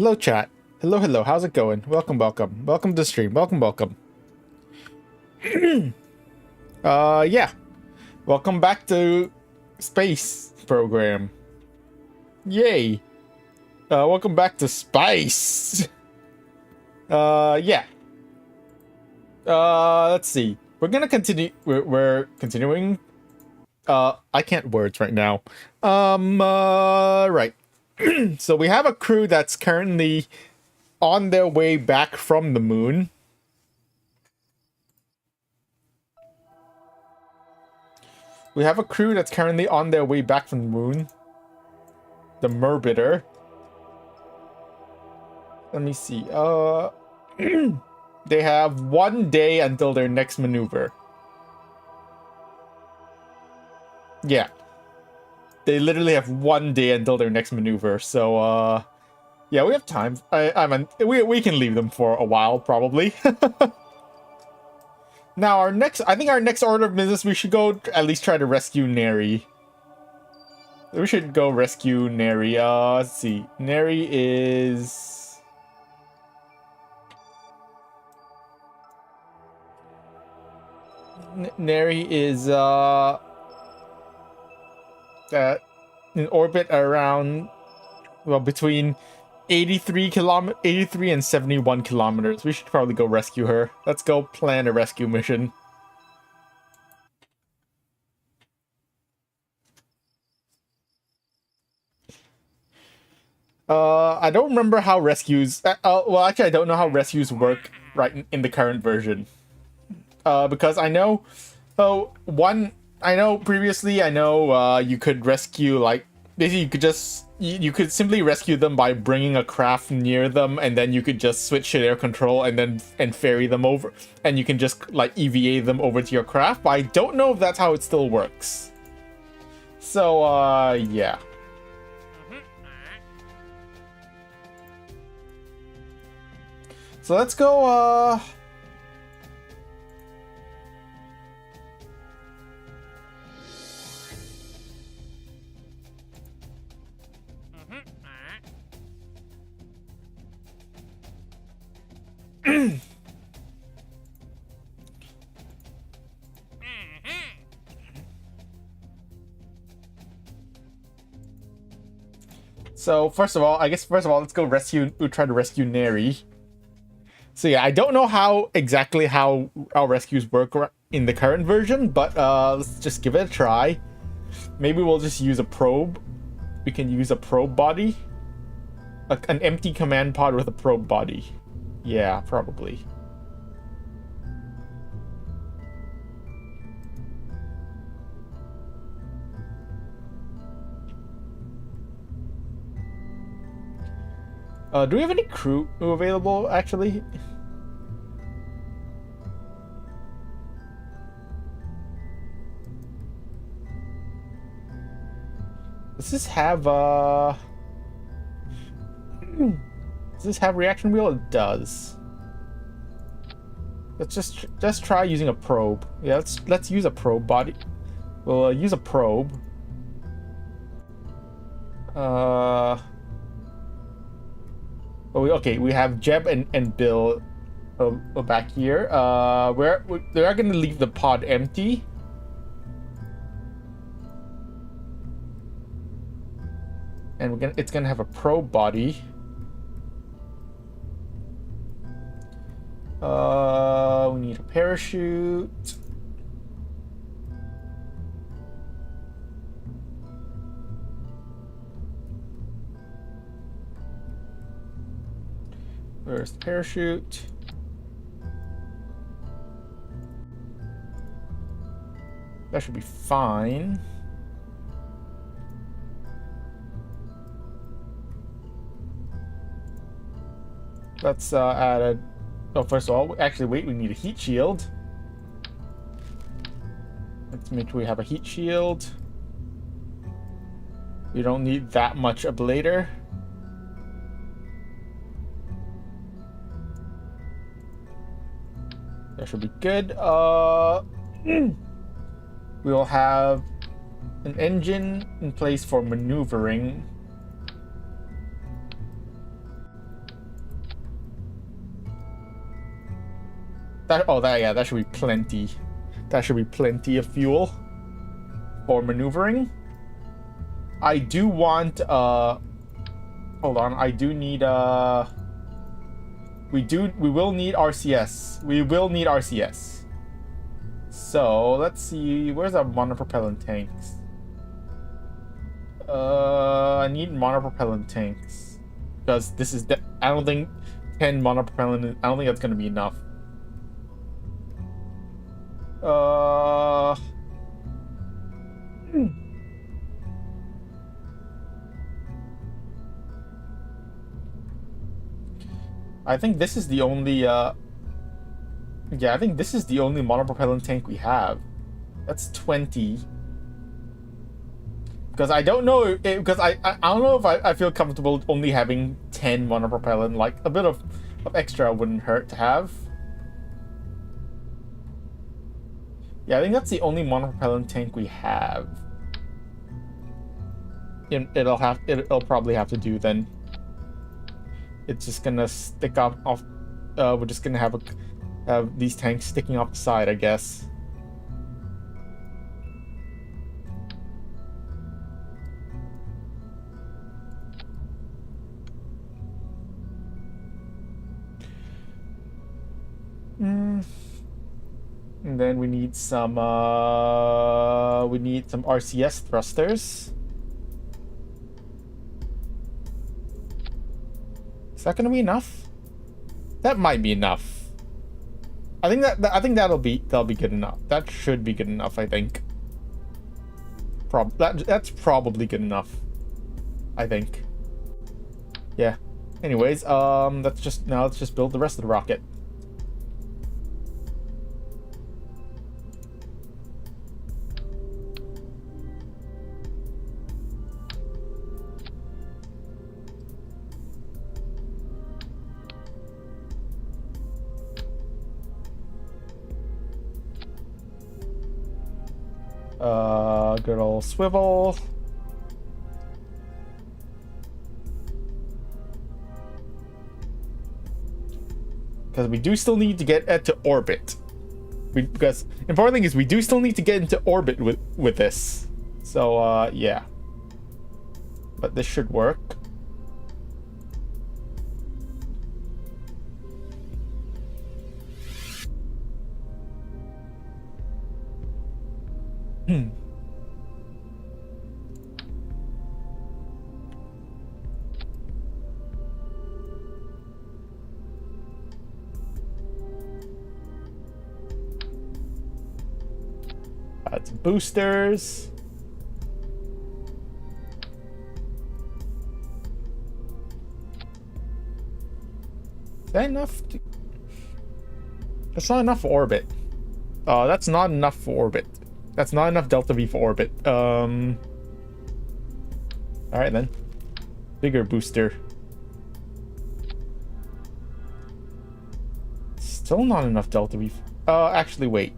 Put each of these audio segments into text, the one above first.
Hello, chat. Hello, hello. How's it going? Welcome, welcome. Welcome to the stream. Welcome, welcome. Yeah. Welcome back to space program. Yay. Welcome back to spice. Yeah. Let's see. We're gonna continue. We're continuing. I can't words right now. Right. So we have a crew that's currently on their way back from the moon. We have a crew that's currently on their way back from the moon. The Merbitter. Let me see. They have 1 day until their next maneuver. Yeah. They literally have 1 day until their next maneuver. So, yeah, we have time. I mean, we can leave them for a while, probably. Now, I think our next order of business, we should go at least try to rescue Neri. We should go rescue Neri. Let's see. Neri is... Neri is, in orbit around, well, between 83 and 71 kilometers. We should probably go rescue her. Let's go plan a rescue mission. I don't remember how rescues... well, actually, I don't know how rescues work right in the current version. Because I know... I know previously, you could rescue, like... Basically, you could just... You could simply rescue them by bringing a craft near them, and then you could just switch to their control and ferry them over. And you can just, like, EVA them over to your craft, but I don't know if that's how it still works. So, yeah. So let's go, So, first of all, let's go try to rescue Neri. So yeah, I don't know how our rescues work in the current version, but let's just give it a try. Maybe we'll just use a probe. We can use a probe body. An empty command pod with a probe body. Yeah, probably. Do we have any crew available, actually? Does this have, does this have reaction wheel? It does. Let's just try using a probe. Yeah, let's use a probe body. We'll use a probe. Okay, we have Jeb and Bill back here. They're gonna leave the pod empty. And it's gonna have a probe body. We need a parachute. Where's the parachute? That should be fine. Let's add a... Oh, first of all, actually, wait, we need a heat shield. Let's make sure we have a heat shield. We don't need that much ablator. That should be good. We'll have an engine in place for maneuvering. that should be plenty. That should be plenty of fuel for maneuvering. I do want hold on, I do need we will need RCS. We will need RCS. So let's see, where's our monopropellant tanks? I need monopropellant tanks because this is I don't think 10 monopropellant. I don't think that's gonna be enough. I think this is the only yeah, I think this is the only monopropellant tank we have. That's 20. Because I don't know, because I don't know if I feel comfortable only having 10 monopropellant. Like, a bit of extra wouldn't hurt to have. Yeah, I think that's the only monopropellant tank we have. It'll probably have to do then. It's just gonna stick up off. We're just gonna have these tanks sticking off the side, I guess. And then we need some RCS thrusters. Is that gonna be enough? That might be enough. I think that'll be good enough. That should be good enough, I think. That's probably good enough, I think. Yeah. Anyways, let's just build the rest of the rocket. Good old swivel. Because we do still need to get to orbit. Because important thing is we do still need to get into orbit with this. So yeah. But this should work. Add some boosters. Is that enough? That's not enough for orbit. That's not enough for orbit. That's not enough delta V for orbit. Alright then. Bigger booster. Still not enough delta V. Actually, wait.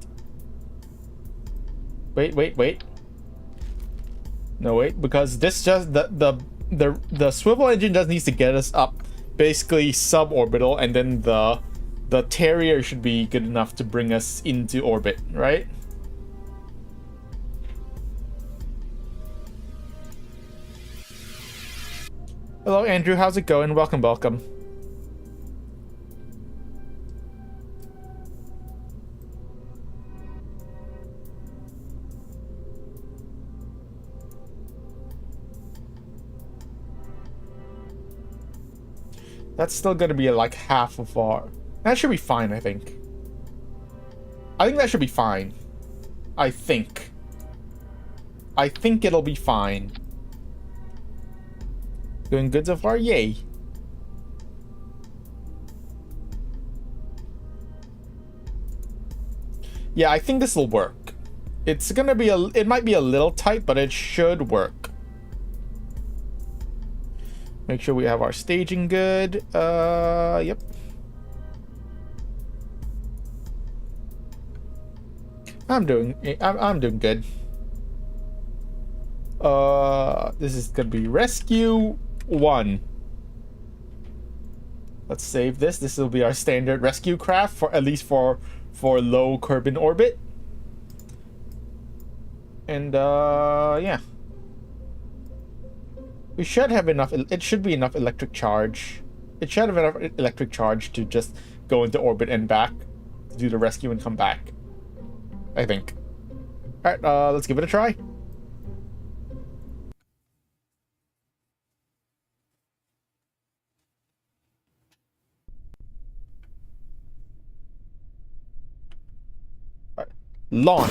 Wait. No, wait, because this just the swivel engine just needs to get us up basically suborbital, and then the Terrier should be good enough to bring us into orbit, right? Hello, Andrew. How's it going? Welcome. That's still going to be like half of our... That should be fine, I think. I think that should be fine. I think it'll be fine. Doing good so far? Yay. Yeah, I think this will work. It's gonna be it might be a little tight, but it should work. Make sure we have our staging good. Yep. I'm doing good. This is gonna be rescue 1. Let's save this. This will be our standard rescue craft for at least for for low Kerbin orbit. And yeah. We should have enough, it should be enough electric charge. It should have enough electric charge to just go into orbit and back, to do the rescue and come back. I think. Alright, let's give it a try. All right. Launch.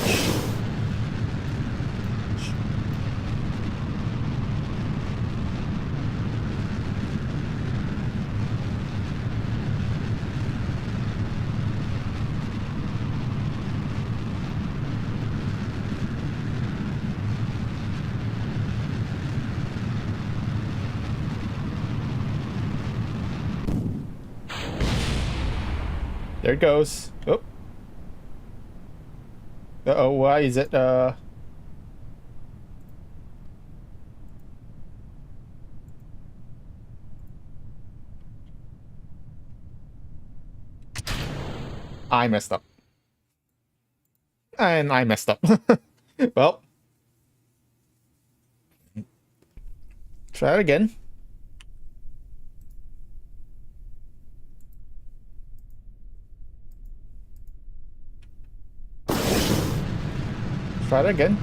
There it goes. Oh. Uh-oh, why is it, I messed up. And I messed up. Well. Try it again. Try it again.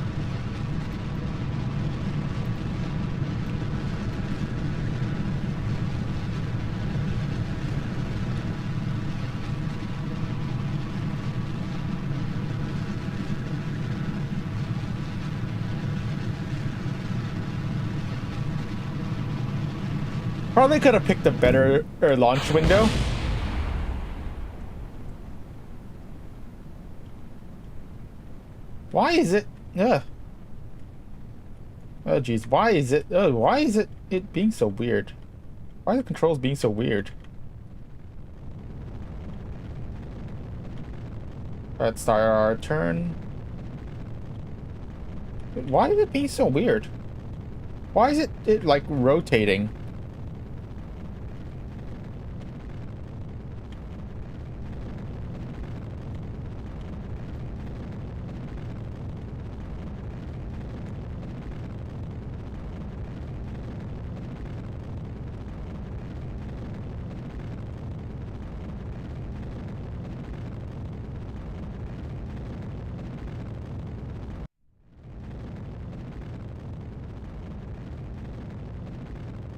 Probably could have picked a better launch window. Why is it? Oh geez, why is it? Why is it being so weird? Why are the controls being so weird? Let's start our turn. Why is it being so weird? Why is it like rotating?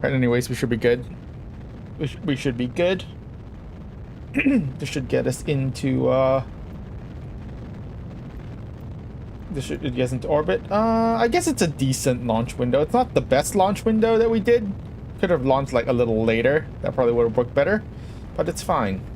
Right, anyways, we should be good. We should be good. This should get us into this should get us into orbit. I guess it's a decent launch window. It's not the best launch window that we did. Could have launched like a little later. That probably would have worked better, but it's fine.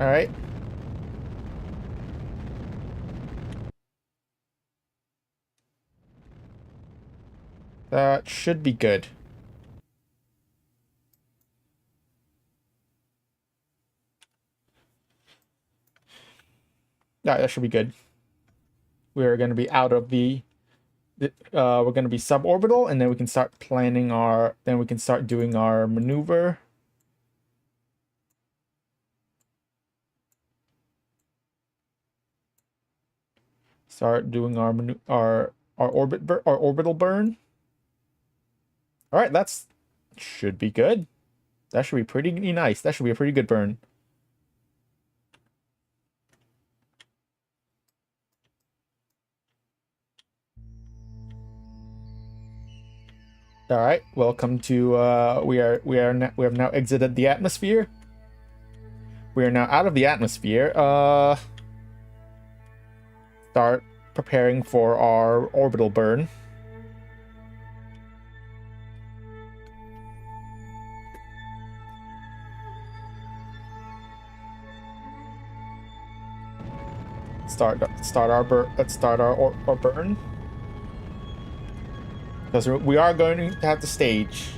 All right. That should be good. Yeah, that should be good. We're going to be out of we're going to be suborbital, and then we can start planning our, then we can start doing our maneuver. Start doing our orbital burn. All right, that's should be good. That should be pretty nice. That should be a pretty good burn. All right, welcome to we have now exited the atmosphere. We are now out of the atmosphere. Start preparing for our orbital burn. Let's start our burn. Because we are going to have to stage.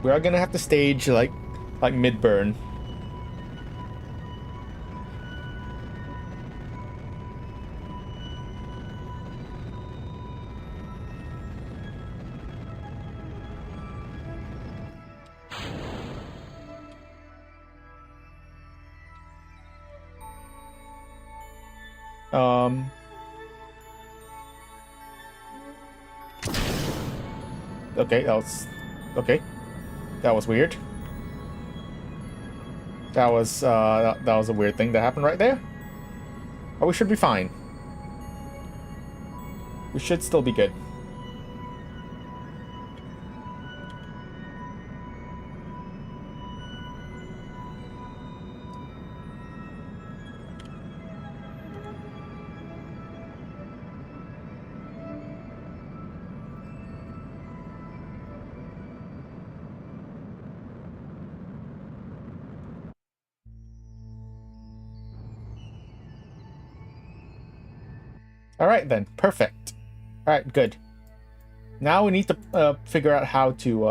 We are going to have to stage like mid burn. Okay, that was... Okay. That was weird. That was a weird thing that happened right there. Oh, we should be fine. We should still be good. Alright then, perfect. Alright, good. Now we need to figure out how to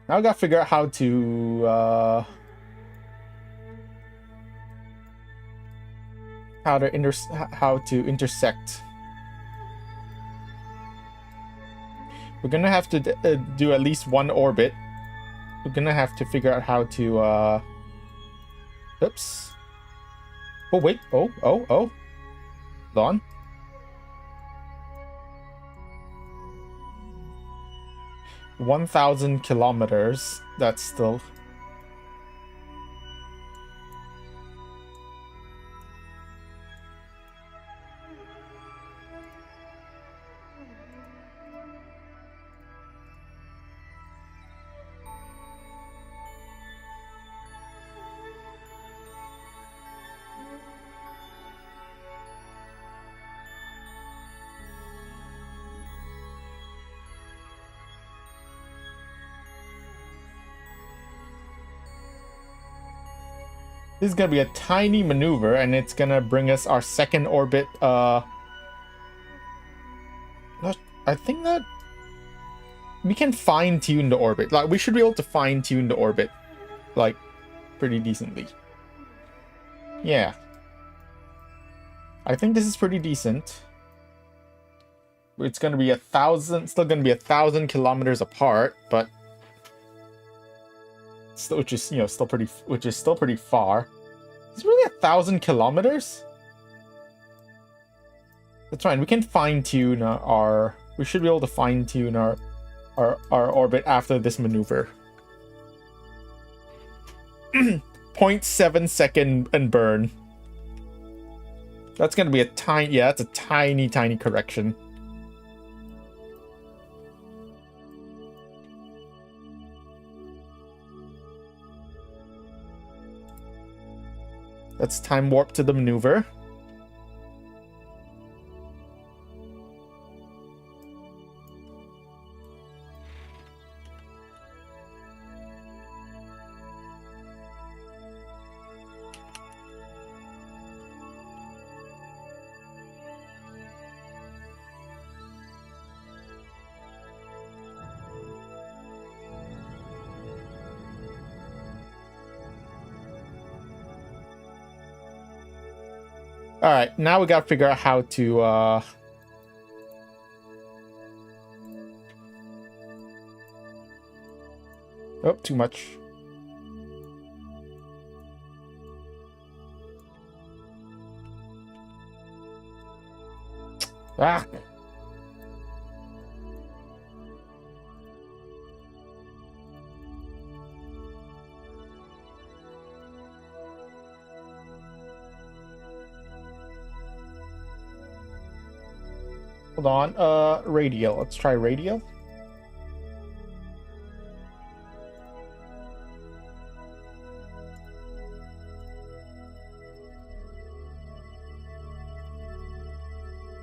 now we gotta figure out how to how to intersect. We're gonna have to do at least one orbit. We're gonna have to figure out how to oops. Oh wait, oh. Hold on. $1,000 kilometers. That's still... This is gonna be a tiny maneuver, and it's gonna bring us our second orbit. I think that we can fine-tune the orbit. Like, we should be able to fine-tune the orbit, like, pretty decently. Yeah. I think this is pretty decent. It's gonna be still gonna be 1,000 kilometers apart, but still, which is still pretty far. It's really 1,000 kilometers. That's fine. We can fine-tune our. We should be able to fine-tune our orbit after this maneuver. 0.7 second and burn. That's gonna be a tiny. Yeah, that's a tiny correction. Let's time warp to the maneuver. Alright, now we gotta figure out how to, Oh, too much. Ah! Hold on, radial. Let's try radial.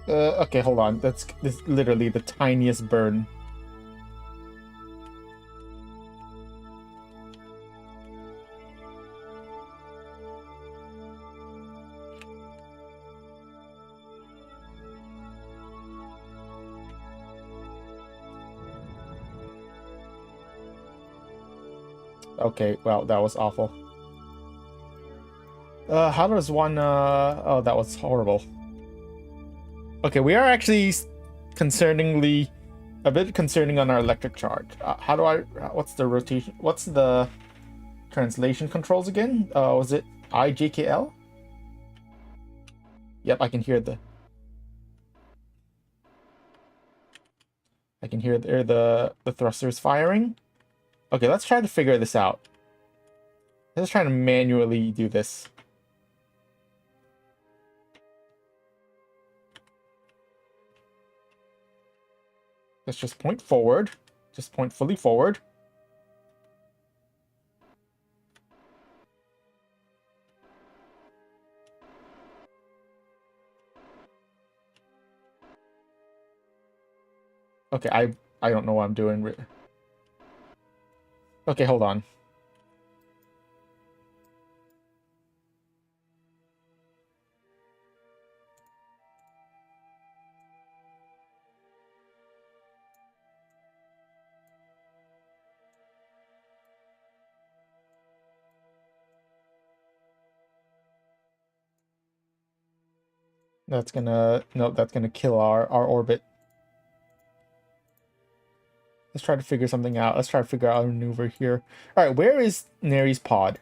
Okay, hold on. This is literally the tiniest burn. Okay, well, that was awful. How does one, oh, that was horrible. Okay, we are actually a bit concerning on our electric charge. What's the rotation, what's the translation controls again? Was it IJKL? Yep, I can hear the... I can hear the thrusters firing. Okay, let's try to figure this out. Let's try to manually do this. Let's just point forward. Just point fully forward. Okay, I don't know what I'm doing. Okay, hold on. That's gonna... No, that's gonna kill our orbit. Let's try to figure something out. Let's try to figure out a maneuver here. Alright, where is Neri's pod?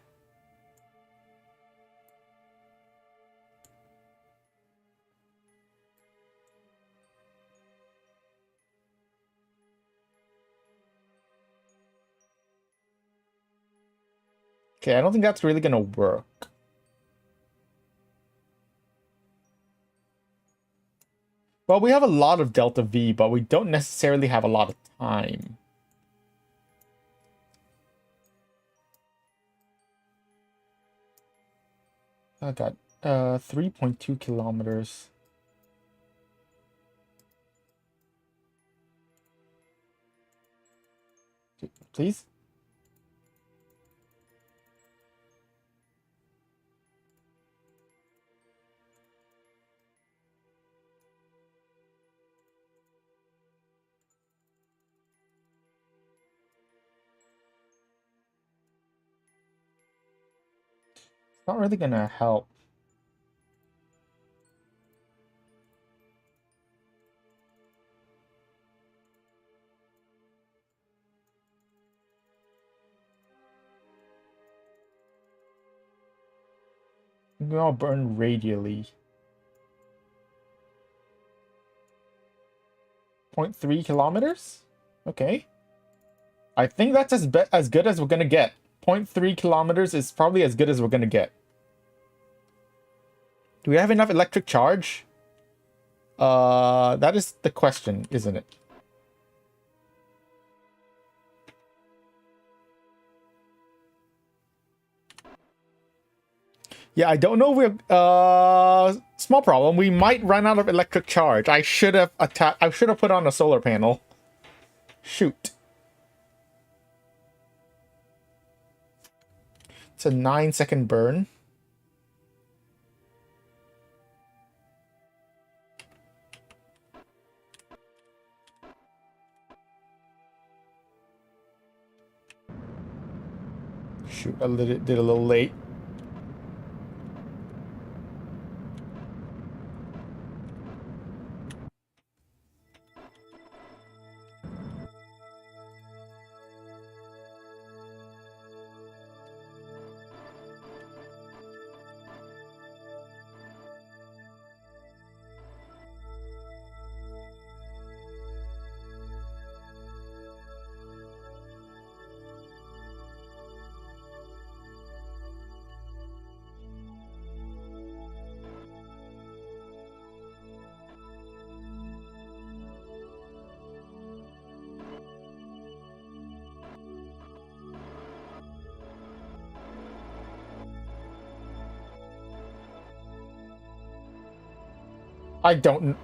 Okay, I don't think that's really gonna work. Well, we have a lot of Delta V, but we don't necessarily have a lot of time. I got 3.2 kilometers. Please? It's not really gonna help. We all burn radially. 0.3 kilometers? Okay. I think that's as good as we're gonna get. 0.3 kilometers is probably as good as we're gonna get. Do we have enough electric charge? That is the question, isn't it? Yeah, I don't know if we're... small problem. We might run out of electric charge. I should have put on a solar panel. Shoot. It's a 9-second burn. Shoot, I did a little late. I don't...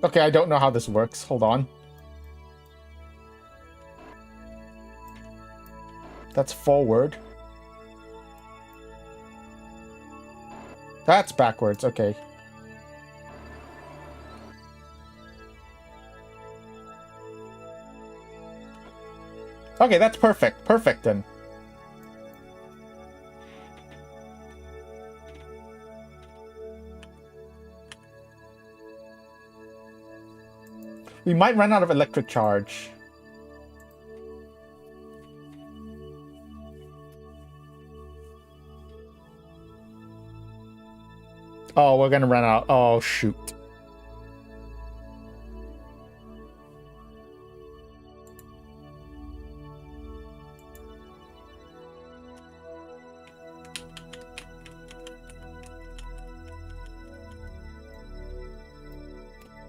Okay, I don't know how this works. Hold on. That's forward. That's backwards. Okay. Okay, that's perfect. Perfect, then. We might run out of electric charge. Oh, we're gonna run out. Oh, shoot.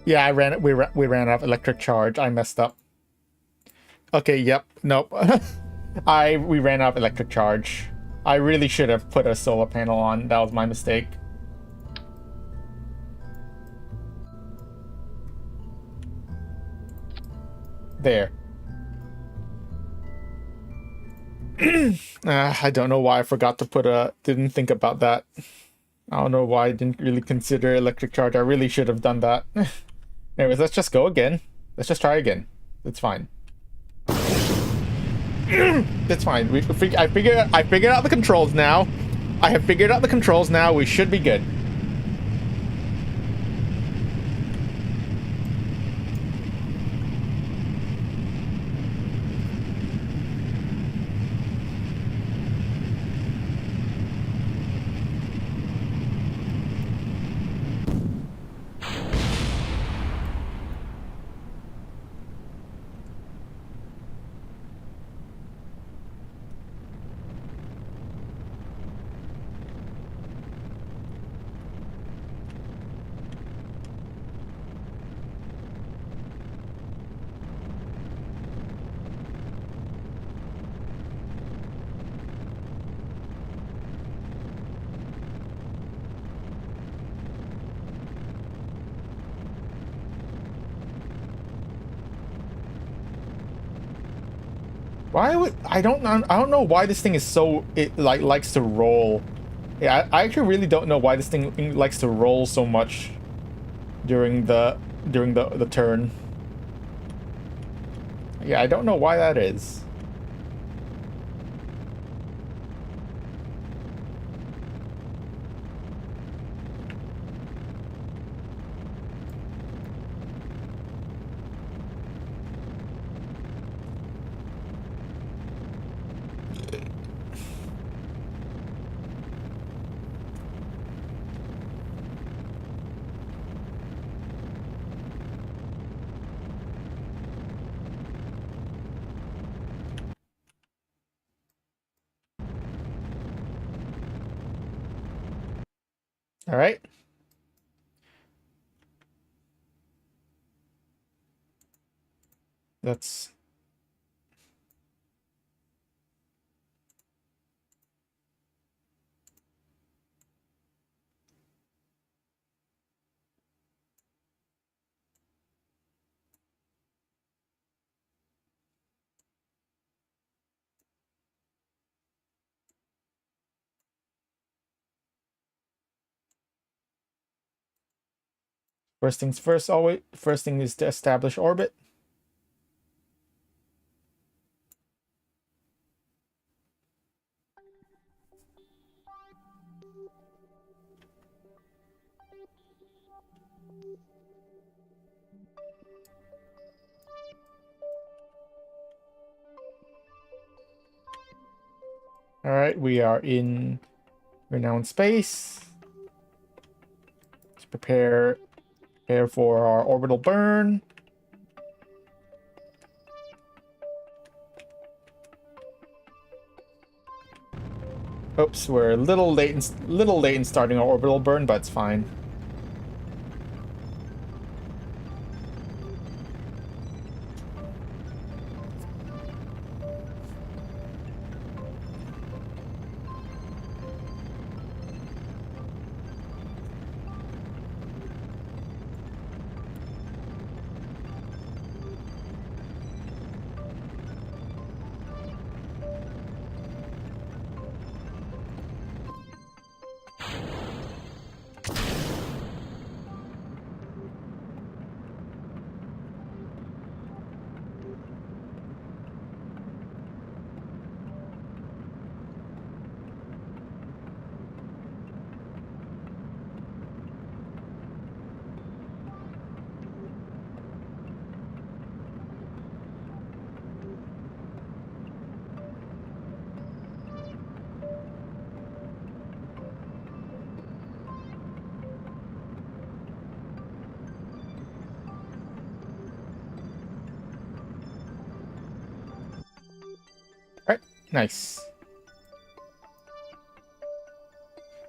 Yeah, we ran out of electric charge. I messed up. Okay, yep. Nope. We ran out of electric charge. I really should have put a solar panel on. That was my mistake. There. I don't know why I forgot to didn't think about that. I don't know why I didn't really consider electric charge. I really should have done that. Anyways, let's just go again. Let's just try again. It's fine. It's fine. I figured out the controls now. I have figured out the controls now. We should be good. Why would I don't know why this thing is so likes to roll. Yeah, I actually really don't know why this thing likes to roll so much during the turn. Yeah, I don't know why that is. All right. That's first things first. Always first thing is to establish orbit. All right, we're now in space. Let's prepare for our orbital burn. Oops, we're a little late in starting our orbital burn, but it's fine. Nice.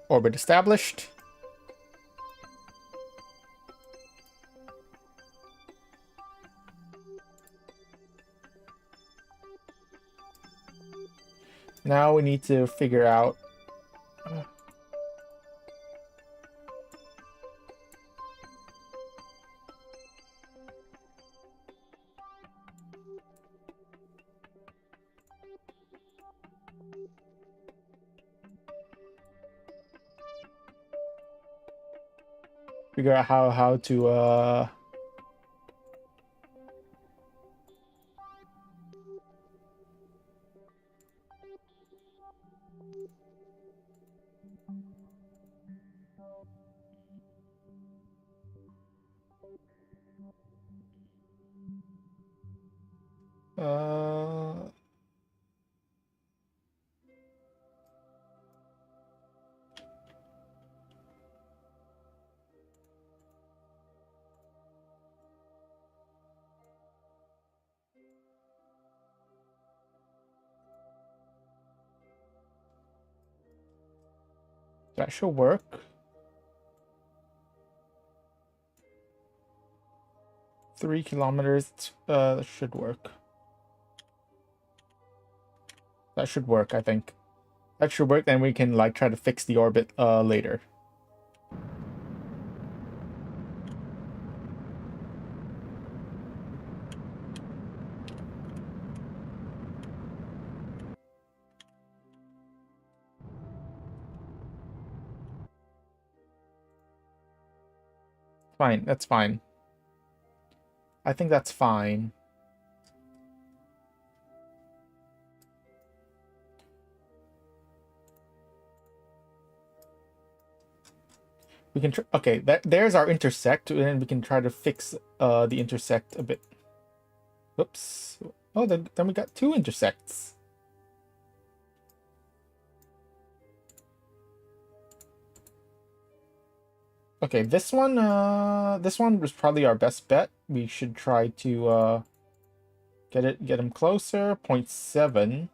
Orbit established. Now we need to figure out how to uh that should work. Three kilometers, that should work. That should work, I think. That should work, then we can like try to fix the orbit later. Fine, that's fine. I think that's fine. We can okay, there's our intersect, and we can try to fix the intersect a bit. Oops. Oh, then we got two intersects. Okay, this one was probably our best bet. We should try to get him closer. 0.7.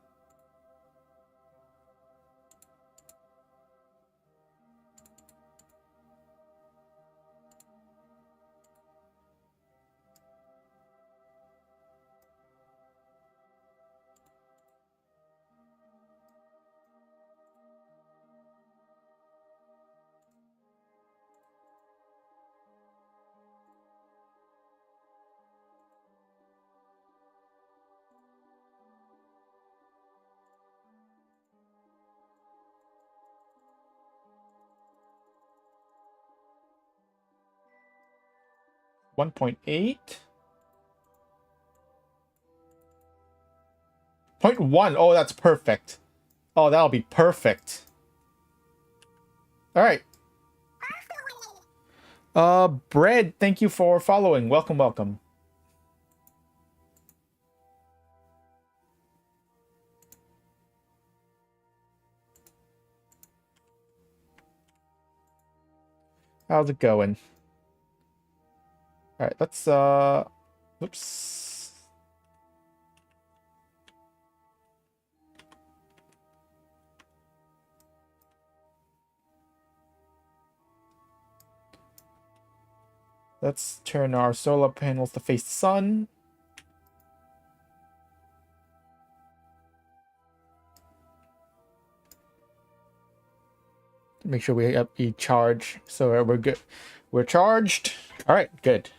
One 1.8. 0.1. Oh, that's perfect. Oh, that'll be perfect. All right. Bread, thank you for following. Welcome, welcome. How's it going? All right, let's oops. Let's turn our solar panels to face the sun. Make sure we have a charge, so we're good. We're charged. All right, good.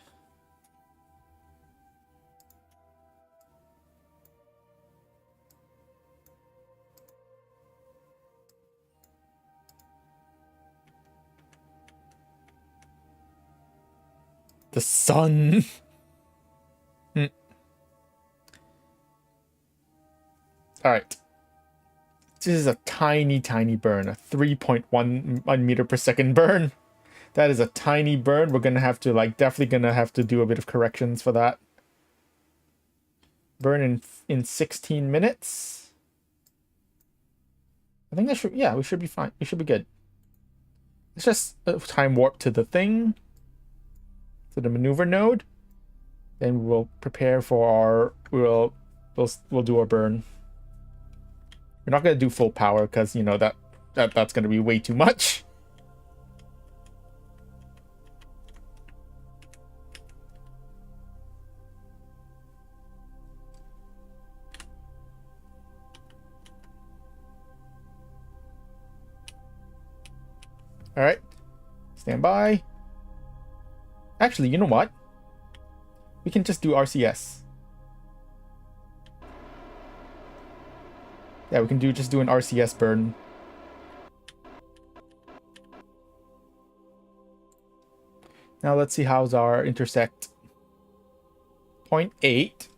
The sun. All right. This is a tiny, tiny burn. A 3.1 meter per second burn. That is a tiny burn. We're gonna have to definitely gonna have to do a bit of corrections for that. Burn in 16 minutes. I think that should, yeah, we should be fine. We should be good. Let's just time warp to the thing. To the maneuver node. Then we'll prepare for our we'll do our burn. We're not gonna do full power because you know that's gonna be way too much. All right, stand by. Actually, you know what? We can just do RCS. Yeah, we can just do an RCS burn. Now let's see how's our intersect. 0.8.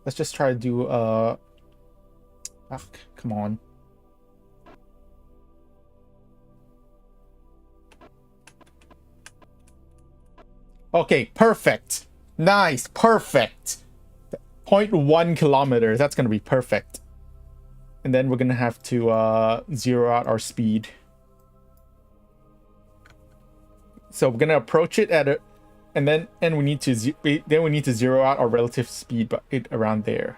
Let's just try to do come on. Okay, perfect. Nice, perfect. 0.1 kilometers. That's gonna be perfect. And then we're gonna have to zero out our speed. So we're gonna approach it at a, and we need to zero out our relative speed, but it around there.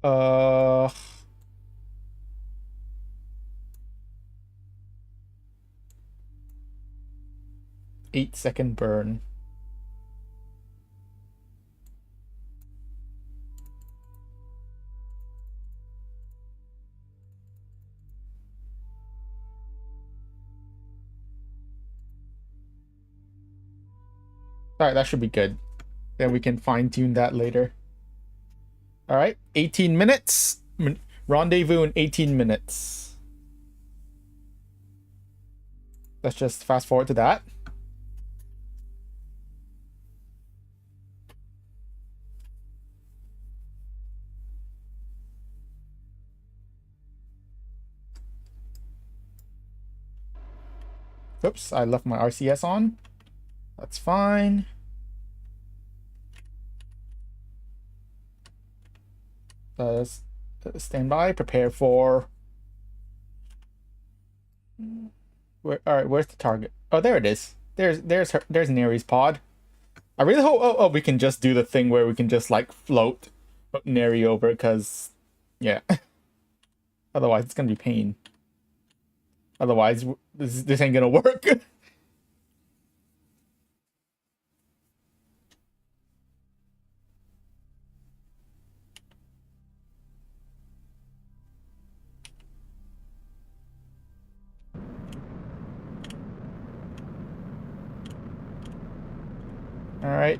Uh, 8-second burn. All right, that should be good. Then we can fine tune that later. All right, 18 minutes. Rendezvous in 18 minutes. Let's just fast forward to that. Oops, I left my RCS on. That's fine. Stand by, prepare for... All right, where's the target? Oh, there it is. There's Neri's pod. I really hope we can just do the thing where we can just like float Neri over, because yeah. Otherwise it's gonna be pain. Otherwise this ain't gonna work. All right.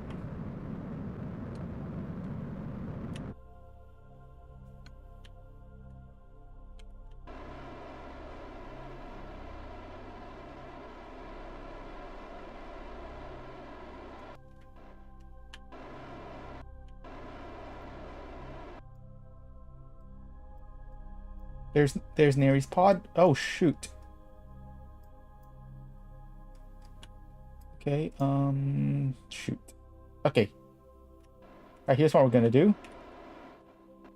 There's Neri's pod. Oh shoot. Okay, shoot. Okay. Alright, here's what we're gonna do.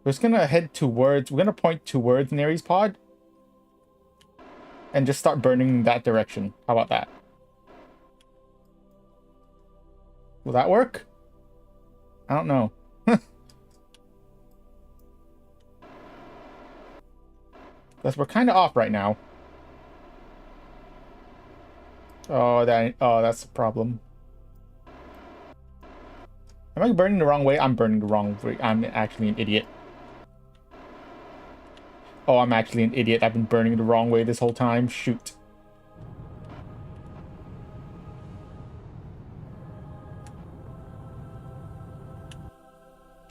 We're just gonna we're gonna point towards Neri's pod. And just start burning in that direction. How about that? Will that work? I don't know. Because we're kind of off right now. Oh, that's a problem. Am I burning the wrong way? I'm burning the wrong way. I'm actually an idiot. Oh, I'm actually an idiot. I've been burning the wrong way this whole time. Shoot.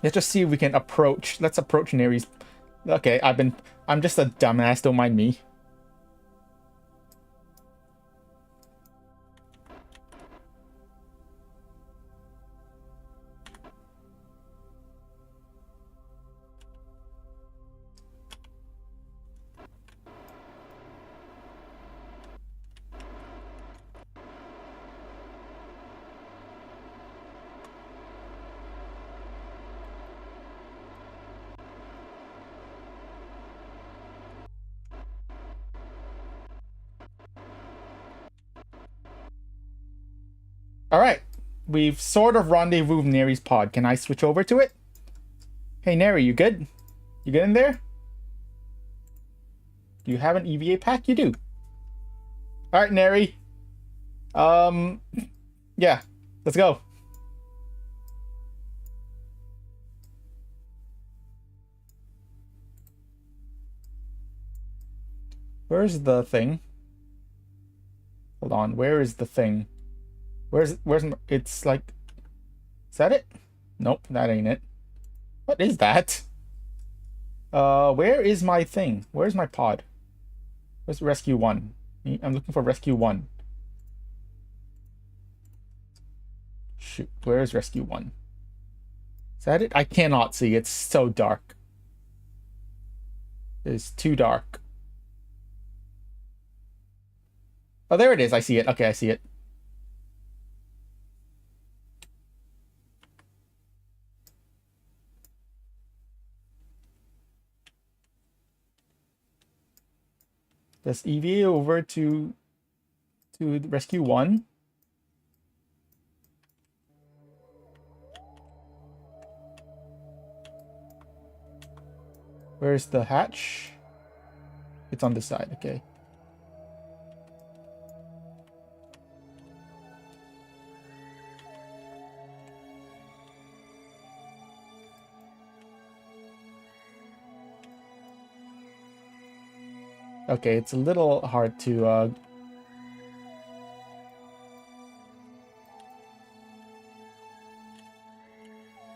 Let's just see if we can approach. Let's approach Neri's. Okay, I'm just a dumbass, don't mind me. All right. We've sort of rendezvoused Neri's pod. Can I switch over to it? Hey, Neri, you good? You good in there? Do you have an EVA pack? You do. All right, Neri. Yeah. Let's go. Where's the thing? Hold on. Where is the thing? Where's it's like, is that it? Nope, that ain't it. What is that? Where is my thing? Where's my pod? Where's rescue 1? I'm looking for rescue 1. Shoot, where is rescue 1? Is that it? I cannot see. It's so dark. It's too dark. Oh, there it is. I see it. Okay, I see it. Let's EVA over to rescue 1. Where's the hatch? It's on this side. Okay. Okay, it's a little hard to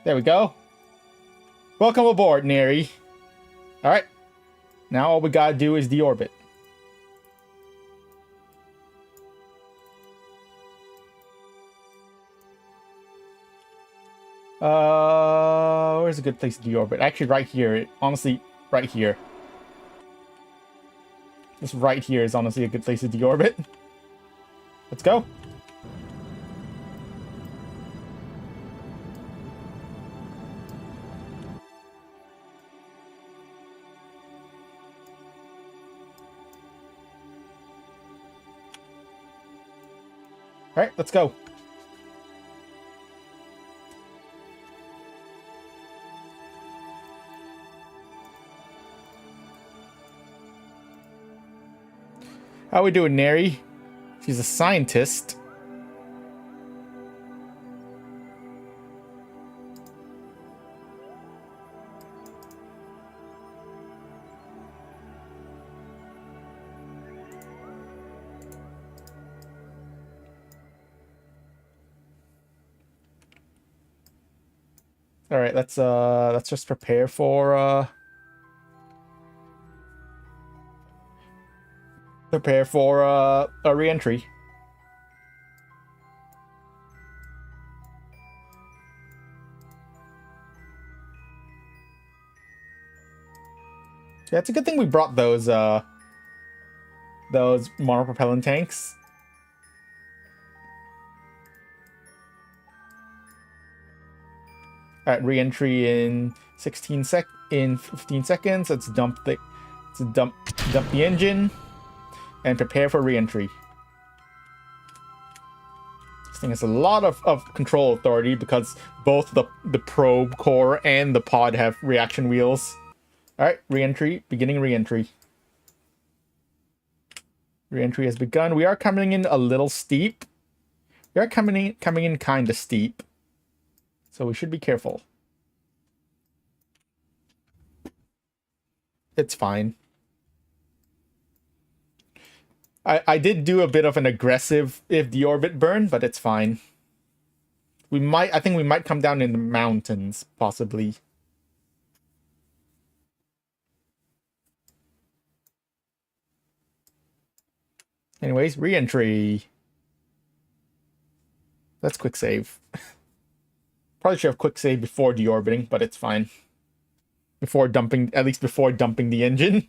there we go. Welcome aboard, Neri. Alright. Now all we gotta do is deorbit. Where's a good place to deorbit? Actually, right here. Honestly, right here. This right here is honestly a good place to deorbit. Let's go. Alright, let's go. How we doing, Neri? She's a scientist. All right, let's just prepare for a re-entry. Yeah, it's a good thing we brought those monopropellant tanks. All right, re-entry in 15 seconds. Let's dump the engine and prepare for re-entry. This thing has a lot of control authority because both the probe core and the pod have reaction wheels. All right, re-entry, beginning re-entry. Re-entry has begun. We are coming in a little steep. We are coming in kind of steep. So we should be careful. It's fine. I did do a bit of an aggressive deorbit burn, but it's fine. I think we might come down in the mountains, possibly. Anyways, re-entry. Let's quick save. Probably should have quick save before deorbiting, but it's fine. At least before dumping the engine.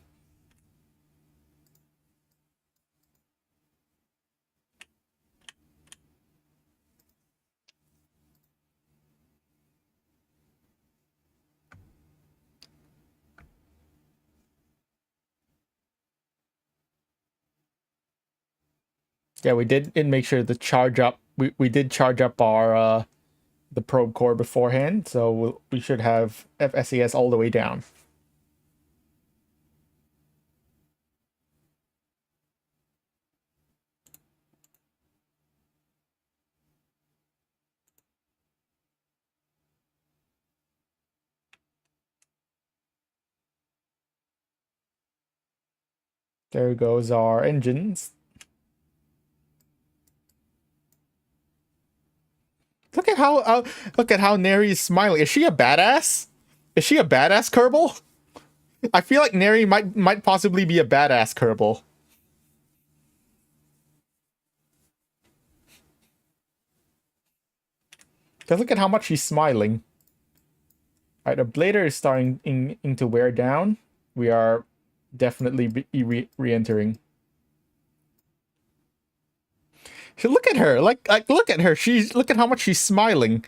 Yeah, we did make sure to charge up we did charge up our the probe core beforehand, so we should have FSES all the way down. There goes our engines. Look at how Neri is smiling. Is she a badass? Is she a badass Kerbal? I feel like Neri might possibly be a badass Kerbal. Because look at how much she's smiling. Alright, the blader is starting to wear down. We are definitely re-entering. Look at her. Like look at her. Look at how much she's smiling.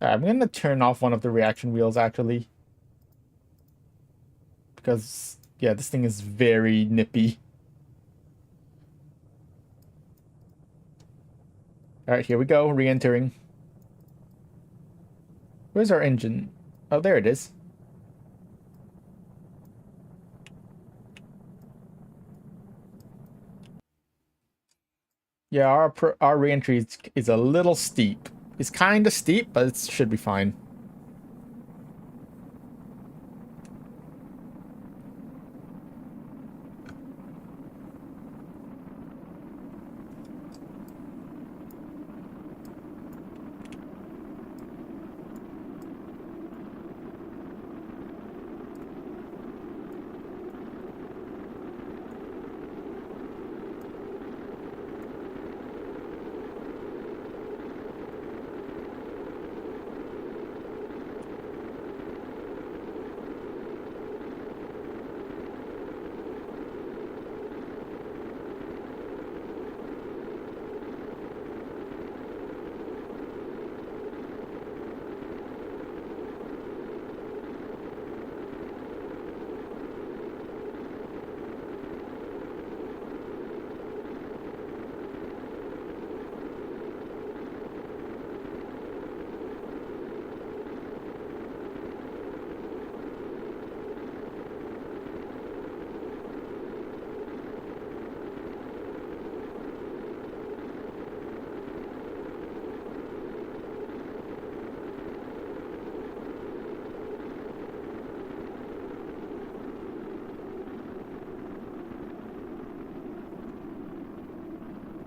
I'm gonna turn off one of the reaction wheels actually. Because yeah, this thing is very nippy. Alright, here we go, re-entering. Where's our engine? Oh, there it is. Yeah, our re-entry is a little steep. It's kind of steep, but it should be fine.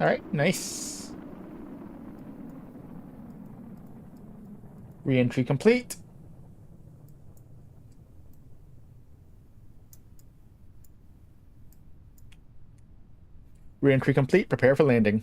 Alright, nice. Re-entry complete. Re-entry complete, prepare for landing.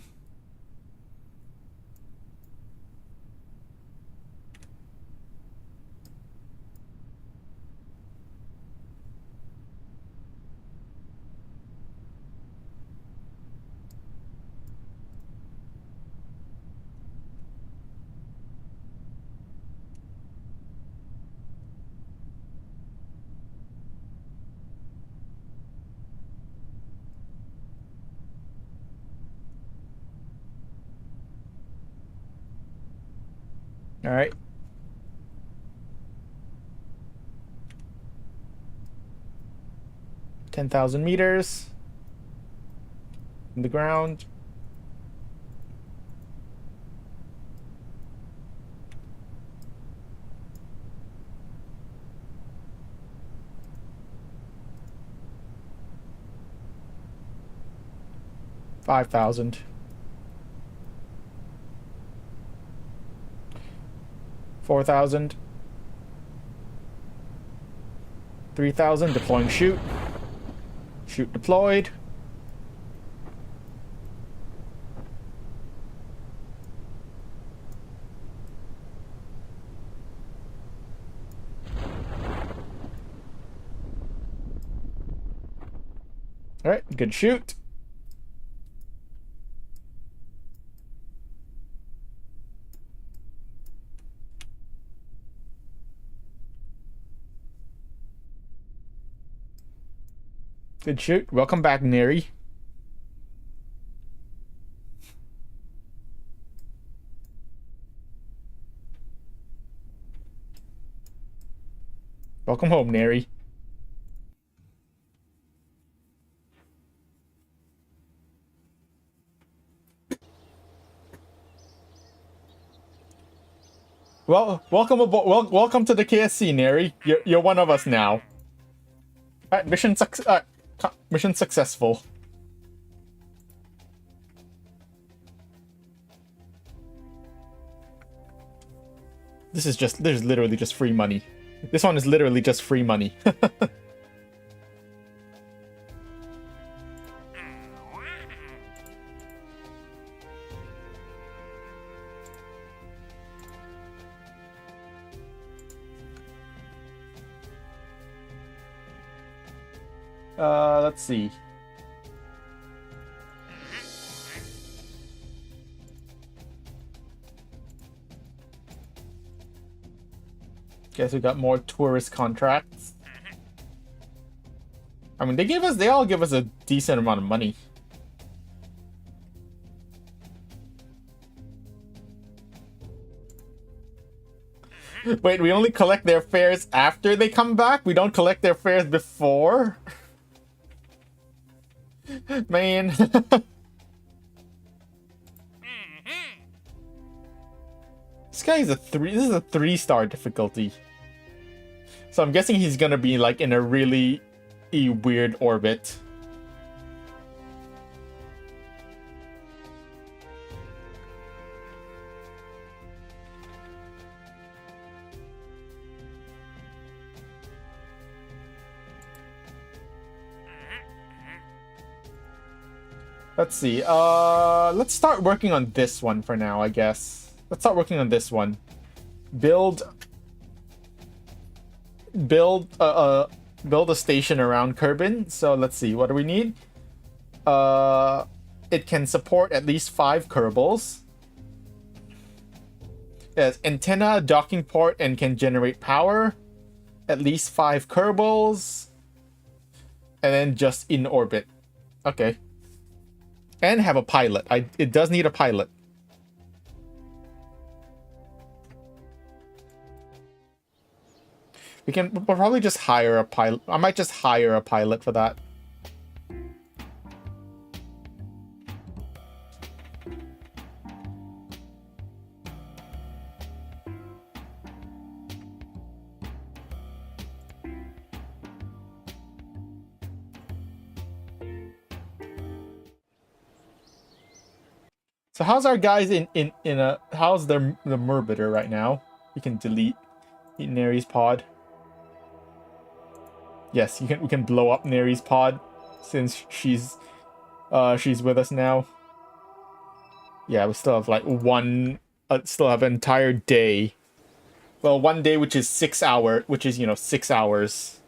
Alright. 10,000 meters from the ground. $5,000. 4,000. 3,000. Deploying chute. Chute deployed. All right, good shoot. Good shoot. Welcome back, Neri. Welcome home, Neri. Well, welcome aboard. Welcome to the KSC, Neri. You're one of us now. All right, mission successful. There's literally just free money. This one is literally just free money. Let's see. Guess we got more tourist contracts. I mean, they all give us a decent amount of money. Wait, we only collect their fares after they come back? We don't collect their fares before? Man. This guy is this is a 3-star difficulty. So I'm guessing he's gonna be like in a really weird orbit. Let's see. Let's start working on this one for now, I guess. Let's start working on this one. Build a station around Kerbin. So let's see. What do we need? It can support at least 5 Kerbals. Yes, antenna, docking port, and can generate power. At least 5 Kerbals. And then just in orbit. Okay. And have a pilot. It does need a pilot. We'll probably just hire a pilot. I might just hire a pilot for that. So how's our guys how's the Murbitter right now? You can delete Neri's pod. Yes, we can blow up Neri's pod since she's with us now. Yeah, we still have like still have an entire day. Well, one day which is 6 hours, which is 6 hours.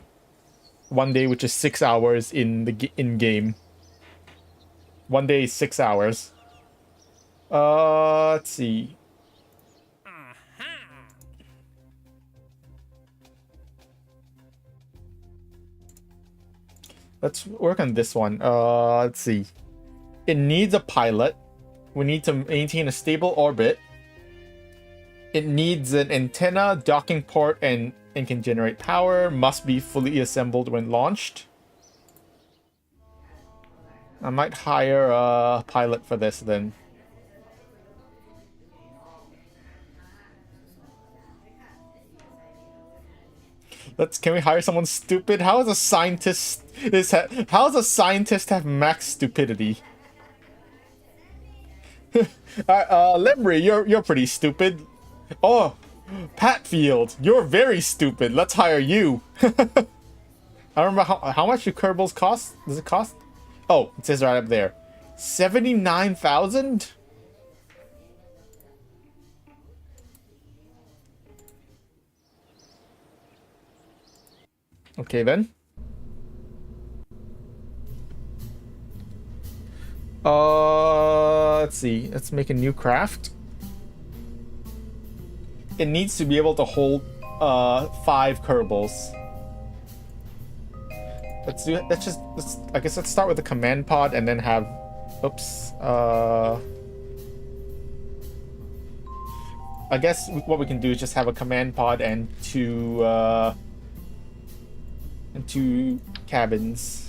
One day which is 6 hours in game. One day is 6 hours. Let's see. Let's work on this one. Let's see. It needs a pilot. We need to maintain a stable orbit. It needs an antenna, docking port, and can generate power. Must be fully assembled when launched. I might hire a pilot for this then. Can we hire someone stupid? How is a scientist how does a scientist have max stupidity? Lemry, you're pretty stupid. Oh, Patfield, you're very stupid. Let's hire you. I don't remember how much do Kerbals cost? Does it cost? Oh, it says right up there. 79,000? Okay then. Let's see. Let's make a new craft. It needs to be able to hold 5 kerbals. Let's do it. I guess let's start with the command pod and then have, oops. I guess what we can do is just have a command pod and two cabins.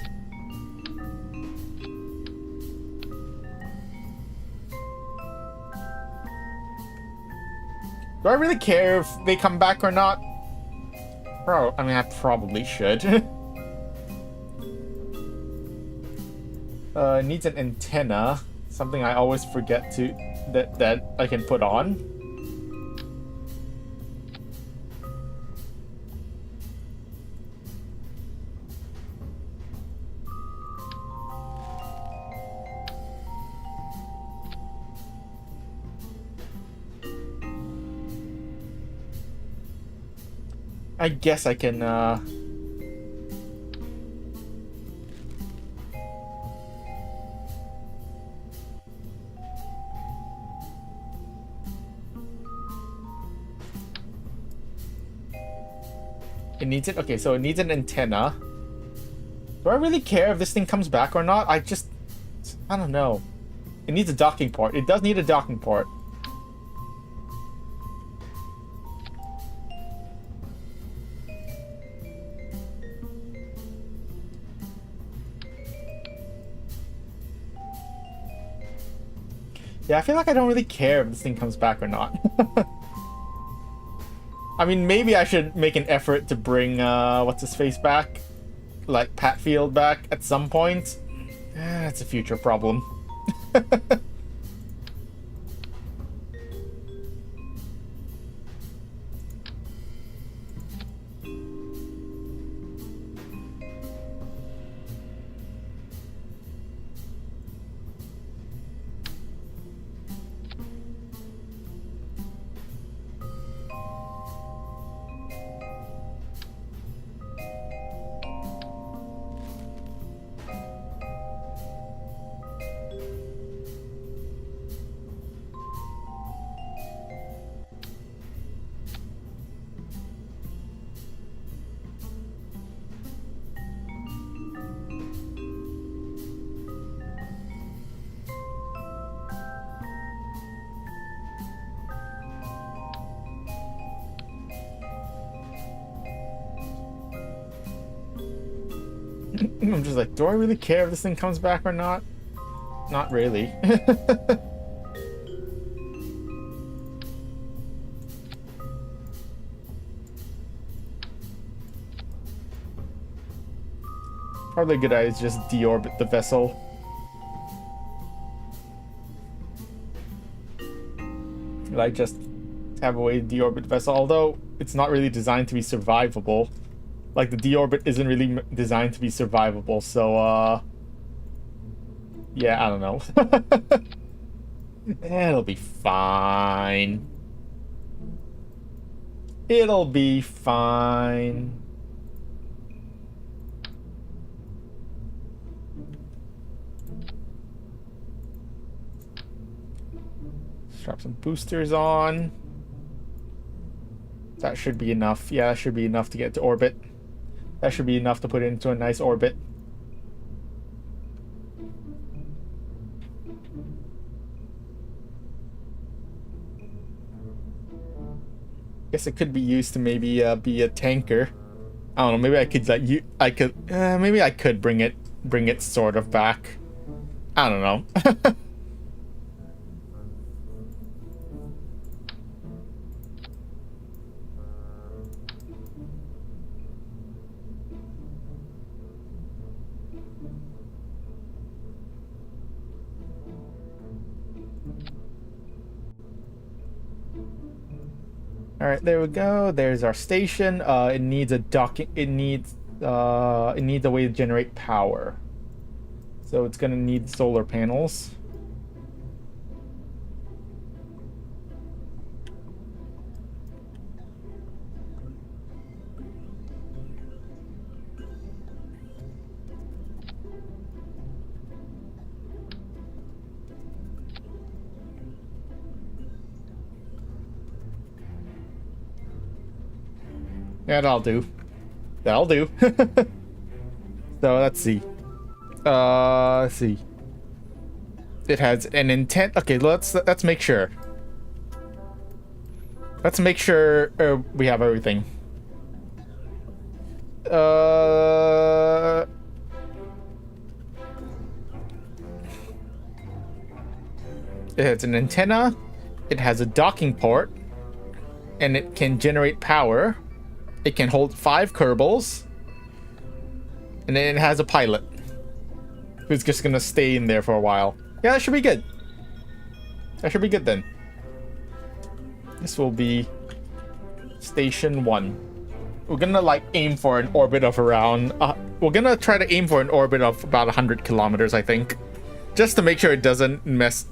Do I really care if they come back or not? I mean, I probably should. Needs an antenna. Something I always forget to that I can put on. I guess I can, it needs it? Okay, so it needs an antenna. Do I really care if this thing comes back or not? I don't know. It needs a docking port. It does need a docking port. Yeah, I feel like I don't really care if this thing comes back or not. I mean, maybe I should make an effort to bring, what's-his-face back? Like, Patfield back at some point. That's a future problem. I'm just like, do I really care if this thing comes back or not? Not really. Probably a good idea is just deorbit the vessel. Like, just have a way to deorbit the vessel, although it's not really designed to be survivable. Like, the deorbit isn't really designed to be survivable, so, yeah, I don't know. It'll be fine. It'll be fine. Strap some boosters on. That should be enough. Yeah, that should be enough to get to orbit. That should be enough to put it into a nice orbit. Guess it could be used to maybe be a tanker. I don't know. Maybe I could maybe I could bring it sort of back. I don't know. All right, there we go. There's our station. It needs a docking. It needs a way to generate power. So it's gonna need solar panels. Yeah, that'll do. That'll do. So let's see. Let's see. It has an intent. Okay, let's make sure. Let's make sure we have everything. It has an antenna. It has a docking port, and it can generate power. It can hold 5 kerbals, and then it has a pilot who's just gonna stay in there for a while. Yeah, that should be good. That should be good then. This will be Station 1. We're gonna like aim for an orbit of around... we're gonna try to aim for an orbit of about 100 kilometers, I think. Just to make sure it doesn't mess...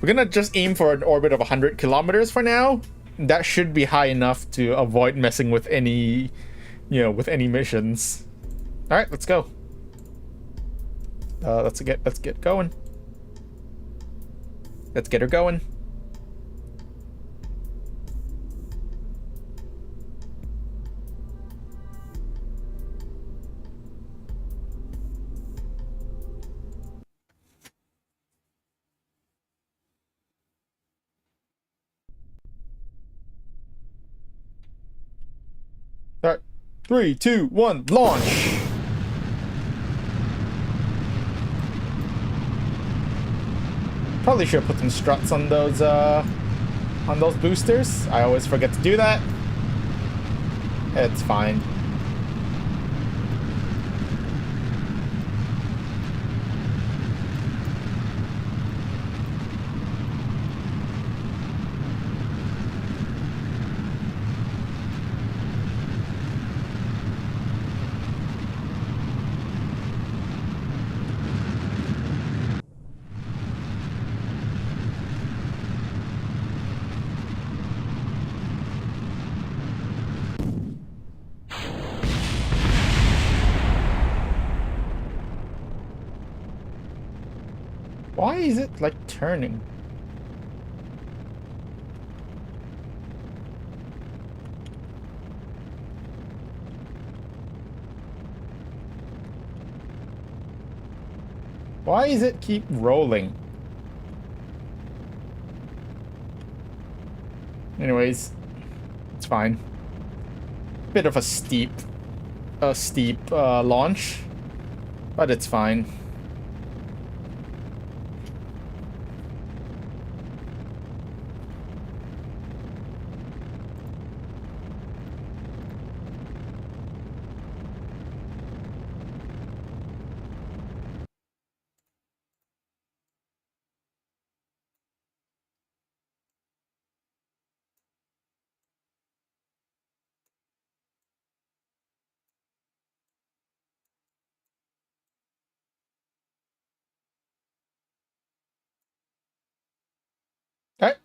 We're gonna just aim for an orbit of 100 kilometers for now. That should be high enough to avoid messing with any... with any missions. Alright, let's go. Let's get going. Let's get her going. Alright, 3, 2, 1, launch! Probably should have put some struts on those boosters. I always forget to do that. It's fine. Why is it like turning? Why does it keep rolling? Anyways, it's fine. Bit of a steep launch, but it's fine.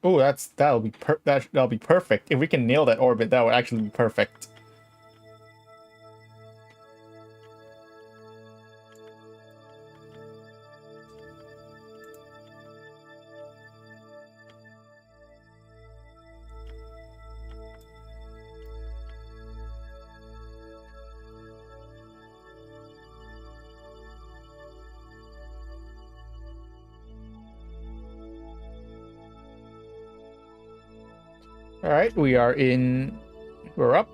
Oh, that'll be perfect. If we can nail that orbit, that would actually be perfect. All right, we're up.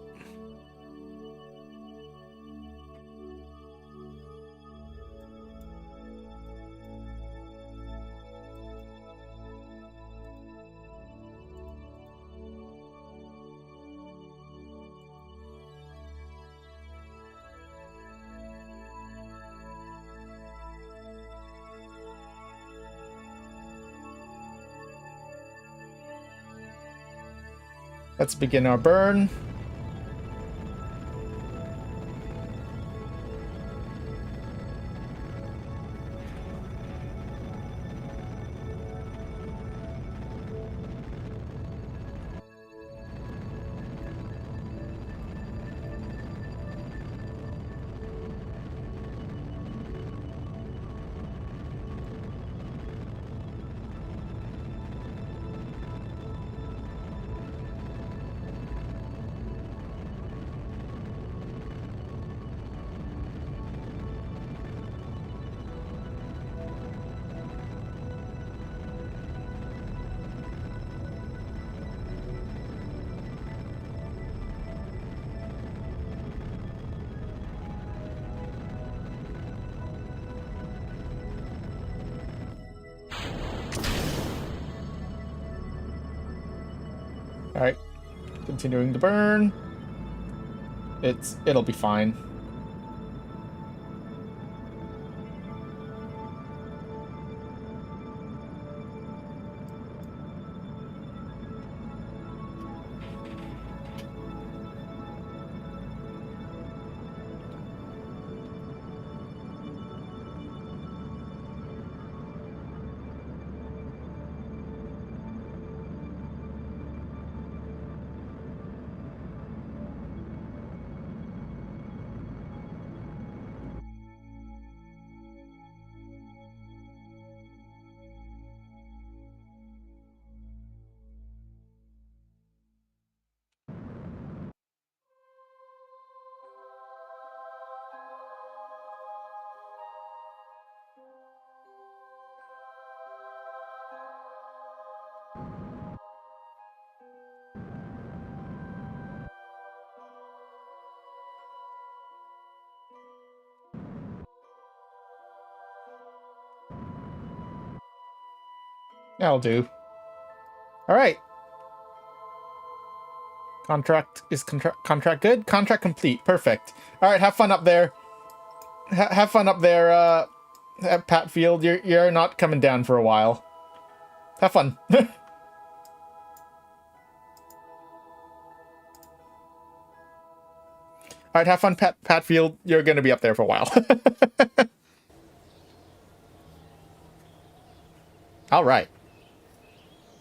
Let's begin our burn. Alright. Continuing to burn. It'll be fine. That'll do. Alright. Contract good? Contract complete. Perfect. Alright, have fun up there. Have fun up there, at Patfield. You're not coming down for a while. Have fun. Alright, have fun, Patfield. You're gonna be up there for a while. Alright.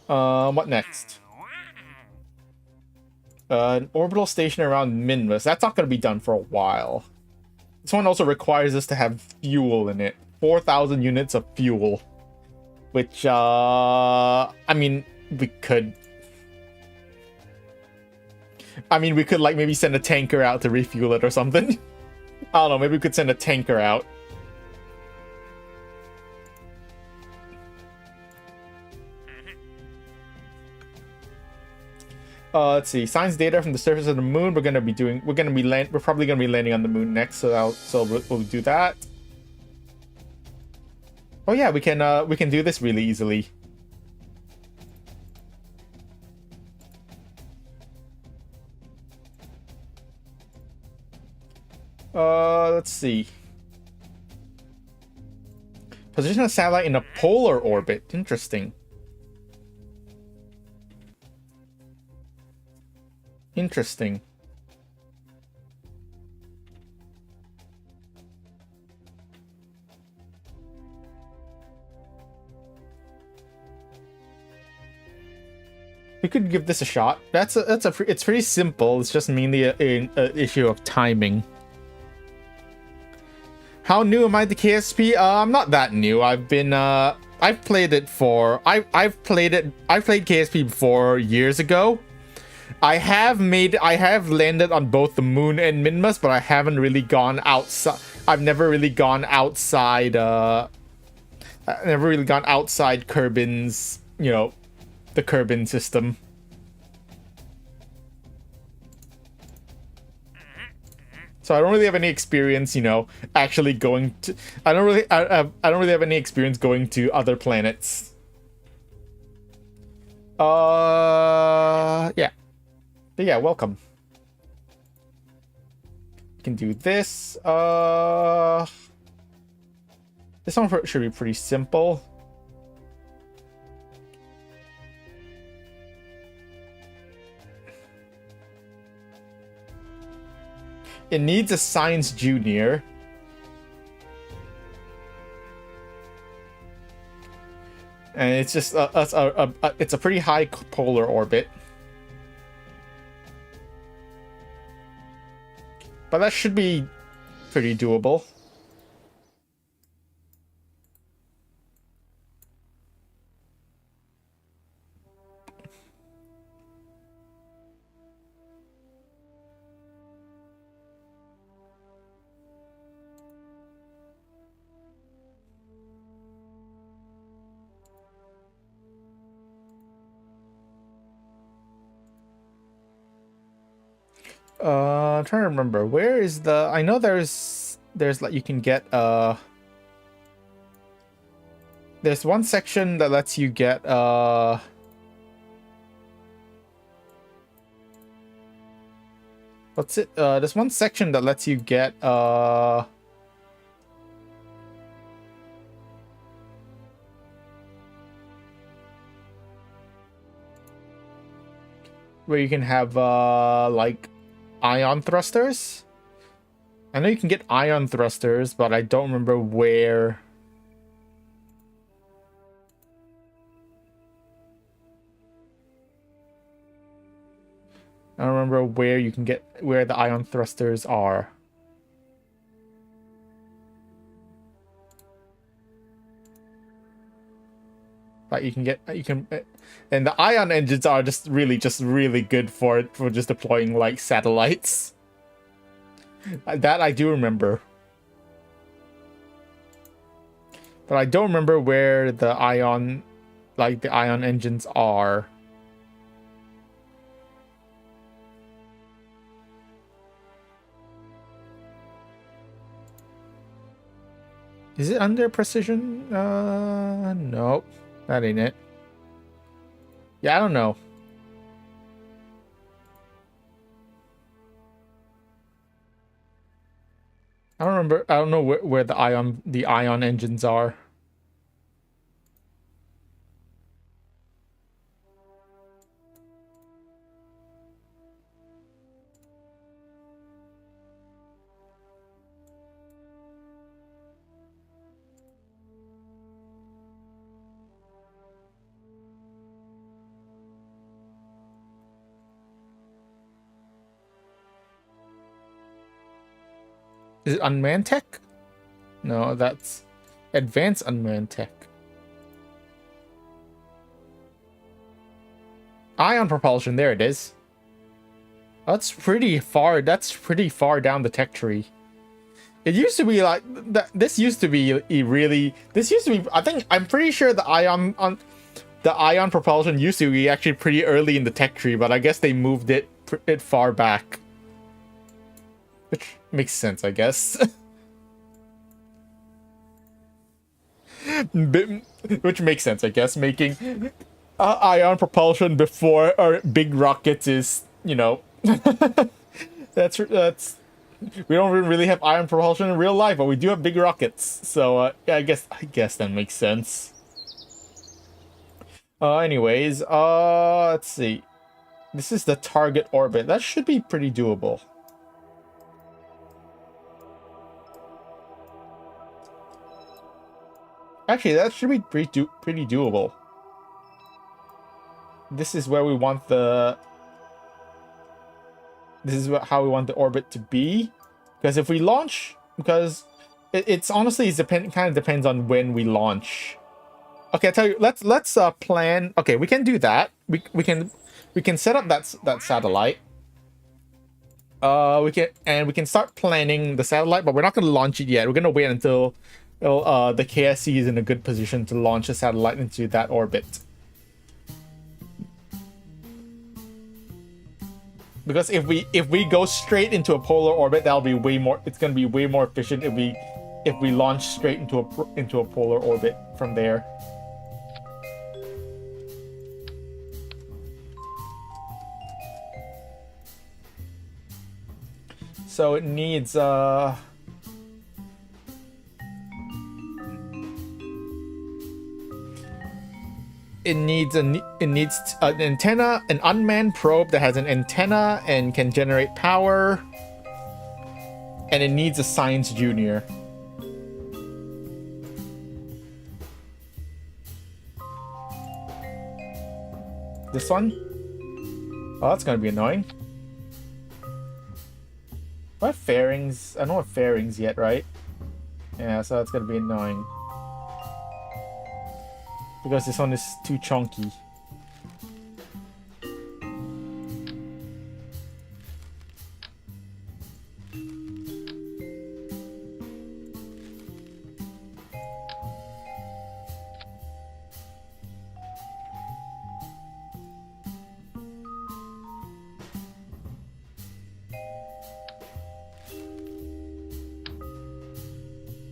What next? An orbital station around Minmus. That's not gonna be done for a while. This one also requires us to have fuel in it. 4,000 units of fuel. Which, I mean, we could... like, maybe send a tanker out to refuel it or something. I don't know, maybe we could send a tanker out. Let's see. Science data from the surface of the moon. We're probably gonna be landing on the moon next, so we'll do that. Oh yeah, we can do this really easily. Let's see. Position a satellite in a polar orbit. Interesting. Interesting. We could give this a shot. It's pretty simple. It's just mainly an issue of timing. How new am I to KSP? I'm not that new. I've played KSP before years ago. I have landed on both the moon and Minmus, but I haven't really gone outside. I've never really gone outside Kerbin's, the Kerbin system. So I don't really have any experience, actually going to... I don't really have any experience going to other planets. Yeah. But yeah, welcome. You can do this. This one should be pretty simple. It needs a science junior. And it's just it's a pretty high polar orbit. But that should be pretty doable. I'm trying to remember. Where is the... I know there's like you can get there's one section that lets you get What's it? There's one section that lets you get where you can have like ion thrusters. I know you can get ion thrusters, but I don't remember where. I don't remember where you can get where the ion thrusters are. But you can, and the ion engines are just really good for just deploying like satellites. That I do remember. But I don't remember where the ion engines are. Is it under precision? Nope. That ain't it. Yeah, I don't know. I don't remember. I don't know where the ion engines are. Is it unmanned tech? No, that's advanced unmanned tech. Ion propulsion, there it is. That's pretty far down the tech tree. It used to be like that. This used to be I'm pretty sure the ion propulsion used to be actually pretty early in the tech tree, but I guess they moved it far back. Which makes sense, I guess. Which makes sense, I guess. Making ion propulsion before or big rockets is, you know, that's we don't really have ion propulsion in real life, but we do have big rockets. So yeah, I guess that makes sense. Anyways, let's see. This is the target orbit. That should be pretty doable. Actually, that should be pretty doable. This is where we want the... This is how we want the orbit to be. Because if we launch... Because it's honestly, kind of depends on when we launch. Okay, I tell you, let's plan... Okay, we can do that. We can set up that satellite. We can start planning the satellite, but we're not going to launch it yet. We're going to wait until the KSC is in a good position to launch a satellite into that orbit. Because if we go straight into a polar orbit, that'll be way more. It's going to be way more efficient if we launch straight into a polar orbit from there. So it needs it needs an antenna, an unmanned probe that has an antenna and can generate power, and it needs a science junior. This one? Oh, that's gonna be annoying. What fairings? I don't have fairings yet, right? Yeah, so that's gonna be annoying. Because this one is too chunky.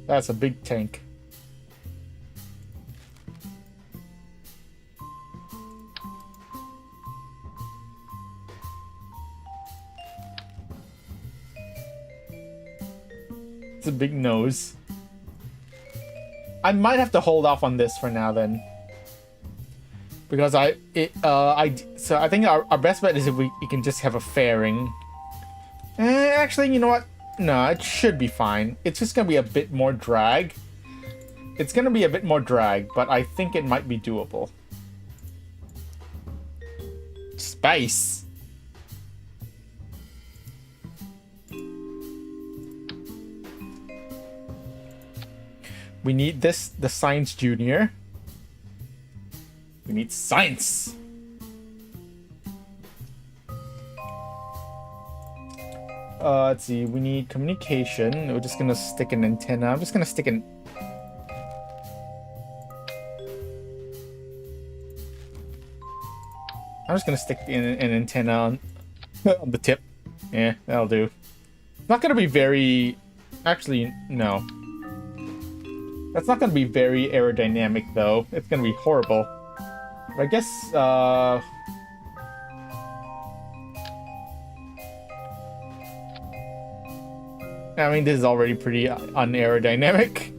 That's a big tank. It's a big nose. I might have to hold off on this for now then. Because so I think our best bet is if we can just have a fairing. Actually, you know what? No, it should be fine. It's just gonna be a bit more drag. It's gonna be a bit more drag, but I think it might be doable. Space. We need this, the Science Junior. We need science. Let's see. We need communication. We're just gonna stick an antenna. I'm just gonna stick an. I'm just gonna stick an antenna on the tip. Yeah, that'll do. It's not gonna be very. Actually, no. That's not gonna be very aerodynamic though. It's gonna be horrible. But I guess, I mean, this is already pretty unaerodynamic.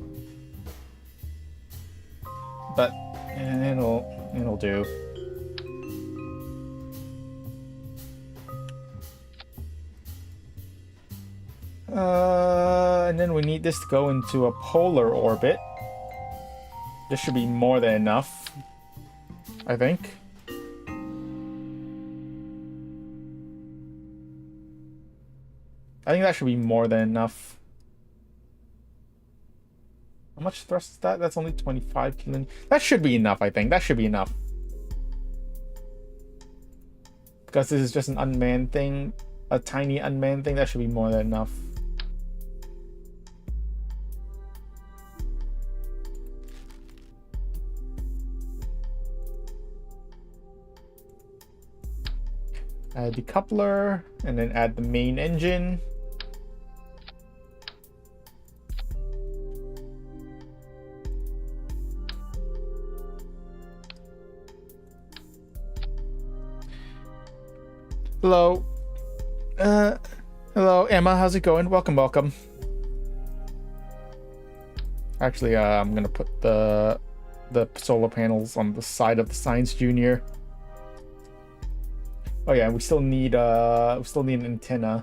But it'll do. And then we need this to go into a polar orbit. This should be more than enough, I think. I think that should be more than enough. How much thrust is that? That's only 25 kilon. That should be enough, I think. That should be enough. Because this is just an unmanned thing. A tiny unmanned thing. That should be more than enough. Add the coupler, and then add the main engine. Hello. Hello, Emma. How's it going? Welcome, welcome. Actually, I'm gonna put the solar panels on the side of the Science Junior. Oh yeah, we still need an antenna.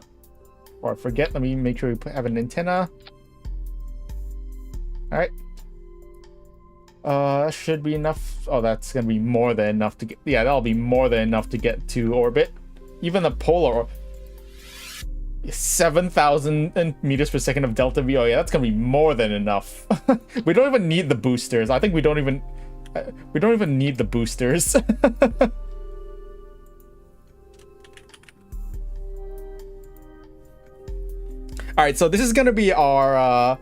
Or I forget, let me make sure we have an antenna. Alright. That should be enough. Oh, that's gonna be more than enough to get, yeah, that'll be more than enough to get to orbit. Even the polar 7,000 meters per second of delta V. Oh yeah, that's gonna be more than enough. We don't even need the boosters. I think we don't even need the boosters. All right, so this is gonna be our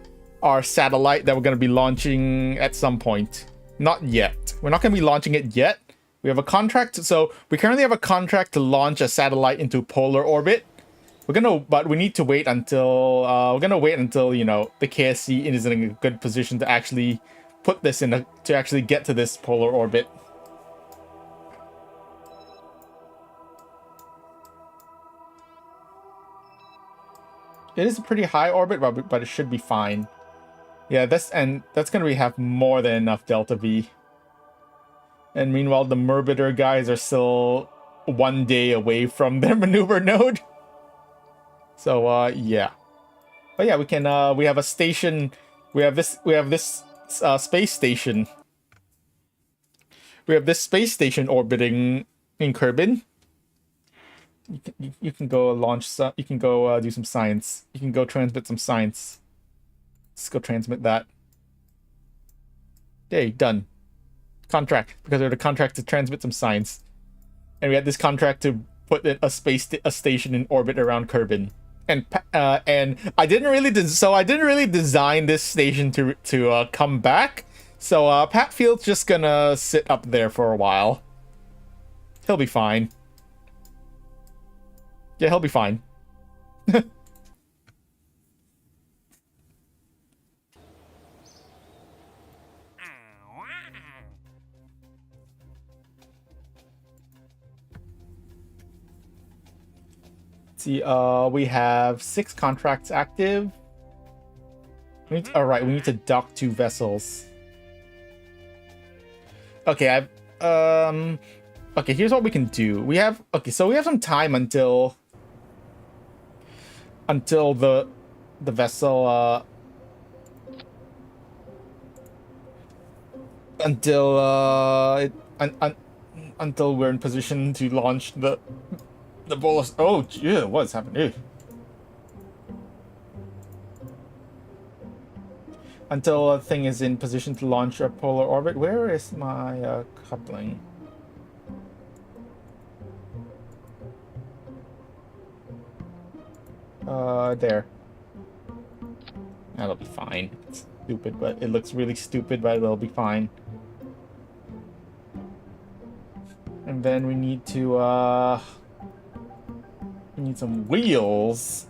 satellite that we're gonna be launching at some point. Not yet. We're not gonna be launching it yet. We have a contract, so we currently have a contract to launch a satellite into polar orbit. But we need to wait until you know, the KSC is in a good position to actually put this in to actually get to this polar orbit. It is a pretty high orbit, but it should be fine. Yeah, that's gonna have more than enough delta V. And meanwhile, the Merbiter guys are still 1 day away from their maneuver node. So yeah. But yeah, we can we have a station. We have this space station. We have this space station orbiting in Kerbin. You can go launch some. You can go do some science. You can go transmit some science. Let's go transmit that. Yay, done. Contract, because we had a contract to transmit some science, and we had this contract to put a station in orbit around Kerbin. And I didn't really design this station to come back. So Pat Field's just gonna sit up there for a while. He'll be fine. Yeah, he'll be fine. See, we have 6 contracts active. All right, we need to dock 2 vessels. Okay, okay, here's what we can do. We have so we have some time until the vessel until we're in position to launch the bolus. Oh, yeah, what's happening? Until a thing is in position to launch a polar orbit. Where is my coupling? There. That'll be fine. It's stupid, but it looks really stupid, but it'll be fine. And then we need to, we need some wheels.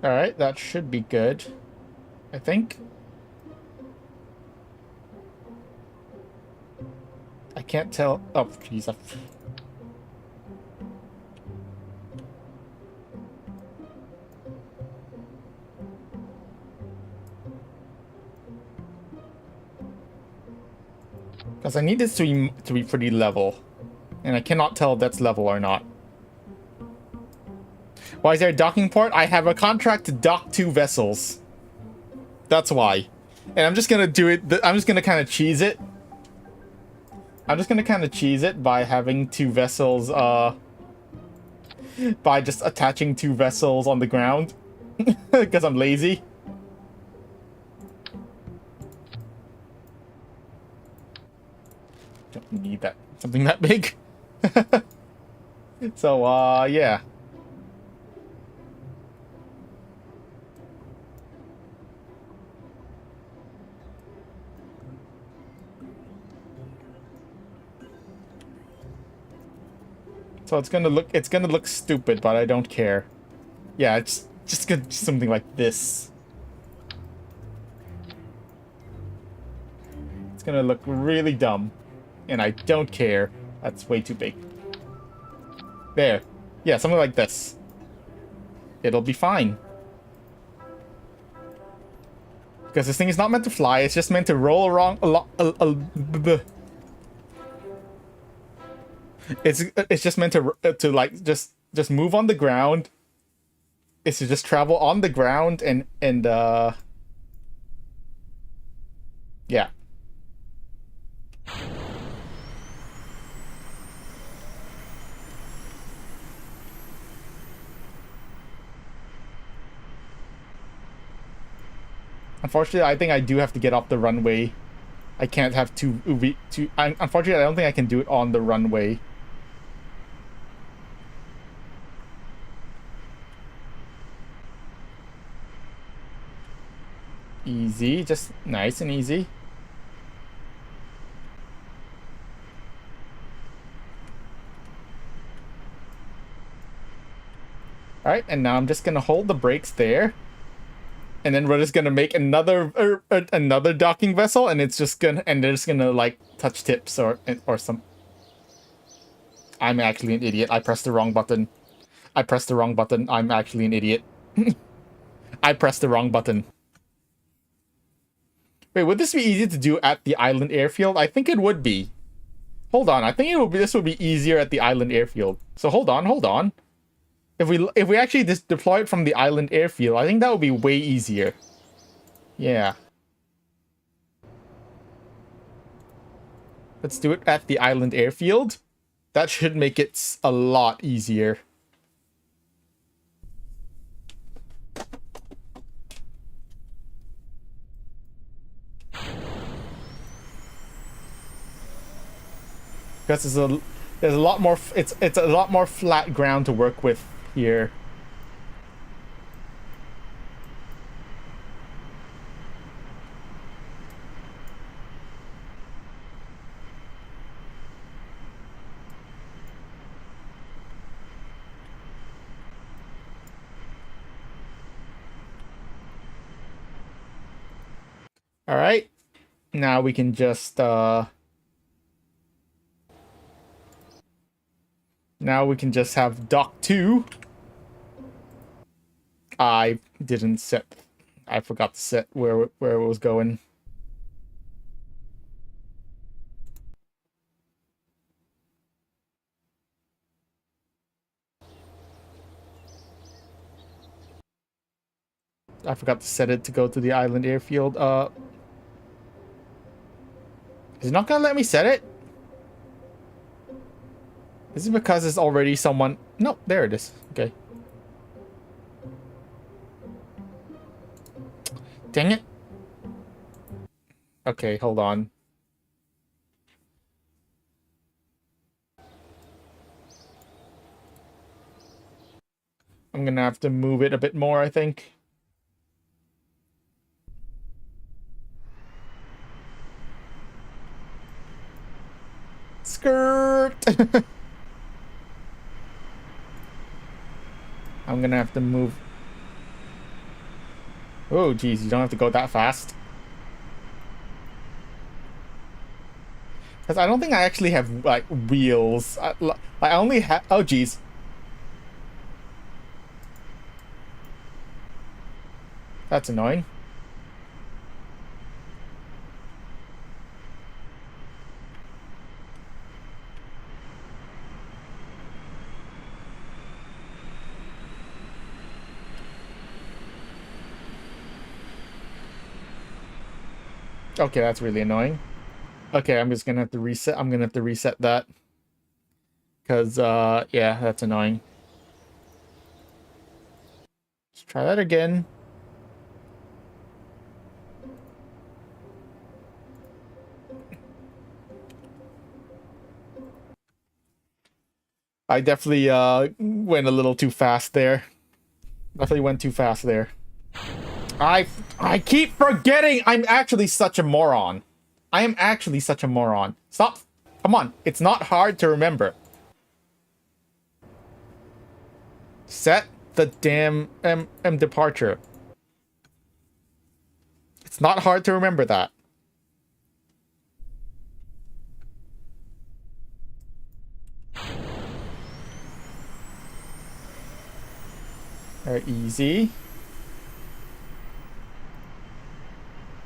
Alright, that should be good. I think. I can't tell. Oh, jeez. Because I need this to be pretty level. And I cannot tell if that's level or not. Why is there a docking port? I have a contract to dock 2 vessels. That's why. And I'm just gonna do it. I'm just gonna kind of cheese it. I'm just gonna kind of cheese it by having 2 vessels, by just attaching 2 vessels on the ground. Because I'm lazy. Don't need that. Something that big. So, yeah. So it's gonna look stupid, but I don't care. Yeah, it's just gonna do something like this. It's gonna look really dumb, and I don't care. That's way too big. There. Yeah, something like this. It'll be fine. Because this thing is not meant to fly, it's just meant to roll around a lot. It's just meant to like just move on the ground. It's to just travel on the ground and yeah. Unfortunately, I think I do have to get off the runway. I can't have two. Unfortunately, I don't think I can do it on the runway. Easy, just nice and easy. Alright, and now I'm just gonna hold the brakes there. And then we're just gonna make another another docking vessel, and it's just gonna they're just gonna like touch tips or some. I'm actually an idiot. I pressed the wrong button. I pressed the wrong button. I'm actually an idiot. I pressed the wrong button. Wait, would this be easy to do at the island airfield? I think it would be. Hold on, I think it would be. This would be easier at the island airfield. So hold on. If we actually just deploy it from the island airfield, I think that would be way easier. Yeah. Let's do it at the island airfield. That should make it a lot easier. Because there's a lot more. It's a lot more flat ground to work with here. All right. Now we can just now we can just have dock 2. I didn't set. I forgot to set where it was going. I forgot to set it to go to the island airfield. Is it not gonna let me set it? Is it because it's already someone? No, there it is. Okay. Dang it. Okay, hold on. I'm gonna have to move it a bit more, I think. Skirt! I'm gonna have to move. Oh, geez, you don't have to go that fast. Because I don't think I actually have, like, wheels. I only have... Oh, geez. That's annoying. Okay, that's really annoying. Okay, I'm just gonna have to reset. I'm gonna have to reset that. Because, yeah, that's annoying. Let's try that again. I definitely, went a little too fast there. Definitely went too fast there. I keep forgetting I'm actually such a moron. I am actually such a moron. Stop. Come on. It's not hard to remember. Set the damn departure. It's not hard to remember that. Very easy.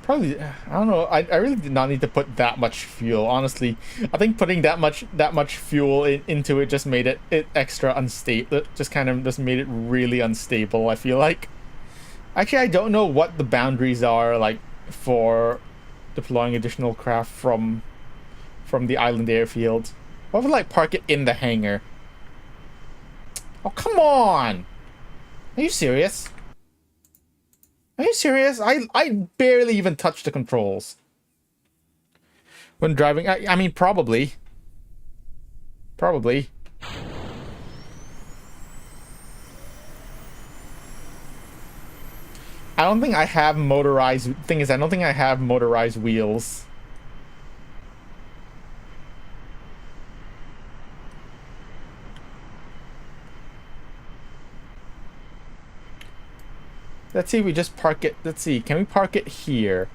Probably, I don't know. I really did not need to put that much fuel. Honestly, I think putting that much fuel into it just made it extra unstable. It just kind of just made it really unstable. I feel like. Actually, I don't know what the boundaries are like for deploying additional craft from the island airfield. What if I like park it in the hangar? Oh, come on! Are you serious? Are you serious? I barely even touched the controls when driving. I mean, probably. Probably. I don't think I have motorized... Thing is, I don't think I have motorized wheels. Let's see, we just park it... Let's see, can we park it here?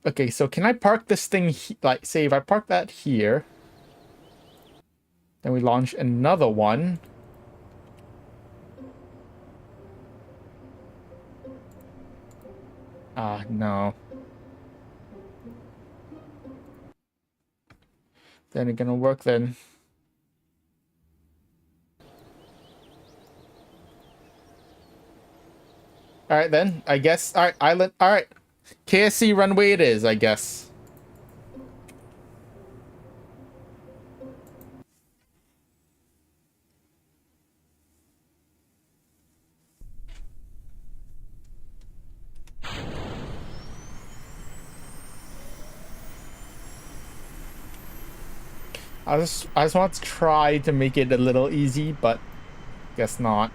Okay, so can I park this thing... Like, say if I park that here... Then we launch another one... Ah, no. Then it's gonna work then. Alright then, I guess. Alright, island. Alright. KSC runway it is, I guess. I just want to try to make it a little easy, but guess not.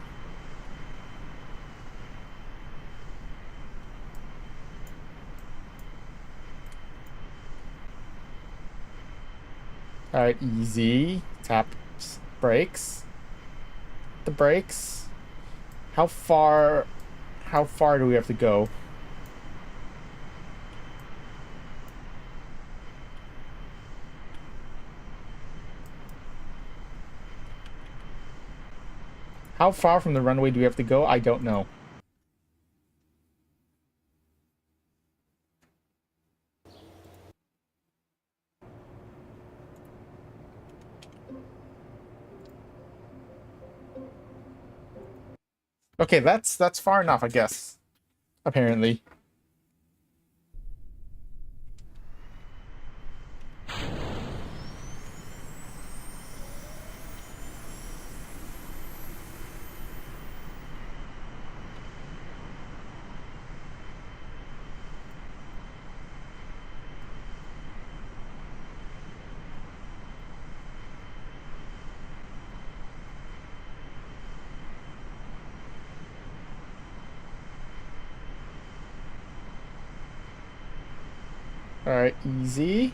Alright, easy. Tap brakes. The brakes. How far do we have to go? How far from the runway do we have to go? I don't know. Okay, that's far enough, I guess. Apparently. Alright, easy.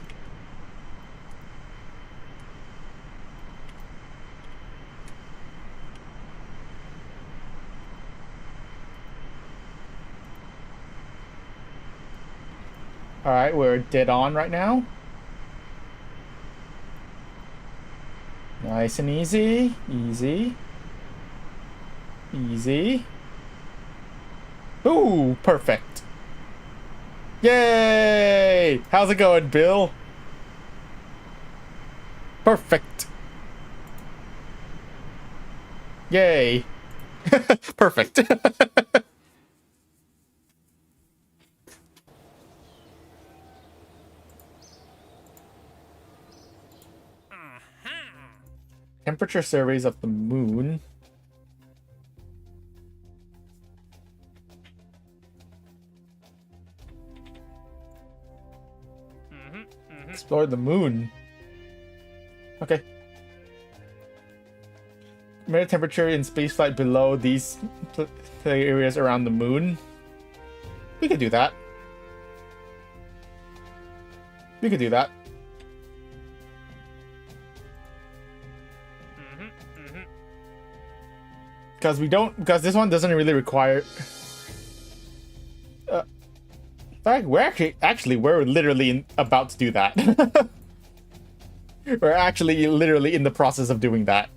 Alright, we're dead on right now. Nice and easy. Easy. Easy. Ooh, perfect. Yay! How's it going, Bill? Perfect. Yay. Perfect. Temperature surveys of the moon. Explore the moon. Okay. Measure temperature in spaceflight below these areas around the moon. We could do that. We could do that. Because this one doesn't really require. We're literally about to do that. We're actually literally in the process of doing that.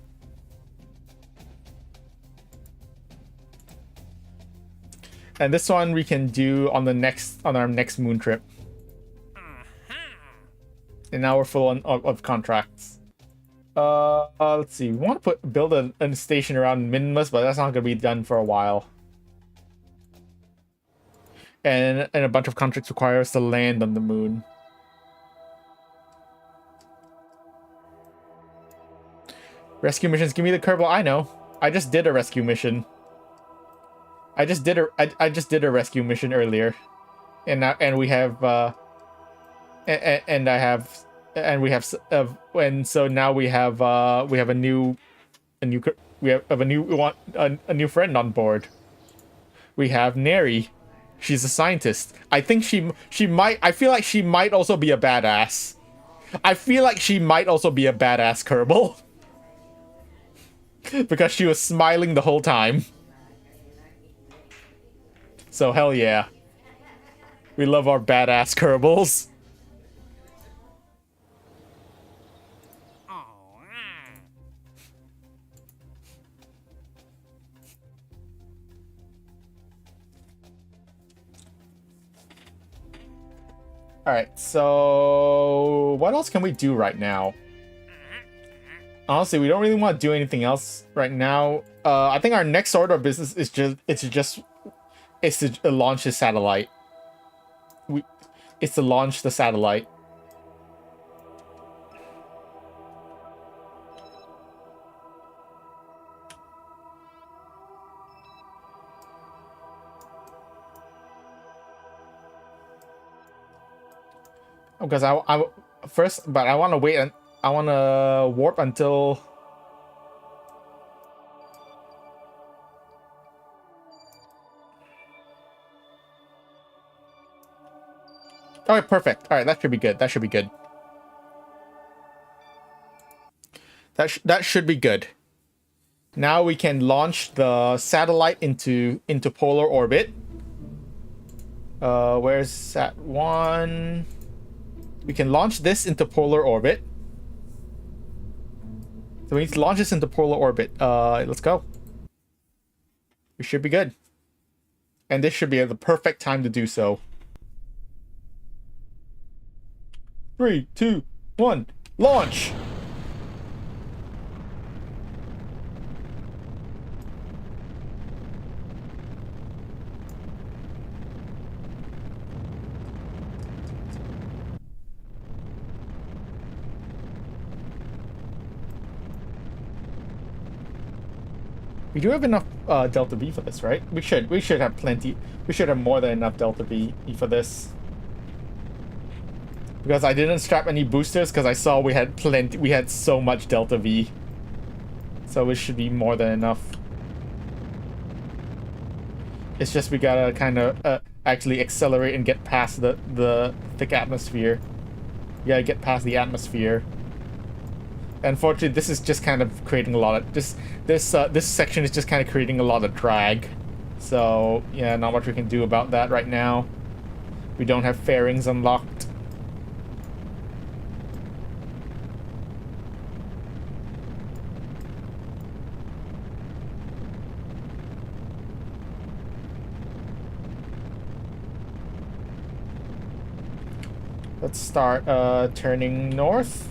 And this one we can do on our next moon trip. And now we're full of contracts. Let's see. We want to build a station around Minimus, but that's not going to be done for a while. And a bunch of contracts require us to land on the moon. Rescue missions. Give me the Kerbal. I know. I just did a rescue mission. I just did a rescue mission earlier, and we have so now we have a new friend on board. We have Neri. She's a scientist. I think I feel like she might also be a badass. I feel like she might also be a badass Kerbal. Because she was smiling the whole time. So hell yeah. We love our badass Kerbals. Alright, so what else can we do right now? Honestly, we don't really want to do anything else right now. I think our next order of business is to launch the satellite. It's to launch the satellite. Because I want to wait and I want to warp until. Alright, perfect. Alright, that should be good. That should be good. That should be good. Now we can launch the satellite into polar orbit. Where's Sat-1? We can launch this into polar orbit. So we need to launch this into polar orbit. Let's go. We should be good. And this should be the perfect time to do so. 3, 2, 1, launch! We do have enough Delta V for this, right? We should have plenty. We should have more than enough Delta V for this. Because I didn't strap any boosters because I saw we had plenty. We had so much Delta V. So it should be more than enough. It's just we gotta kind of actually accelerate and get past the thick atmosphere. We gotta get past the atmosphere. Unfortunately, this is just kind of creating a lot of this section is just kind of creating a lot of drag. So yeah, not much we can do about that right now. We don't have fairings unlocked. Let's start turning north.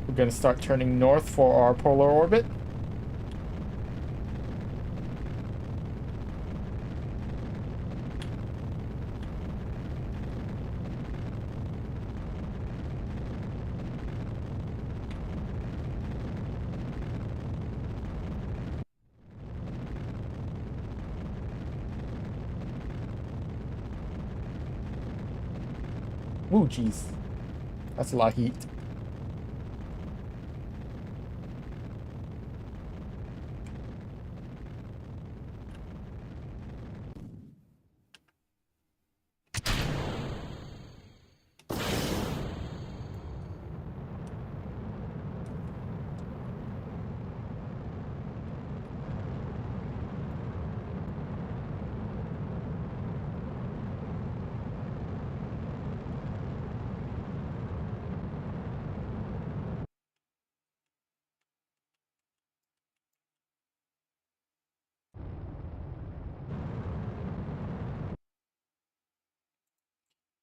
We're going to start turning north for our polar orbit. Ooh, jeez. That's a lot of heat.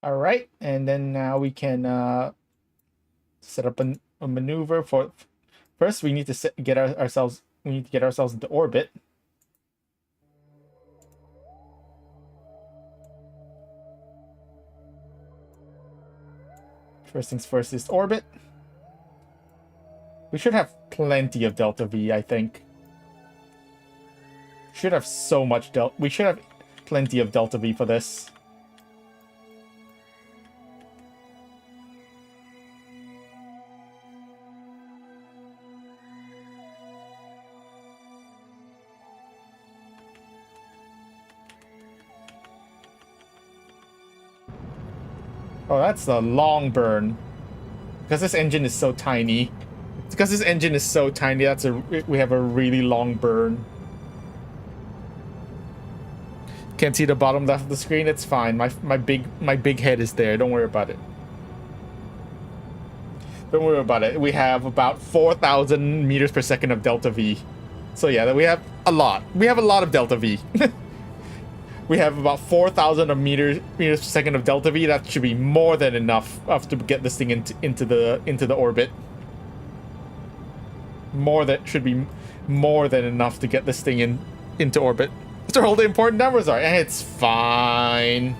All right, and then now we can set up a maneuver for. First, we need to get ourselves. We need to get ourselves into orbit. First things first is orbit. We should have plenty of Delta V, I think. Should have so much Delta. We should have plenty of Delta V for this. Oh, that's a long burn. Because this engine is so tiny. It's because this engine is so tiny, we have a really long burn. Can't see the bottom left of the screen, it's fine. My big head is there, don't worry about it. Don't worry about it. We have about 4,000 meters per second of Delta V. So yeah, we have a lot. We have a lot of Delta V. We have about 4,000 meters per second of Delta V. That should be more than enough to get this thing into the orbit. Should be more than enough to get this thing into orbit. That's where all the important numbers are, and it's fine.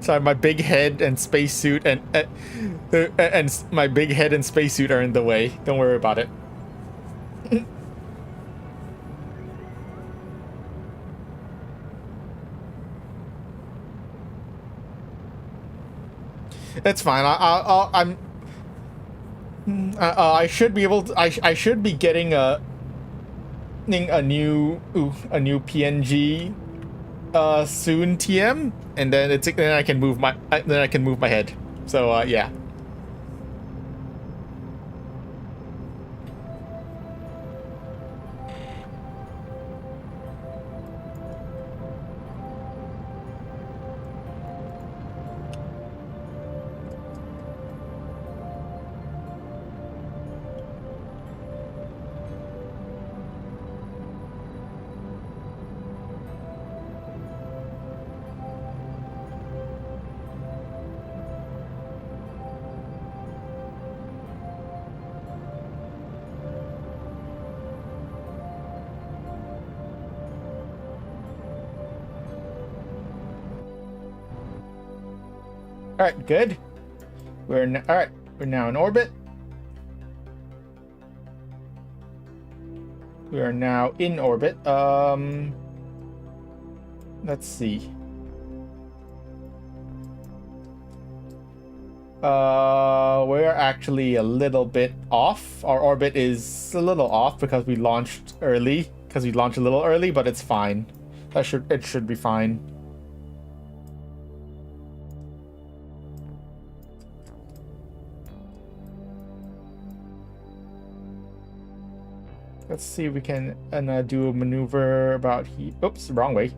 Sorry, my big head and spacesuit and my big head and spacesuit are in the way. Don't worry about it. It's fine. I should be able to. I should be getting a new PNG soon, TM, and then then I can move my head. So yeah. All right, good. All right. We're now in orbit. We are now in orbit. Let's see. We're actually a little bit off. Our orbit is a little off because we launched early. Because we launched a little early, but it's fine. It should be fine. Let's see if we can do a maneuver about here. Oops, wrong way.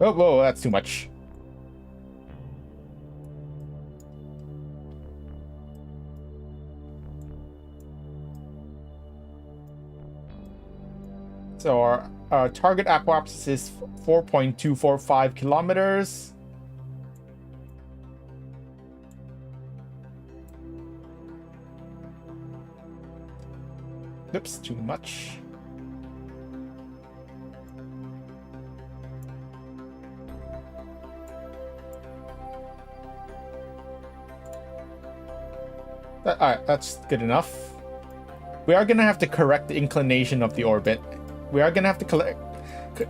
Oh, whoa, that's too much. So our target apoapsis is 4.245 kilometers. Oops, too much. Alright, that's good enough. We are gonna have to correct the inclination of the orbit. We are gonna have to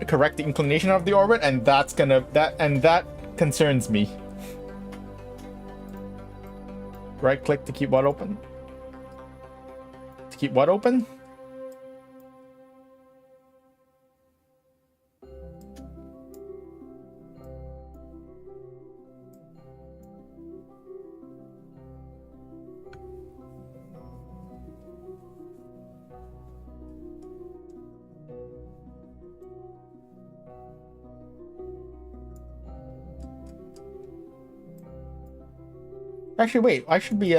correct the inclination of the orbit, and that concerns me. Right click to keep what open? To keep what open? Actually, wait. I should be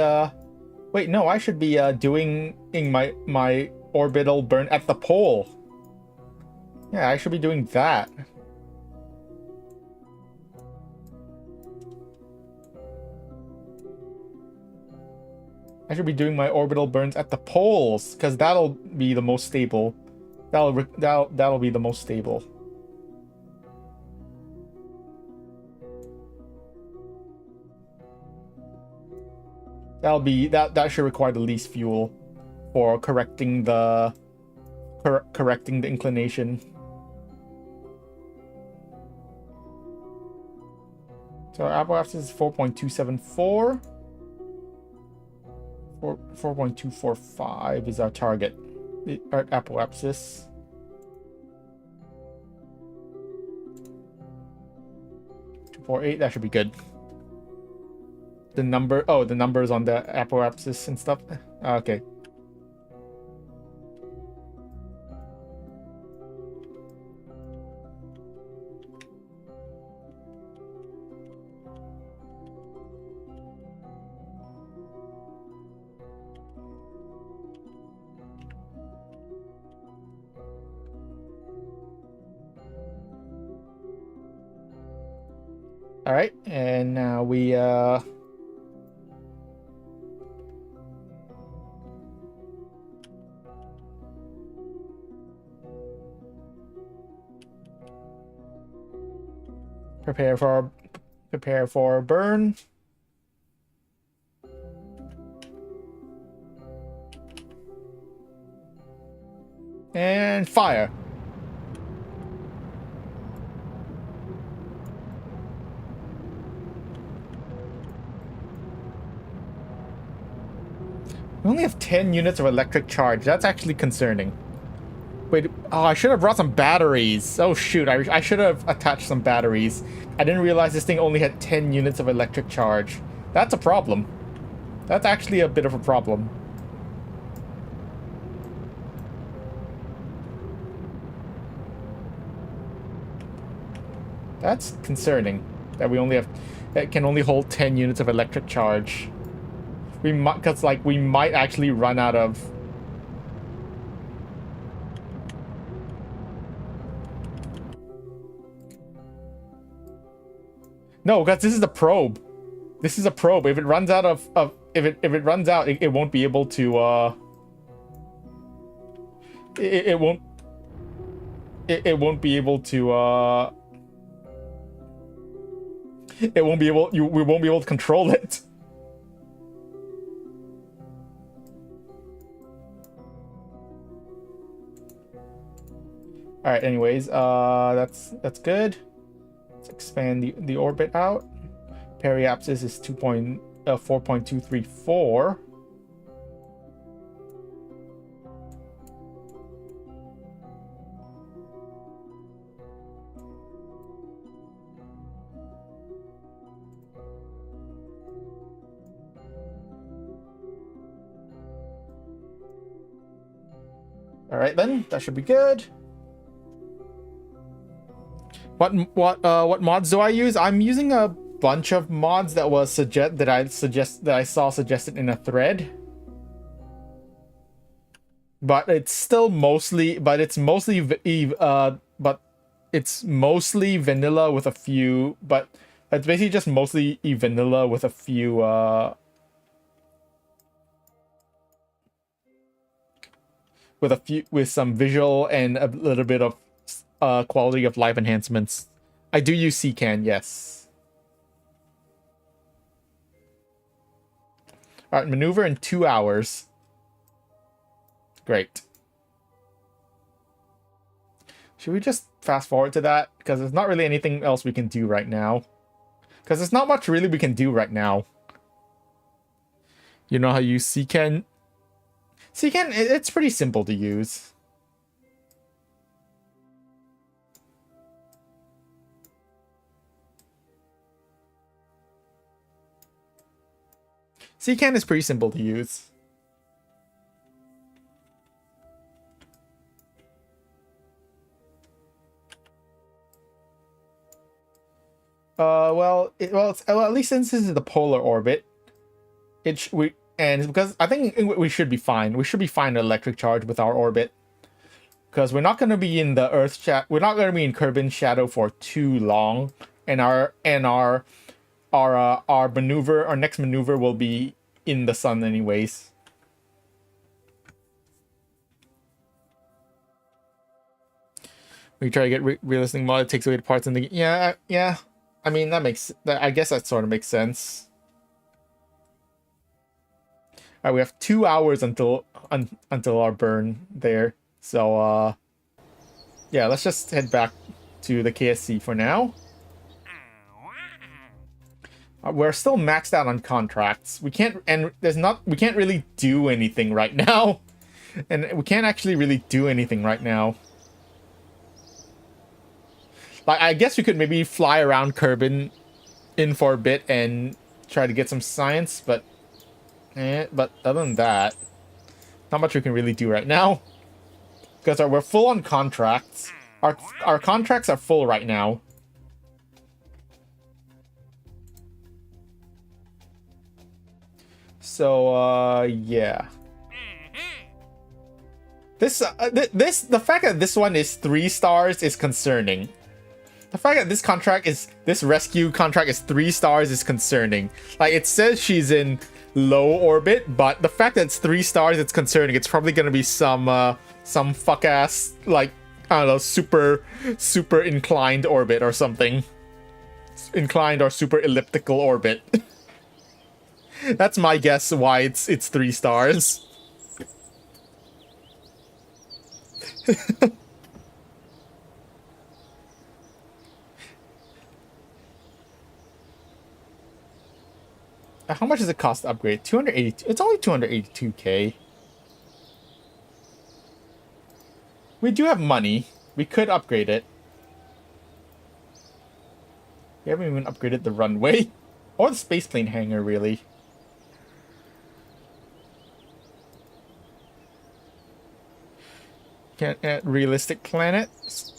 wait, no, I should be doing my orbital burn at the pole. Yeah, I should be doing that. I should be doing my orbital burns at the poles, because that'll be the most stable. That'll be the most stable. That should require the least fuel for correcting the inclination. So our apoapsis is 4.274. 4.245 is our target. Our apoapsis. .248, that should be good. The numbers on the apoapsis and stuff. Okay. All right, and now we prepare for a burn. And fire. We only have 10 units of electric charge. That's actually concerning. Wait, oh, I should have brought some batteries. Oh shoot, I should have attached some batteries. I didn't realize this thing only had 10 units of electric charge. That's a problem. That's actually a bit of a problem. That's concerning that we only have, that can only hold 10 units of electric charge. We might, cause like we might actually run out of. No, because this is a probe. This is a probe. If it runs out of if it runs out, it won't be able to it won't be able to it won't be able we won't be able to control it. All right, anyways, that's good. Let's expand the orbit out. Periapsis is 4.234. All right then, that should be good. What mods do I use? I'm using a bunch of mods that I saw suggested in a thread. But it's still mostly it's mostly vanilla with a few, but it's basically just mostly vanilla with a few with some visual and a little bit of quality of life enhancements. I do use CCAN, yes. All right, maneuver in 2 hours. Great. Should we just fast forward to that? Because there's not really anything else we can do right now. Because there's not much really we can do right now. You know how you use CCAN? CCAN, it's pretty simple to use. CCAN is pretty simple to use. Well, at least since this is the polar orbit, and because I think we should be fine. We should be fine with electric charge with our orbit, because we're not going to be in the we're not going to be in Kerbin's shadow for too long, and our next maneuver will be in the sun anyways. We try to get realistic mod. It takes away the parts and the yeah. I mean I guess that sort of makes sense. All right, we have 2 hours until our burn there. So yeah, let's just head back to the KSC for now. We're still maxed out on contracts. We can't really do anything right now. And we can't actually really do anything right now. Like, I guess we could maybe fly around Kerbin in for a bit and try to get some science, but other than that, not much we can really do right now. Because we're full on contracts. Our contracts are full right now. So, yeah. The fact that this one is 3 stars is concerning. The fact that this rescue contract is 3 stars is concerning. Like, it says she's in low orbit, but the fact that it's 3 stars, it's concerning. It's probably gonna be some fuck ass, like, I don't know, super inclined orbit or something. Inclined or super elliptical orbit. That's my guess why it's 3 stars. How much does it cost to upgrade? 280. It's only 282k. We do have money. We could upgrade it. We haven't even upgraded the runway. Or the spaceplane hangar, really. Can't realistic planets.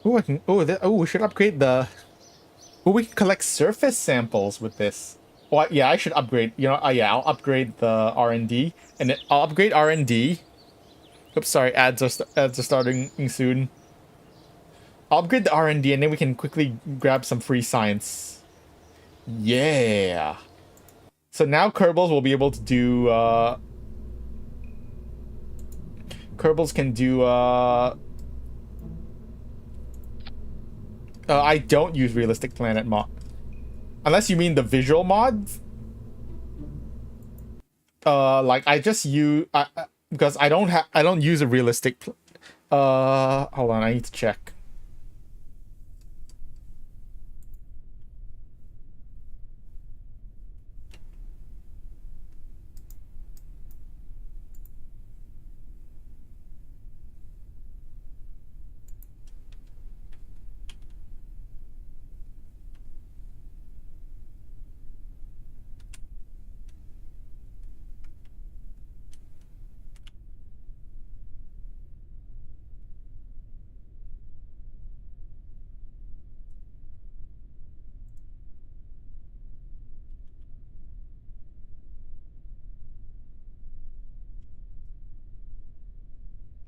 Oh, I can. Oh, we should upgrade the. Oh, we can collect surface samples with this. Well, yeah, I should upgrade. You know, yeah, I'll upgrade the R&D, and then I'll upgrade R&D. Oops, sorry, ads are starting soon. I'll upgrade the R&D, and then we can quickly grab some free science. Yeah. So now Kerbals will be able to do. Kerbals can do. I don't use realistic planet mod, unless you mean the visual mods. Like I just use because I don't use a realistic. Hold on, I need to check.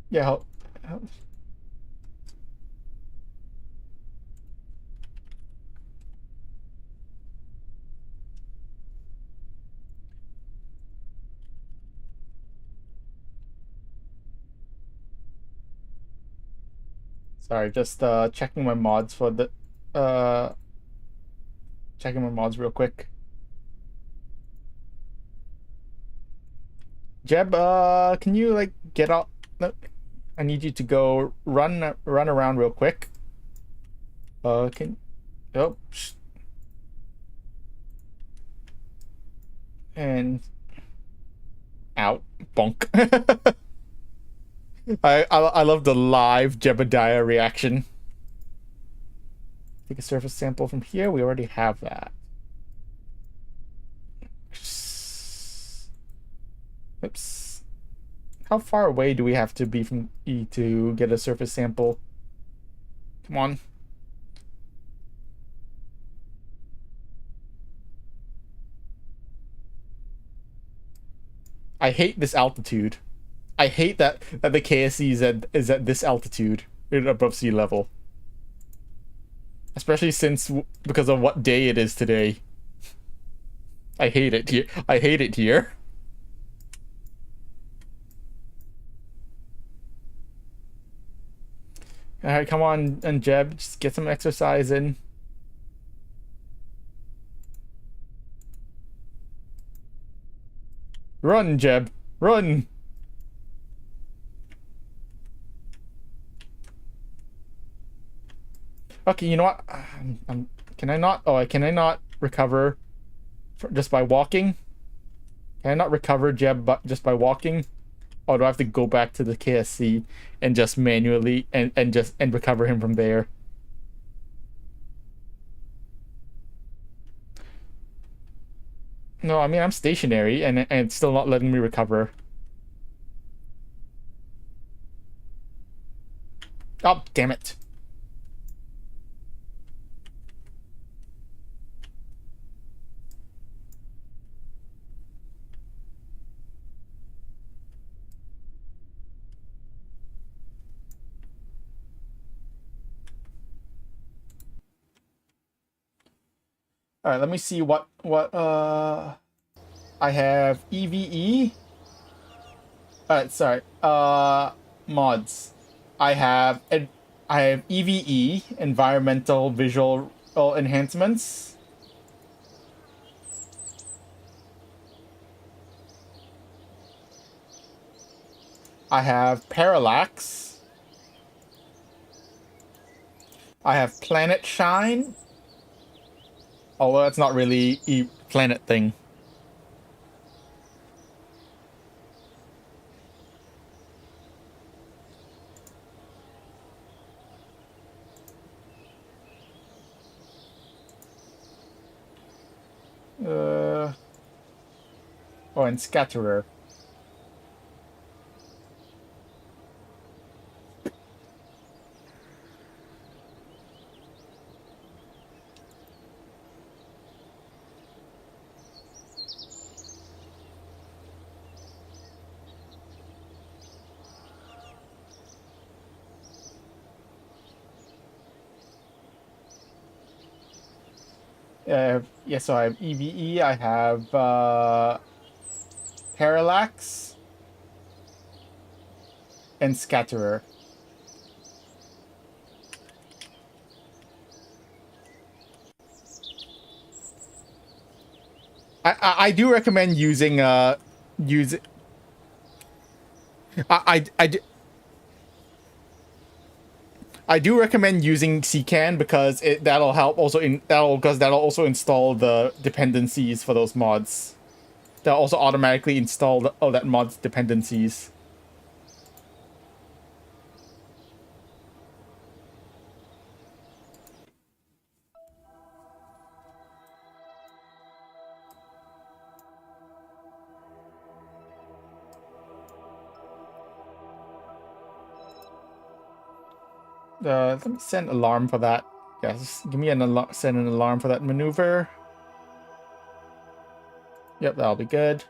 Yeah. Sorry, just checking my mods for the uh checking my mods real quick. Jeb, can you like get out? No, I need you to go run around real quick. Can oh and out bonk. I love the live Jebediah reaction. Take a surface sample from here. We already have that. Oops. How far away do we have to be from E to get a surface sample? Come on. I hate this altitude. I hate that the KSC is at this altitude, above sea level. Especially since because of what day it is today. I hate it here. I hate it here. All right, come on, and Jeb, just get some exercise in. Run, Jeb, run. Okay, you know what? Can I not? Oh, can I not recover just by walking? Can I not recover Jeb just by walking? Or do I have to go back to the KSC and just manually and recover him from there? No, I mean I'm stationary and it's still not letting me recover. Oh, damn it. All right, let me see what I have EVE. Sorry. Mods. I have EVE, environmental visual enhancements. I have Parallax. I have Planet Shine. Although it's not really a planet thing. Oh, and Scatterer. Yeah, so I have EVE, I have Parallax, and Scatterer. I do recommend using use I do, I do recommend using CCAN because that'll help also that'll also install the dependencies for those mods. They'll also automatically install all that mod's dependencies. Let me send alarm for that. Yes, give me send an alarm for that maneuver. Yep, that'll be good.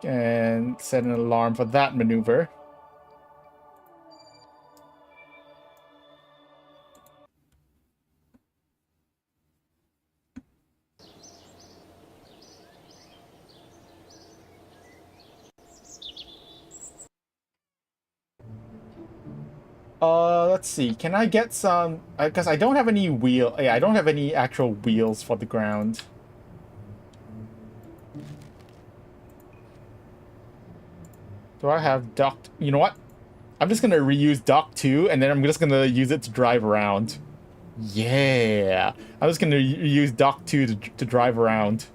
And set an alarm for that maneuver. Let's see. Can I get some? Because I don't have any wheel. Yeah, I don't have any actual wheels for the ground. Do I have dock? You know what? I'm just gonna reuse dock 2, and then I'm just gonna use it to drive around. Yeah, I'm just gonna use dock 2 to drive around.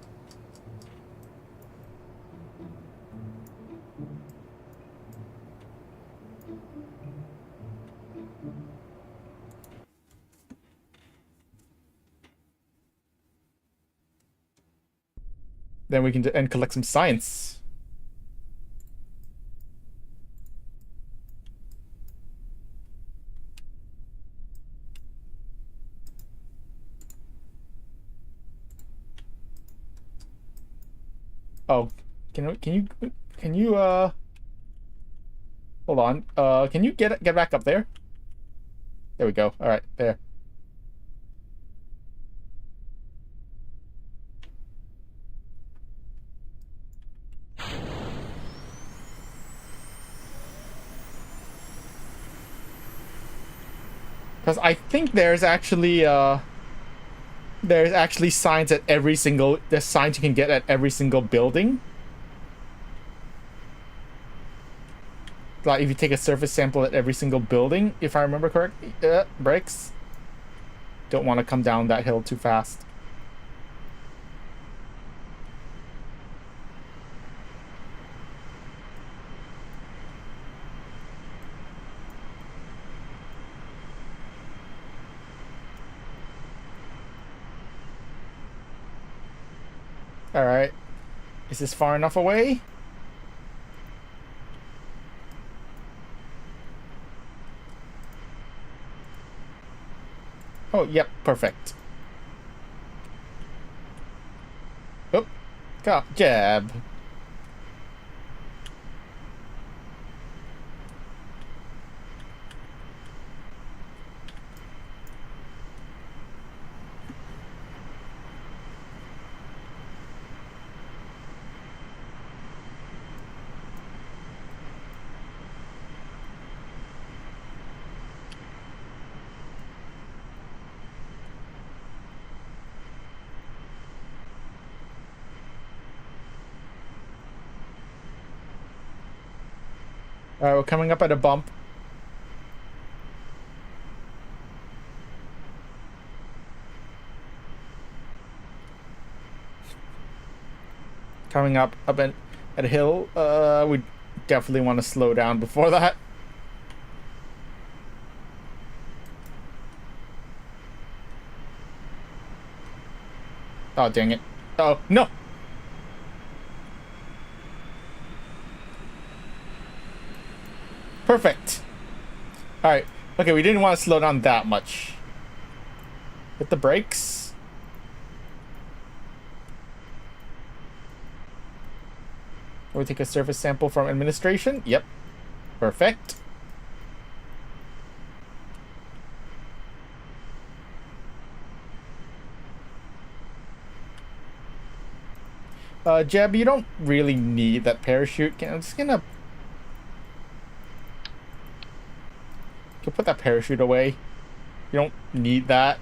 Then we can and collect some science. Oh, can you hold on. Can you get back up there? There we go. All right, there. Because I think there's actually signs at every single there's signs you can get at every single building. Like if you take a surface sample at every single building, if I remember correctly. Brakes. Don't want to come down that hill too fast. All right. Is this far enough away? Oh, yep, perfect. Oop. Got jab. Alright, we're coming up at a bump. Coming up at a hill. We definitely want to slow down before that. Oh, dang it. Oh, no! Perfect. Alright. Okay, we didn't want to slow down that much. Hit the brakes. We take a surface sample from administration. Yep. Perfect. Jeb, you don't really need that parachute. I'm just gonna... Can put that parachute away. You don't need that.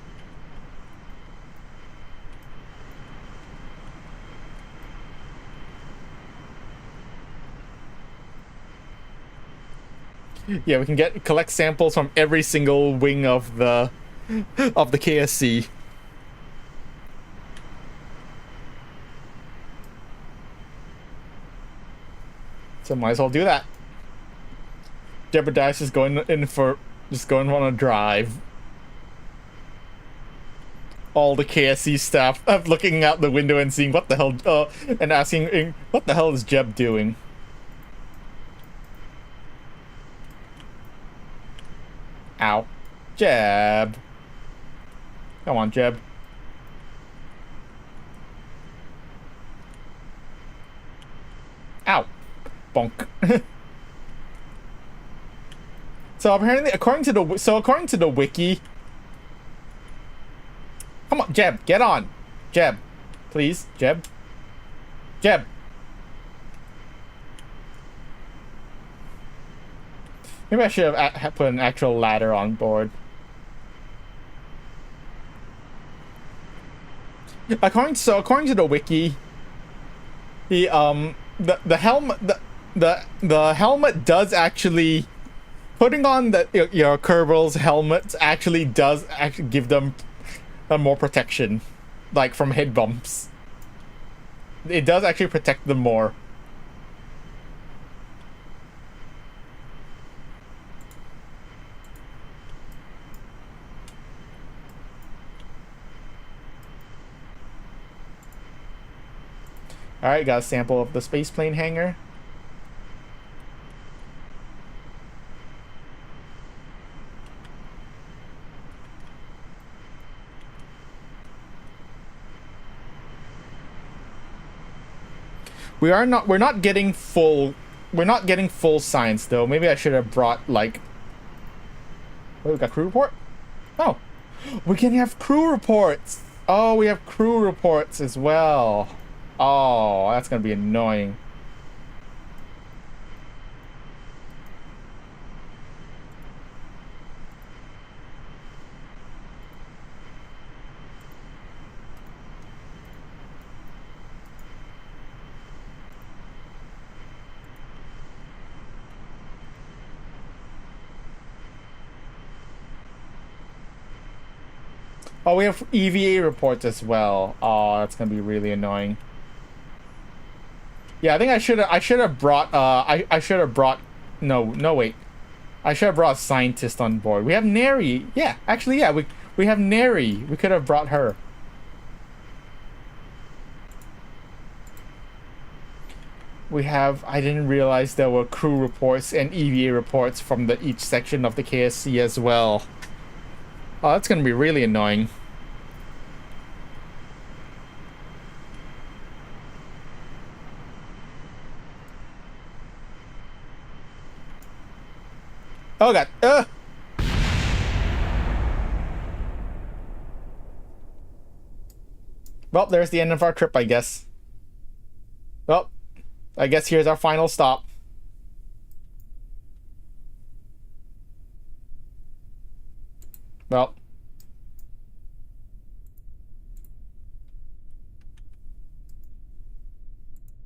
Yeah, we can collect samples from every single wing of the KSC. So might as well do that. Jeopardize is going in for just going on a drive. All the KSC staff looking out the window and seeing what the hell, and asking what the hell is Jeb doing. Ow. Jeb. Come on, Jeb. Ow. Bonk. So apparently, according to the wiki, come on, Jeb, get on, Jeb, please, Jeb, Jeb. Maybe I should have put an actual ladder on board. According to the wiki, the helmet the helmet does actually, putting on your KERBAL's helmet actually does give them more protection, like from head bumps. It does actually protect them more. Alright, got a sample of the spaceplane hangar. We're not getting full science though. Maybe I should have brought like, oh, we got crew report? Oh. We can have crew reports. Oh, we have crew reports as well. Oh, that's gonna be annoying. Oh, we have EVA reports as well. Oh, that's gonna be really annoying. Yeah, I think I should have brought I should have brought no wait. I should have brought a scientist on board. We have Neri. Yeah, actually yeah, we have Neri. We could have brought her. We have, I didn't realize there were crew reports and EVA reports from each section of the KSC as well. Oh, that's gonna be really annoying. Oh god. Well, there's the end of our trip, I guess. Well, I guess here's our final stop. Well.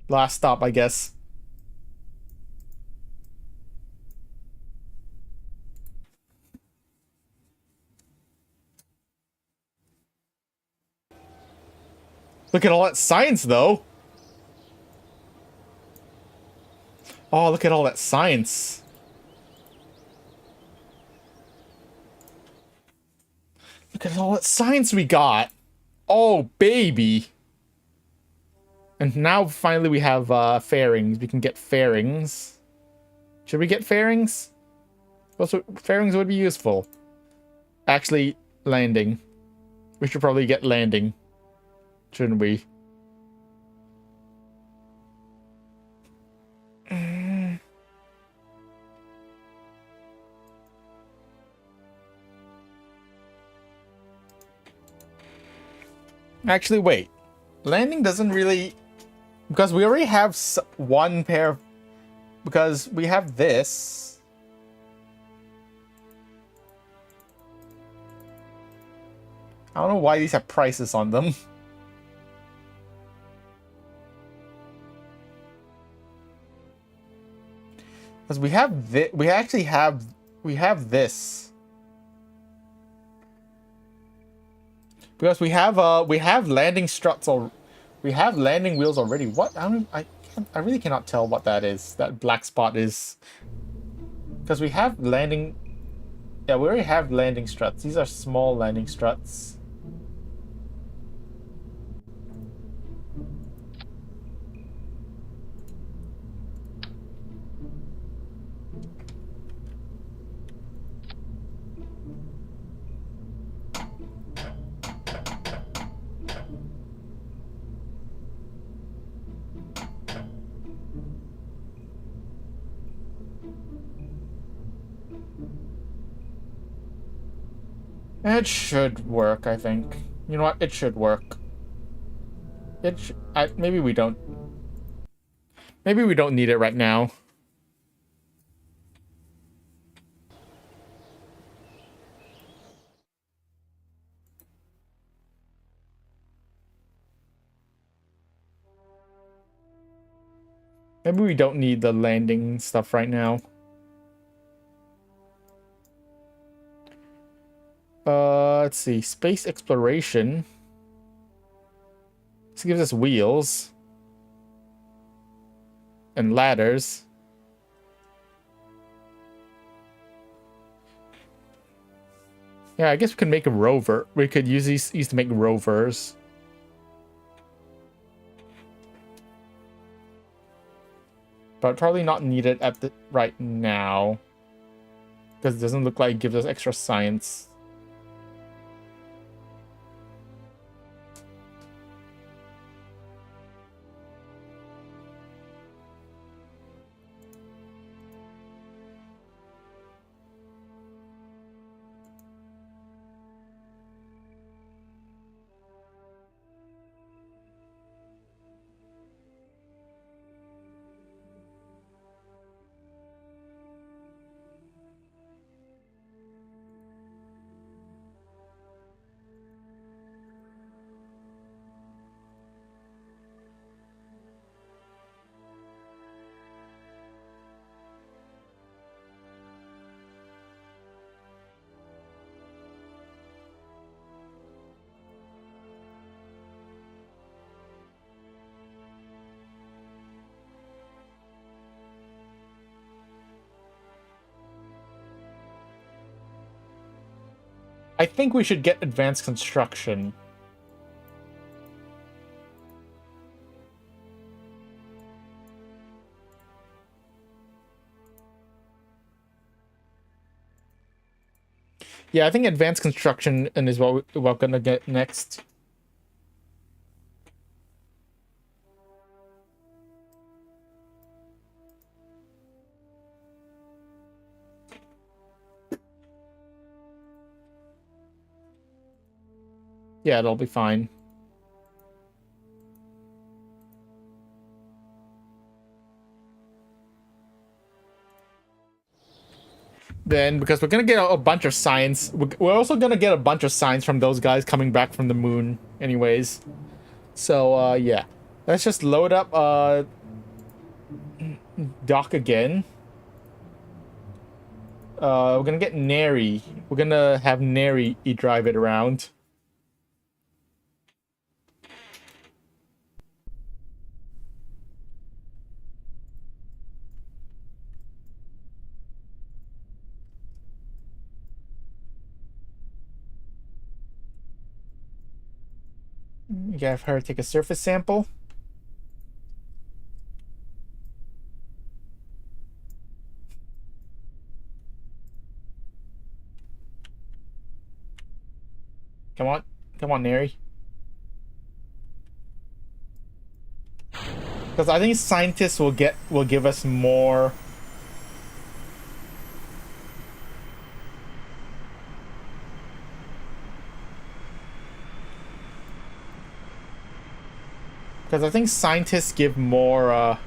Last stop, I guess. Look at all that science, though. Oh, look at all that science. Look at all that science we got. Oh, baby. And now, finally, we have fairings. We can get fairings. Should we get fairings? Also, fairings would be useful. Actually, landing. We should probably get landing. Shouldn't we? Actually, wait. Landing doesn't really... Because we already have one pair... Because we have this. I don't know why these have prices on them. Because we have this... We actually have... We have this. Because we have landing struts or we have landing wheels already. What? I really cannot tell what that is. That black spot is. Because we have landing. Yeah, we already have landing struts. These are small landing struts. It should work, I think. You know what? It should work. Maybe we don't. Maybe we don't need it right now. Maybe we don't need the landing stuff right now. Let's see. Space exploration. This gives us wheels. And ladders. Yeah, I guess we could make a rover. We could use these to make rovers. But probably not needed at the right now. Because it doesn't look like it gives us extra science. I think we should get advanced construction. Yeah, I think advanced construction is what we're gonna get next. Yeah, it'll be fine. Then, because we're gonna get a bunch of science, we're also gonna get a bunch of science from those guys coming back from the moon anyways. So, yeah. Let's just load up, dock again. We're gonna get Neri. We're gonna have Neri drive it around. You have her take a surface sample. Come on. Come on, Neri. Because I think scientists will give us more. Because I think scientists give more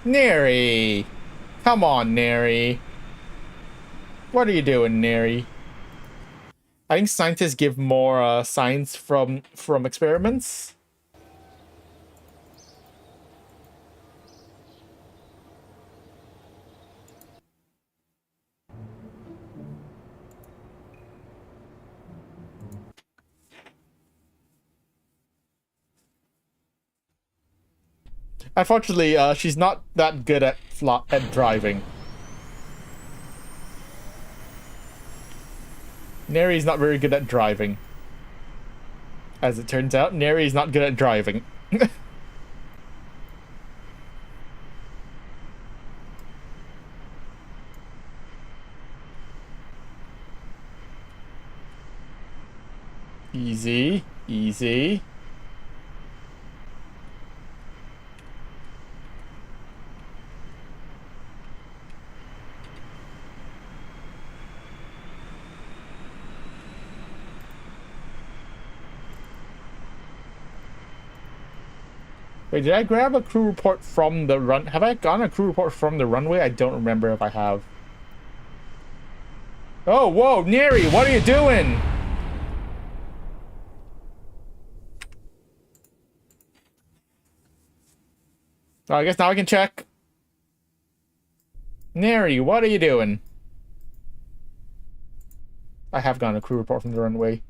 Neri! Come on, Neri. What are you doing, Neri? I think scientists give more science from experiments. Unfortunately, she's not that good at driving. Neri's not very good at driving. As it turns out, Neri's not good at driving. Easy, easy. Wait, did I grab a crew report from the run? Have I gotten a crew report from the runway? I don't remember if I have. Oh, whoa, Neri, what are you doing? Oh, I guess now I can check. Neri, what are you doing? I have gotten a crew report from the runway.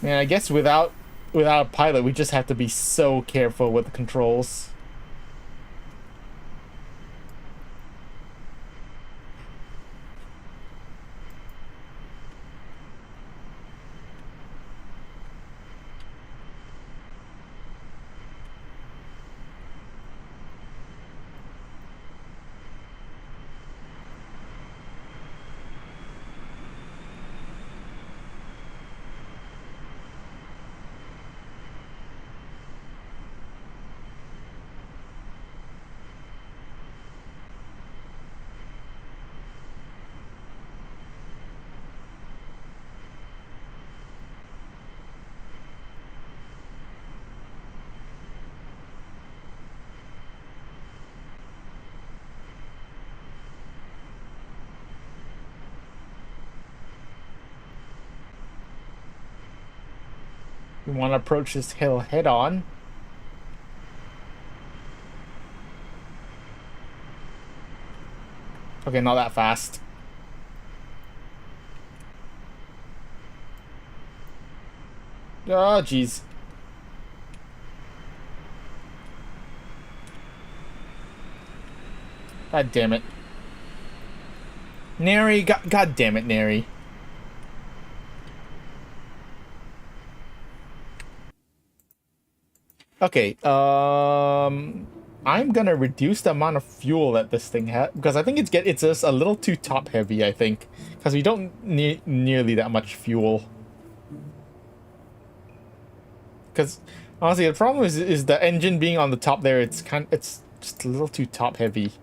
Man, I guess without a pilot, we just have to be so careful with the controls. We want to approach this hill head on. Okay, not that fast. Oh, jeez. God damn it. Neri, God damn it, Neri. Okay, I'm gonna reduce the amount of fuel that this thing has because I think it's just a little too top heavy, I think, because we don't need nearly that much fuel. Because honestly, the problem is the engine being on the top there. It's just a little too top heavy.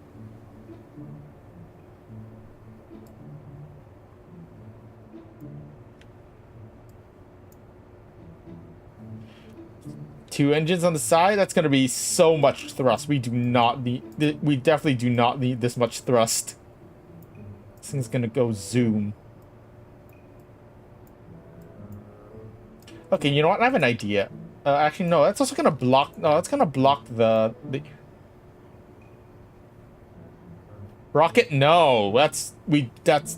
Two engines on the side, that's going to be so much thrust. We definitely do not need this much thrust. This thing's going to go zoom. Okay, you know what? I have an idea. Actually, no, that's also going to block... No, that's going to block the... Rocket? No, that's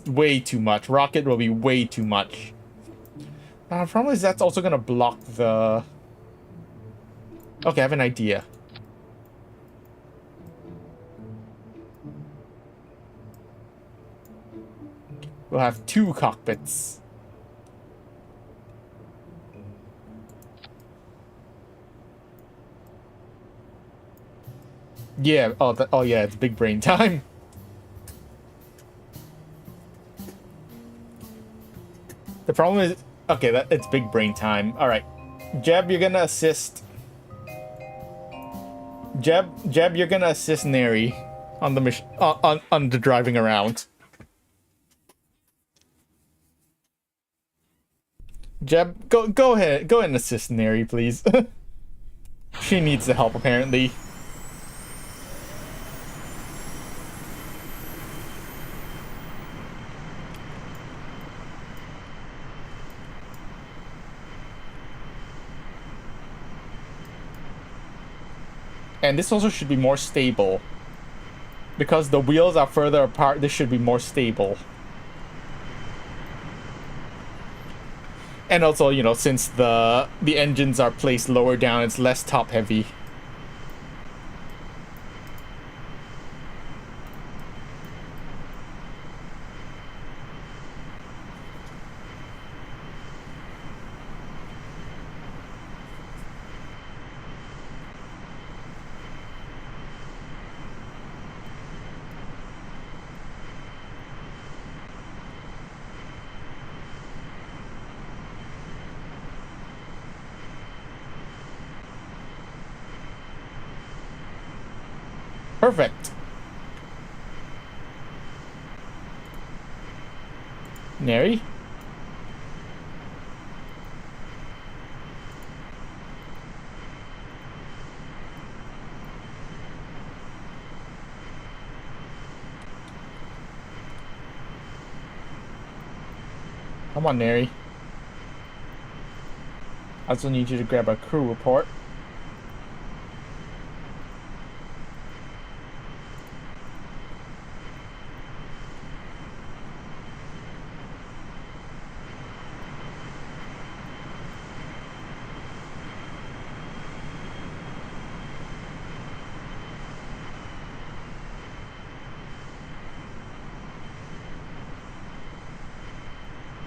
way too much. Rocket will be way too much. Problem is that's also gonna block the... Okay, I have an idea. We'll have 2 cockpits. Yeah, oh yeah, it's big brain time. The problem is... Okay, it's big brain time. Alright. Jeb, you're gonna assist... Jeb, you're gonna assist Neri on the mission... on the driving around. Jeb, go ahead and assist Neri, please. She needs the help, apparently. And this also should be more stable. Because the wheels are further apart, this should be more stable. And also, you know, since the engines are placed lower down, it's less top heavy. Perfect. Neri? Come on, Neri. I also need you to grab a crew report.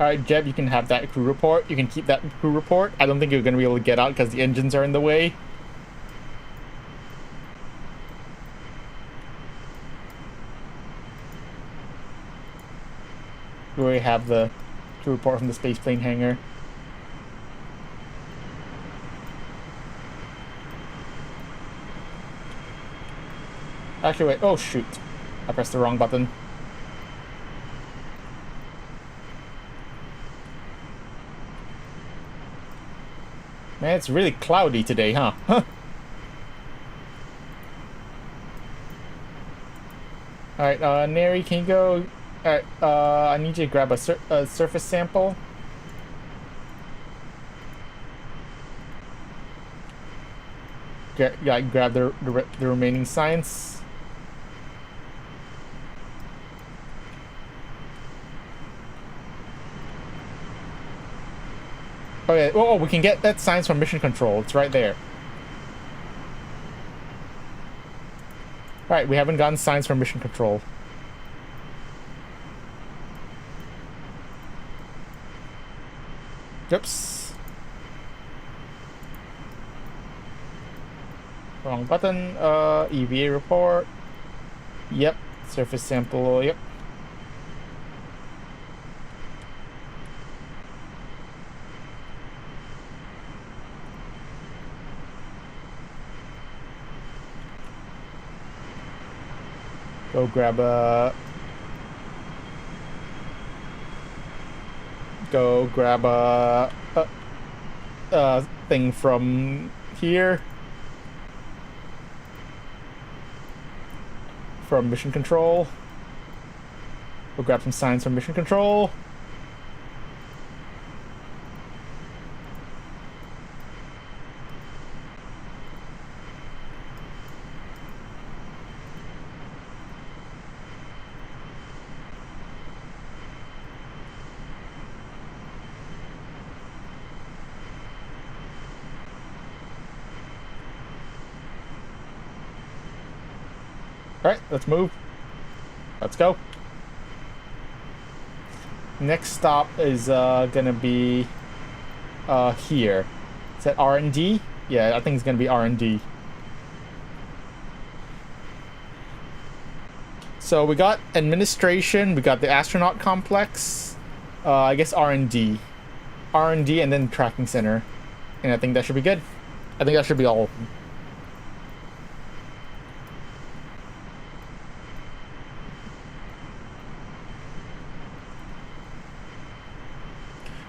Alright, Jeb, you can have that crew report. You can keep that crew report. I don't think you're going to be able to get out because the engines are in the way. We already have the crew report from the spaceplane hangar. Actually, wait. Oh, shoot. I pressed the wrong button. Man, it's really cloudy today, huh? Alright, Neri, can you go... Alright, I need you to grab a surface sample. Yeah, grab the remaining science. Okay, oh, we can get that science from mission control. It's right there. Alright, we haven't gotten science from mission control. Oops. Wrong button. EVA report. Yep. Surface sample. Yep. Go grab a... Go grab a thing from here. From mission control. Go grab some science from mission control. Alright, let's move. Let's go. Next stop is gonna be here. Is that R&D? Yeah, I think it's gonna be R&D. So we got administration, we got the astronaut complex, I guess R&D. R&D and then tracking center. And I think that should be good. I think that should be all of them.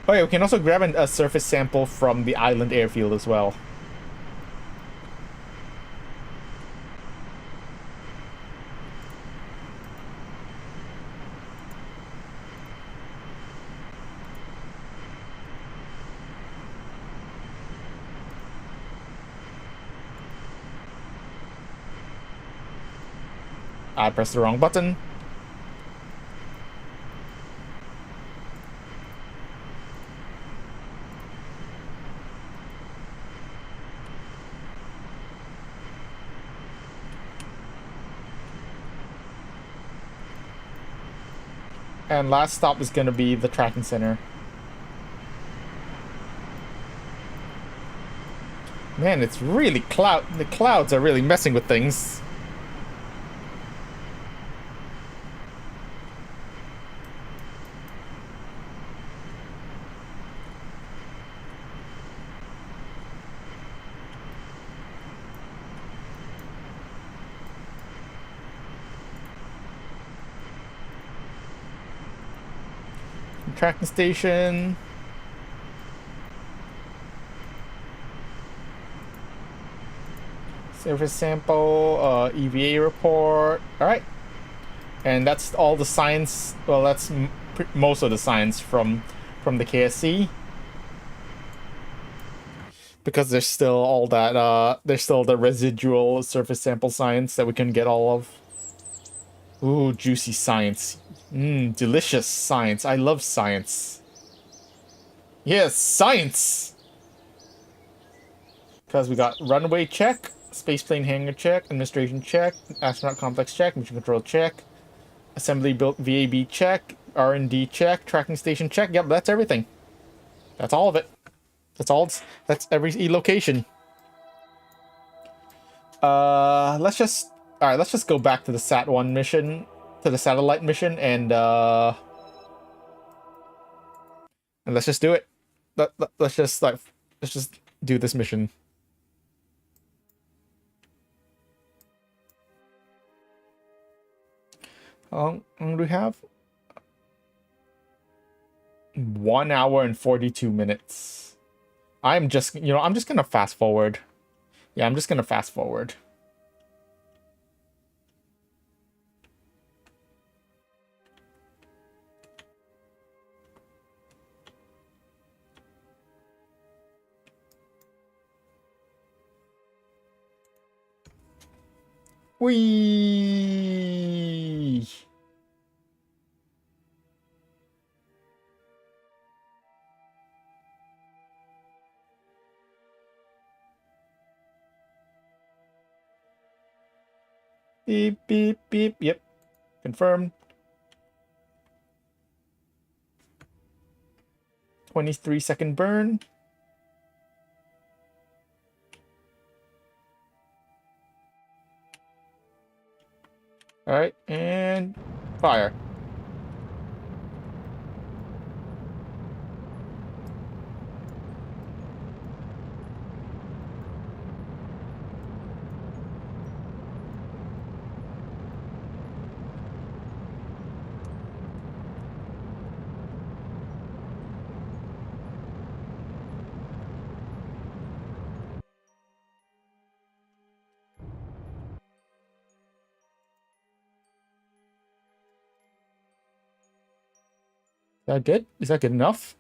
Oh yeah, we can also grab a surface sample from the island airfield as well. I pressed the wrong button. And last stop is going to be the tracking center. Man, it's really the clouds are really messing with things. Tracking station. Surface sample, EVA report. All right. And that's all the science. Well, that's most of the science from the KSC. Because there's still all that, there's still the residual surface sample science that we can get all of. Ooh, juicy science. Delicious science. I love science. Yes, science! Because we got runway check, spaceplane hangar check, administration check, astronaut complex check, mission control check, assembly built VAB check, R&D check, tracking station check. Yep, that's everything. That's all of it. That's all. That's every location. Let's just go back to the Sat-1 mission, to the satellite mission, and let's just do it. Let's just do this mission. How long do we have? 1 hour and 42 minutes. I'm just gonna fast forward. Yeah, I'm just gonna fast forward. Whee! Beep, beep, beep. Yep. Confirmed. 23-second burn. All right, and fire. Is that good? Is that good enough?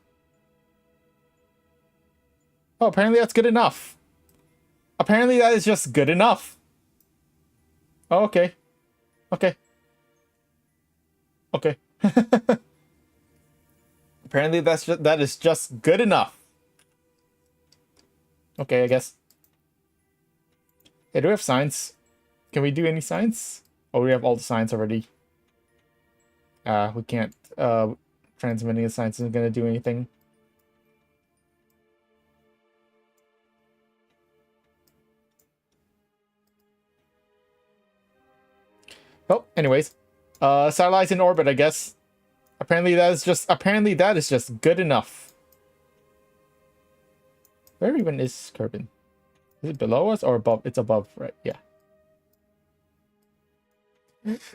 Oh, apparently that's good enough. Apparently that is just good enough. Oh, okay. Okay. Okay. Apparently that is just good enough. Okay, I guess. Hey, do we have science? Can we do any science? Oh, we have all the science already. We can't. Transmitting the science isn't gonna do anything. Oh, anyways. Satellites in orbit, I guess. Apparently that is just good enough. Where even is Kerbin? Is it below us or above? It's above, right? Yeah.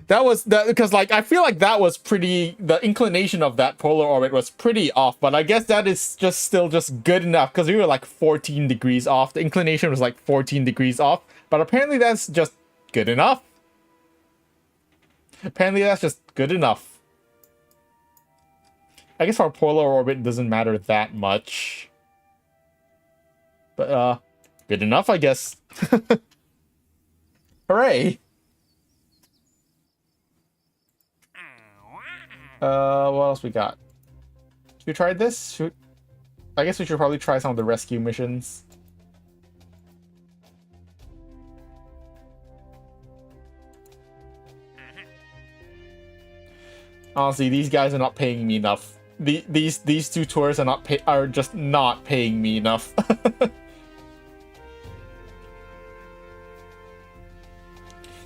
That was that because like I feel like that was pretty, the inclination of that polar orbit was pretty off, but I guess that is just still just good enough because we were like 14 degrees off. The inclination was like 14 degrees off, but apparently that's just good enough. Apparently that's just good enough. I guess our polar orbit it doesn't matter that much. But good enough, I guess. Hooray! What else we got? Should we try this? I guess we should probably try some of the rescue missions. Honestly, these guys are not paying me enough. These two tours are just not paying me enough.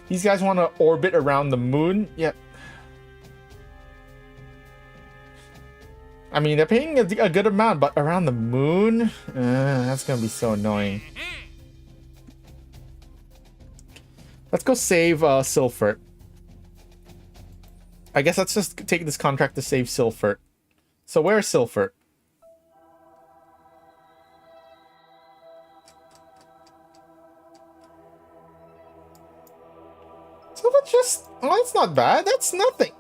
These guys want to orbit around the moon? Yeah. I mean, they're paying a good amount, but around the moon? That's gonna be so annoying. Let's go save Silfert. I guess let's just take this contract to save Silfert. So where's Silfert? Silfert just... Oh, that's not bad. That's nothing.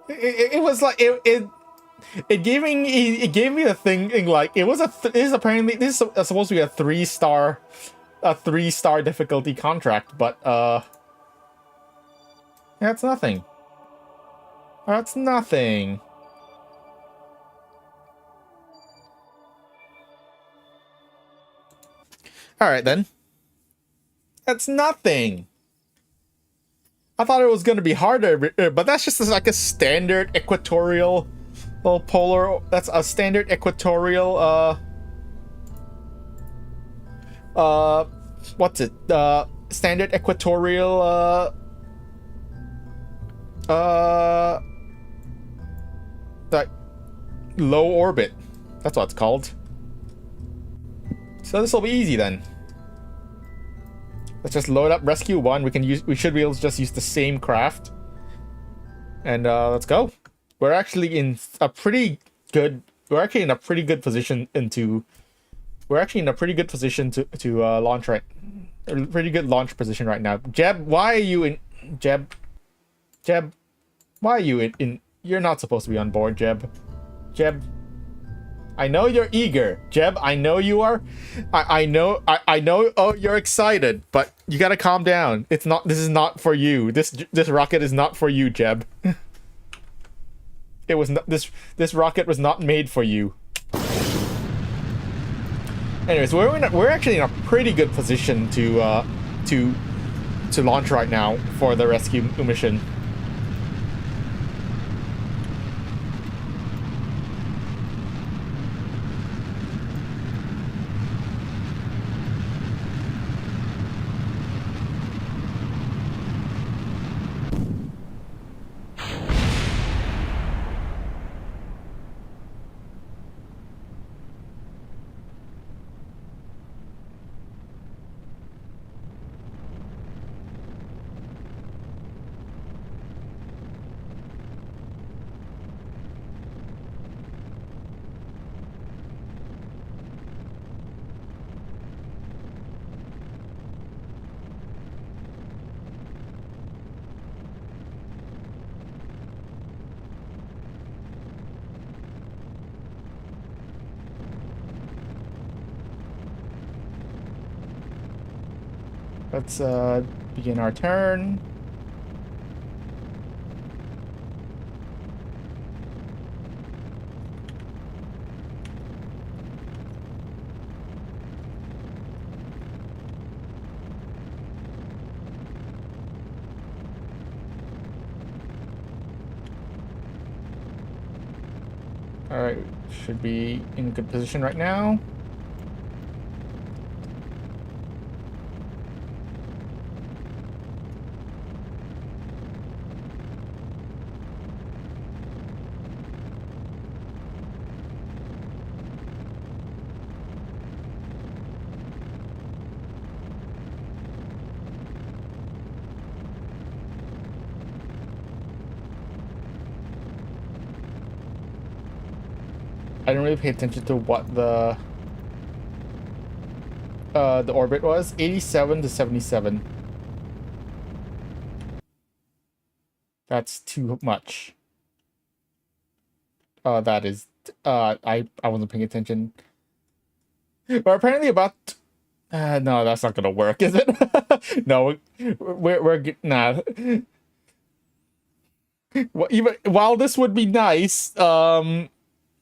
It was like... It gave me a thing like it was this is apparently this is supposed to be a 3-star difficulty contract, but that's nothing. That's nothing. All right then. That's nothing. I thought it was going to be harder, but that's just like a standard equatorial polar. That's a standard equatorial what's it? Standard equatorial like low orbit. That's what it's called. So this will be easy then. Let's just load up Rescue 1. We should be able to just use the same craft. And let's go. We're actually in a pretty good position to launch right. A pretty good launch position right now. Jeb, why are you in Jeb, why are you in you're not supposed to be on board, Jeb. I know you're eager, Jeb. I know you are. I know. Oh, you're excited, but you gotta calm down. It's not. This is not for you. This rocket is not for you, Jeb. It was not. This rocket was not made for you. Anyways, we're actually in a pretty good position to launch right now for the rescue mission. Let's begin our turn. Alright, should be in good position right now. I didn't really pay attention to what the orbit was. 87 to 77. That's too much. That is I wasn't paying attention. But apparently about no, that's not gonna work, is it? No, we're nah. Well, even while this would be nice,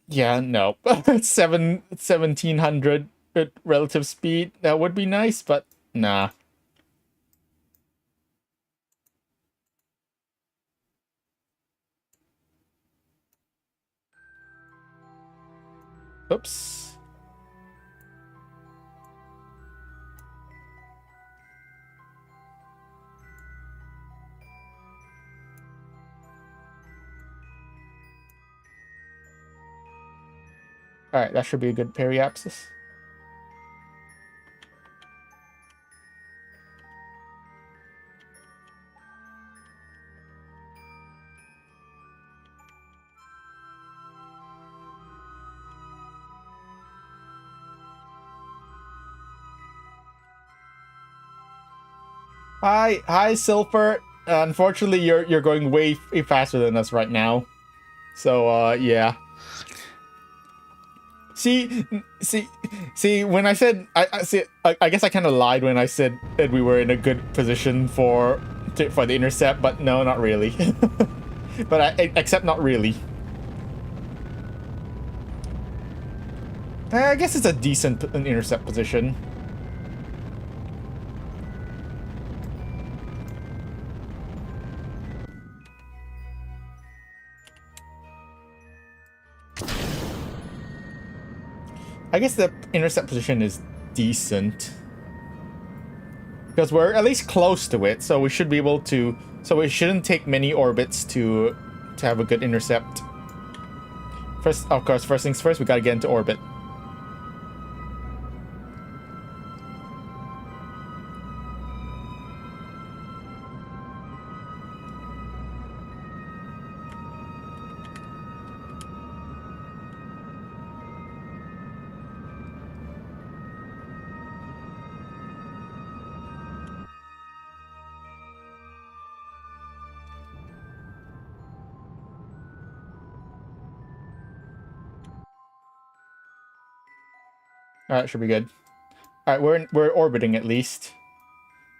yeah, no. 1700 at relative speed, that would be nice, but nah. Oops. Alright, that should be a good periapsis. Hi, Silver. Unfortunately, you're going way faster than us right now. So, yeah. See. When I said, I guess I kind of lied when I said that we were in a good position for the intercept, but no, not really. But except not really. I guess it's a decent intercept position. I guess the intercept position is decent. Because we're at least close to it, so we should be able to... So it shouldn't take many orbits to have a good intercept. First, of course, first things first, we gotta get into orbit. Alright, should be good. Alright, we're orbiting at least.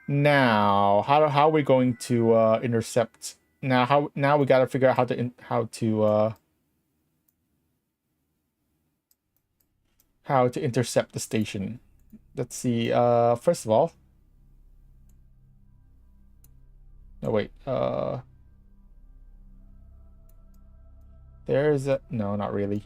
Now, how are we going to intercept? Now we gotta figure out how to intercept the station. Let's see. First of all. No, wait. There's a... No, not really.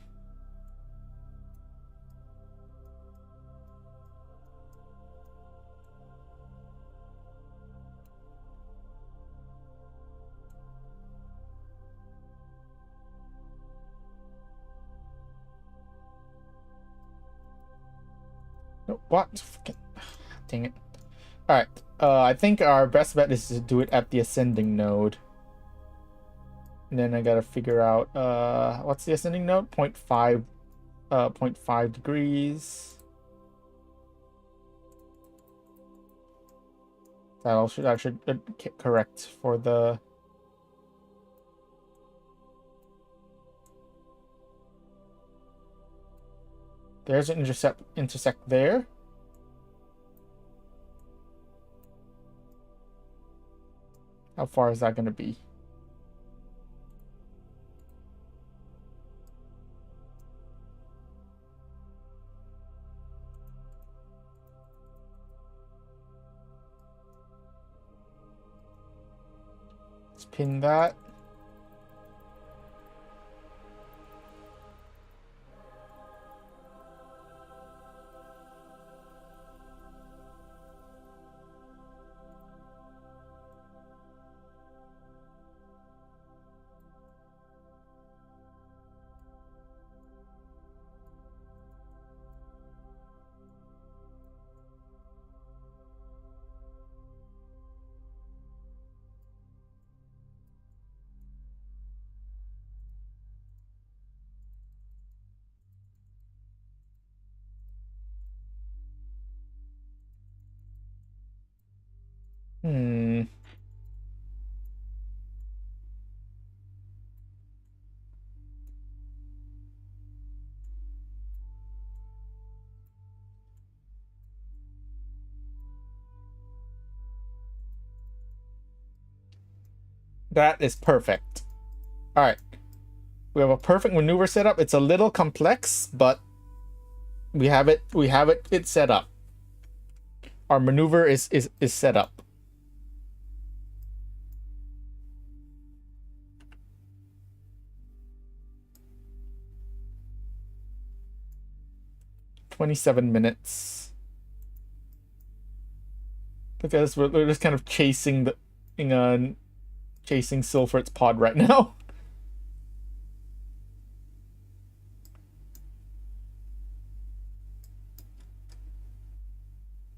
No, what? Dang it. Alright. I think our best bet is to do it at the ascending node. And then I gotta figure out, what's the ascending node? 0.5 degrees. That should correct for the... There's an intersect there. How far is that going to be? Let's pin that. Hmm. That is perfect. All right. We have a perfect maneuver setup. It's a little complex, but we have it. It's set up. Our maneuver is set up. 27 minutes. Look at us. We're just kind of chasing chasing Silfret's pod right now.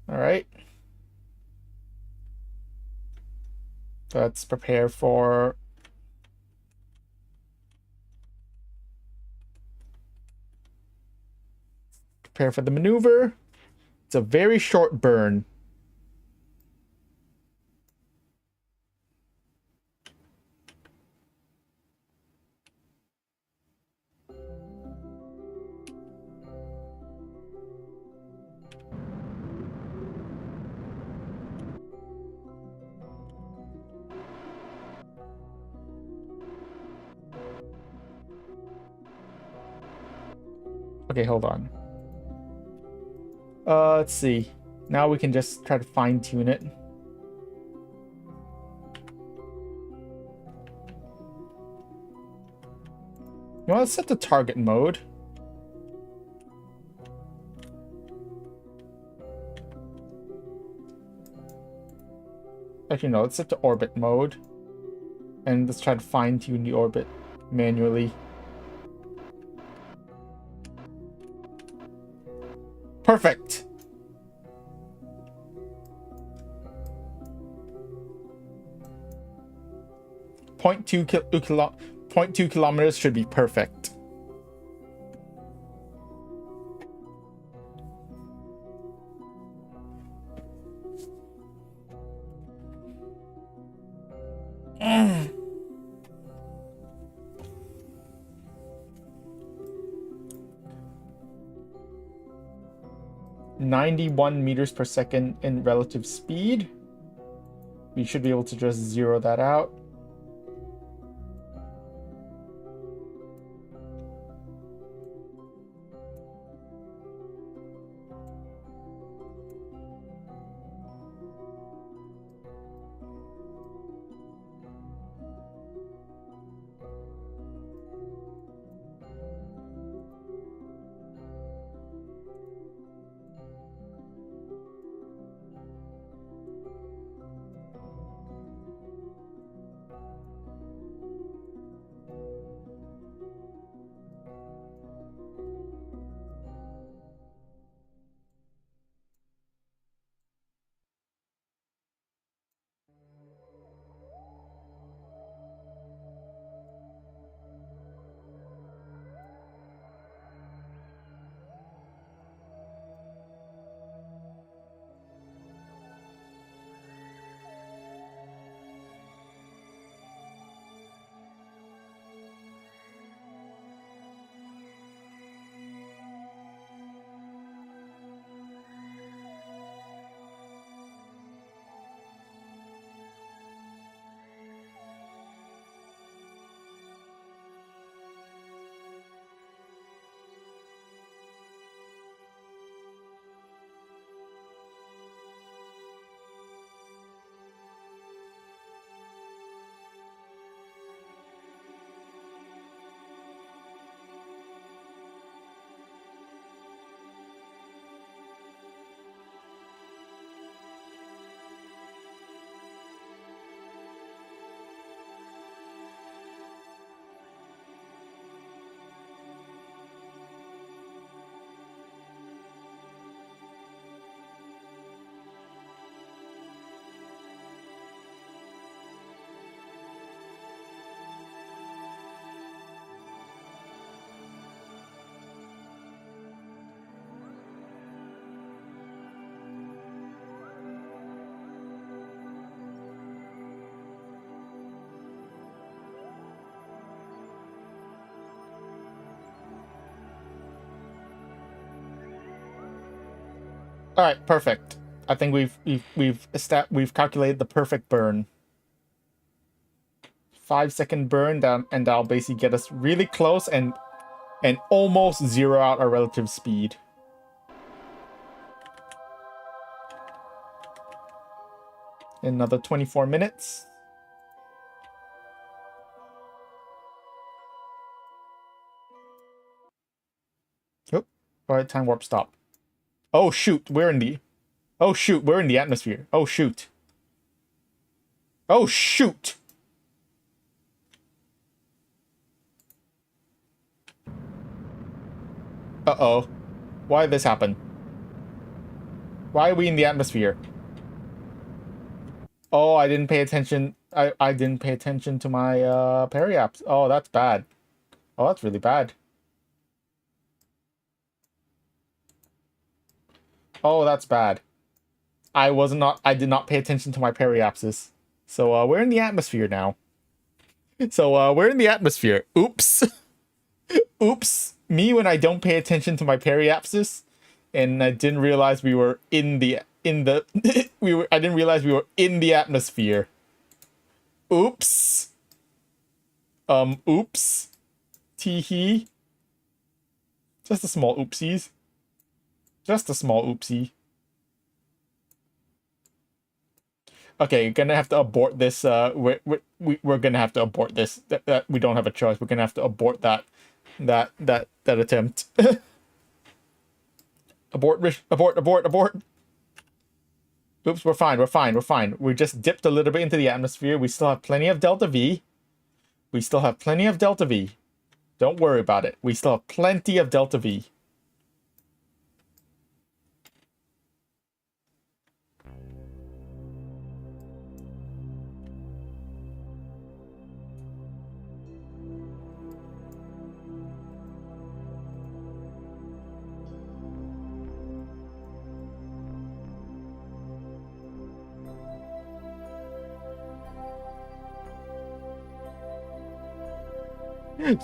All right. Let's prepare for the maneuver. It's a very short burn. Okay, hold on. Let's see. Now we can just try to fine tune it. You want to set the target mode. Actually, no, let's set the orbit mode. And let's try to fine tune the orbit manually. Perfect. 0.2 kilometers should be perfect. Mm. 91 meters per second in relative speed. We should be able to just zero that out. All right, perfect. I think we've calculated the perfect burn. 5-second burn down, and that'll basically get us really close and almost zero out our relative speed. Another 24 minutes. Oh, all right, time warp stop. Oh shoot, we're in the. Oh shoot, we're in the atmosphere. Oh shoot. Oh shoot. Uh-oh. Why did this happen? Why are we in the atmosphere? Oh, I didn't pay attention. I didn't pay attention to my periaps. Oh, that's bad. Oh, that's really bad. Oh, that's bad. I did not pay attention to my periapsis. So we're in the atmosphere now. So we're in the atmosphere. Oops. Oops. Me when I don't pay attention to my periapsis, and I didn't realize we were in the I didn't realize we were in the atmosphere. Oops. Oops. Teehee. Just a small oopsies. Just a small oopsie. Okay, gonna have to abort this. We're gonna have to abort this. That we don't have a choice. We're gonna have to abort that attempt. Abort. Oops, we're fine. We just dipped a little bit into the atmosphere. We still have plenty of delta V. Don't worry about it. We still have plenty of delta V.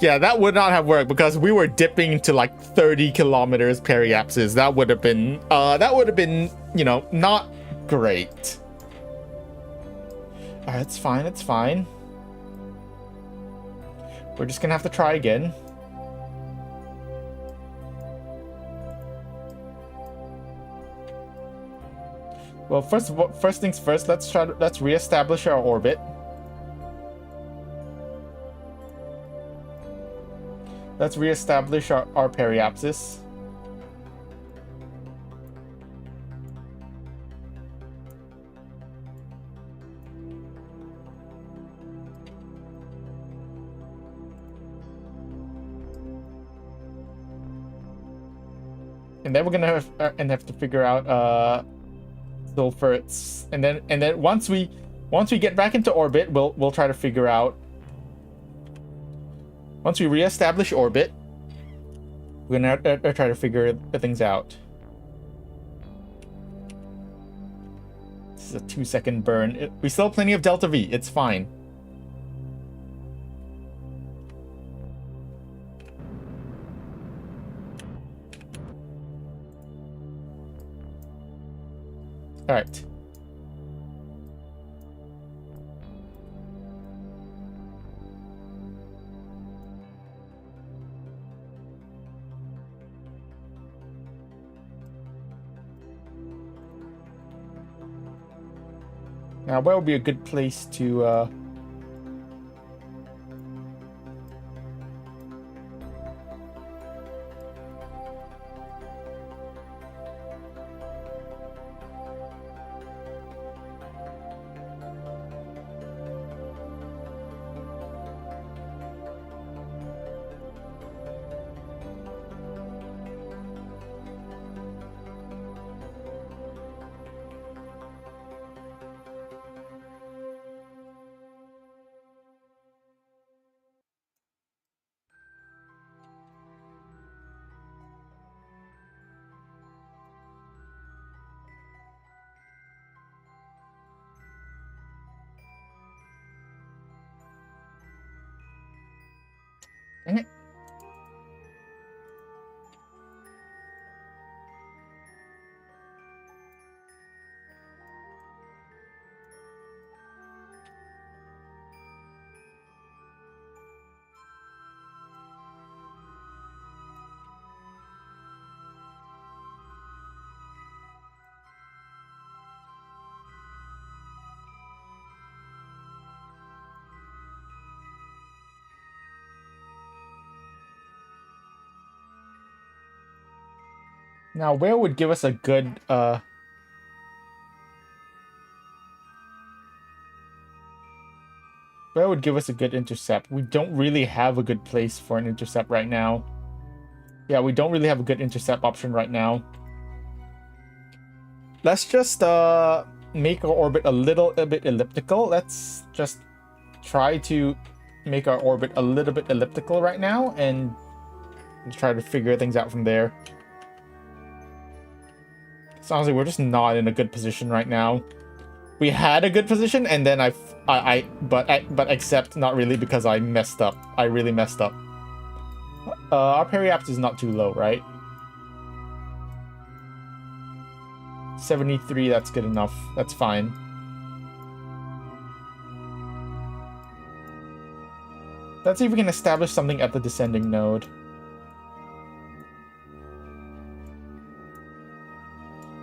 Yeah, that would not have worked because we were dipping to like 30 kilometers periapsis. That would have been, you know, not great. Alright, it's fine. We're just gonna have to try again. Well, first things first, let's reestablish our orbit. Let's reestablish our periapsis. And then we're gonna have to figure out sulfur. And then once we get back into orbit, we'll try to figure out. Once we reestablish orbit, we're gonna try to figure things out. This is a 2-second burn. We still have plenty of delta V. It's fine. All right. Now, where would be a good place to Dang it. Now, where would give us a good, where would give us a good intercept? We don't really have a good place for an intercept right now. Yeah, we don't really have a good intercept option right now. Let's just make our orbit a little bit elliptical. Let's just try to make our orbit a little bit elliptical right now and try to figure things out from there. Sounds like we're just not in a good position right now. We had a good position, and then but except not really, because I messed up. I really messed up. Our periaps is not too low, right? 73, that's good enough. That's fine. Let's see if we can establish something at the descending node.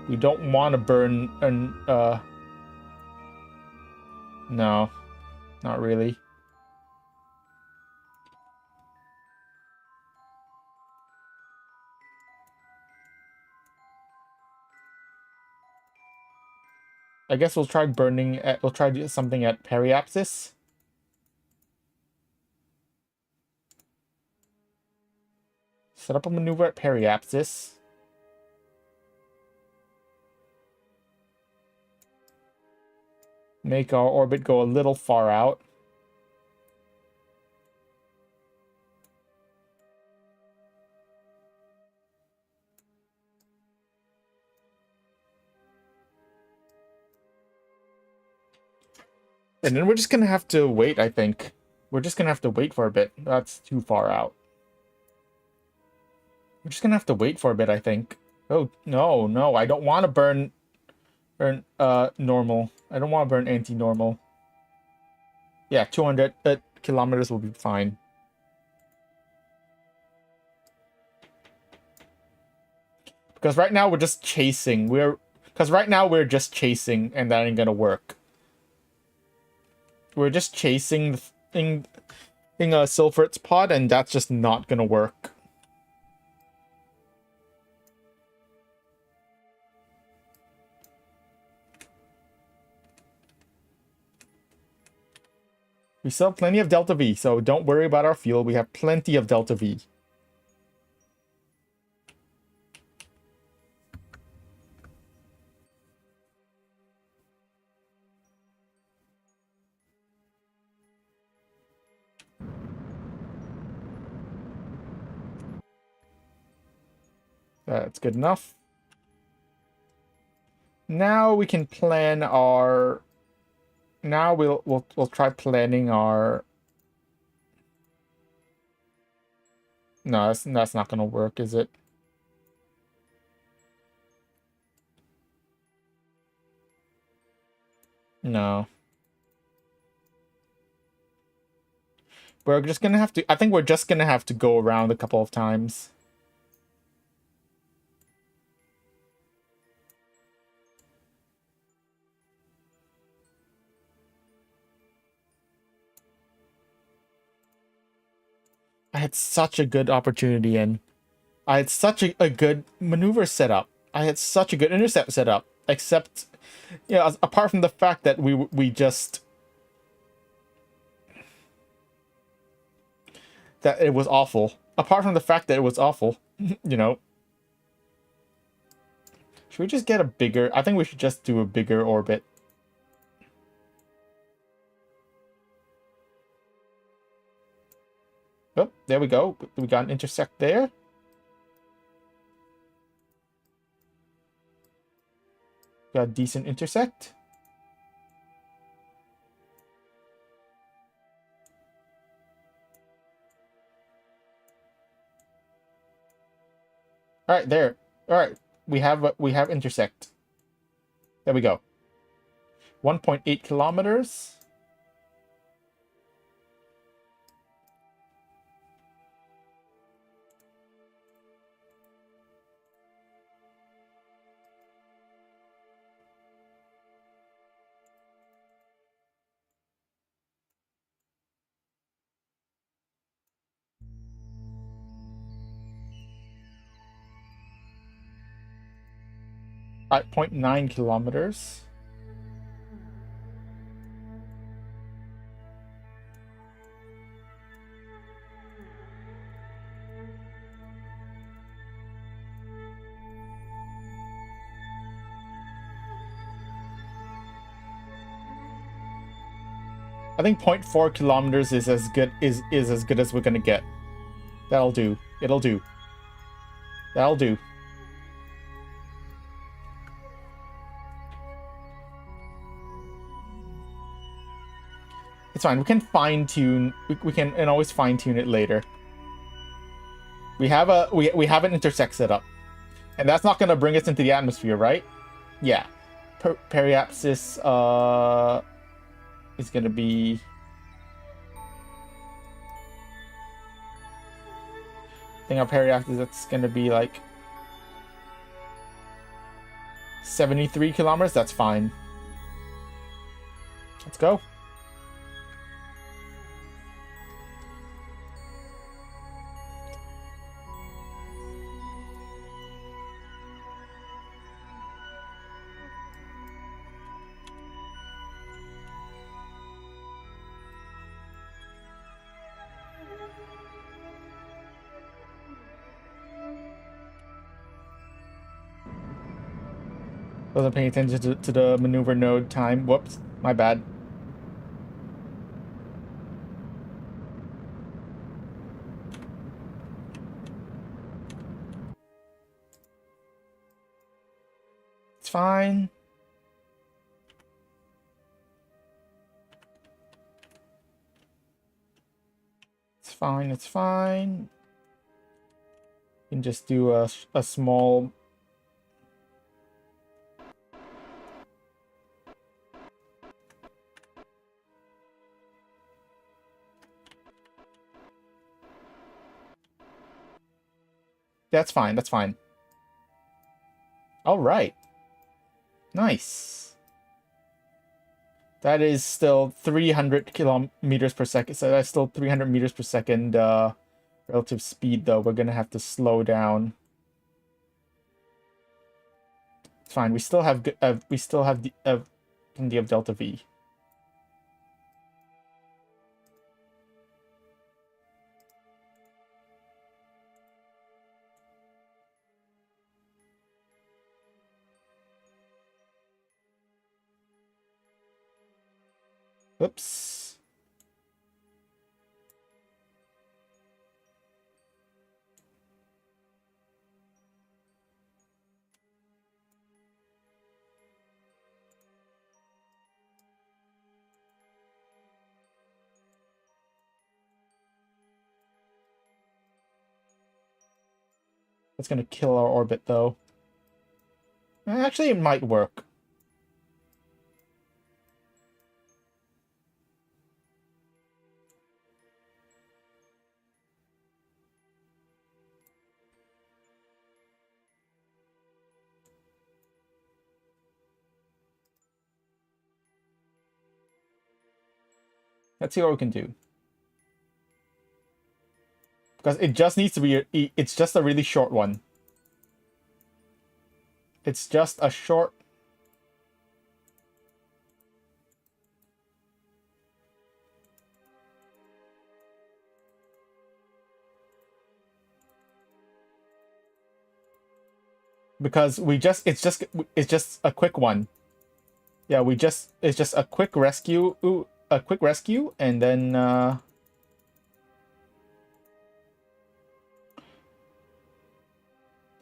We don't want to burn an, no, not really. I guess we'll try burning we'll try to do something at periapsis. Set up a maneuver at periapsis. Make our orbit go a little far out. And then we're just gonna have to wait, I think. We're just gonna have to wait for a bit. That's too far out. We're just gonna have to wait for a bit, I think. Oh, no, no, I don't want to burn normal. I don't want to burn anti-normal. Yeah, 200 kilometers will be fine. Because right now we're just chasing. Because right now we're just chasing, and that ain't gonna work. We're just chasing the thing in a Silphurt's pod, and that's just not gonna work. We still have plenty of Delta V, so don't worry about our fuel. We have plenty of Delta V. That's good enough. Now we can plan our... Now we'll try planning our... No, that's not gonna work, is it? No. We're just gonna have to... I think we're just gonna have to go around a couple of times. I had such a good opportunity, and I had such a good maneuver setup. I had such a good intercept setup, except, you know, apart from the fact that we just... that it was awful. Apart from the fact that it was awful, you know. Should we just get a bigger... I think we should just do a bigger orbit. Oh, there we go. We got an intersect there. Got a decent intersect. All right, there. All right, we have intersect. There we go. 1.8 kilometers. at 0.9 kilometers. I think 0.4 kilometers is as good as we're gonna get. That'll do. It'll do. That'll do. It's fine. We can fine tune. We can and always fine tune it later. We have an intersect set up, and that's not gonna bring us into the atmosphere, right? Yeah. Periapsis is gonna be. I think our periapsis that's gonna be like 73 kilometers. That's fine. Let's go. Wasn't paying attention to the maneuver node time. Whoops, my bad. It's fine. It's fine, it's fine. You can just do a small... That's fine, that's fine. All right. Nice. That is still 300 kilometers per second. So that's still 300 meters per second relative speed, though. We're going to have to slow down. It's fine. We still have the plenty of delta V. Oops. That's gonna kill our orbit, though. Actually, it might work. Let's see what we can do. Because it just needs to be... It's just a really short one. It's just a short... Because it's just a quick one. Yeah, it's just a quick rescue... a quick rescue, and then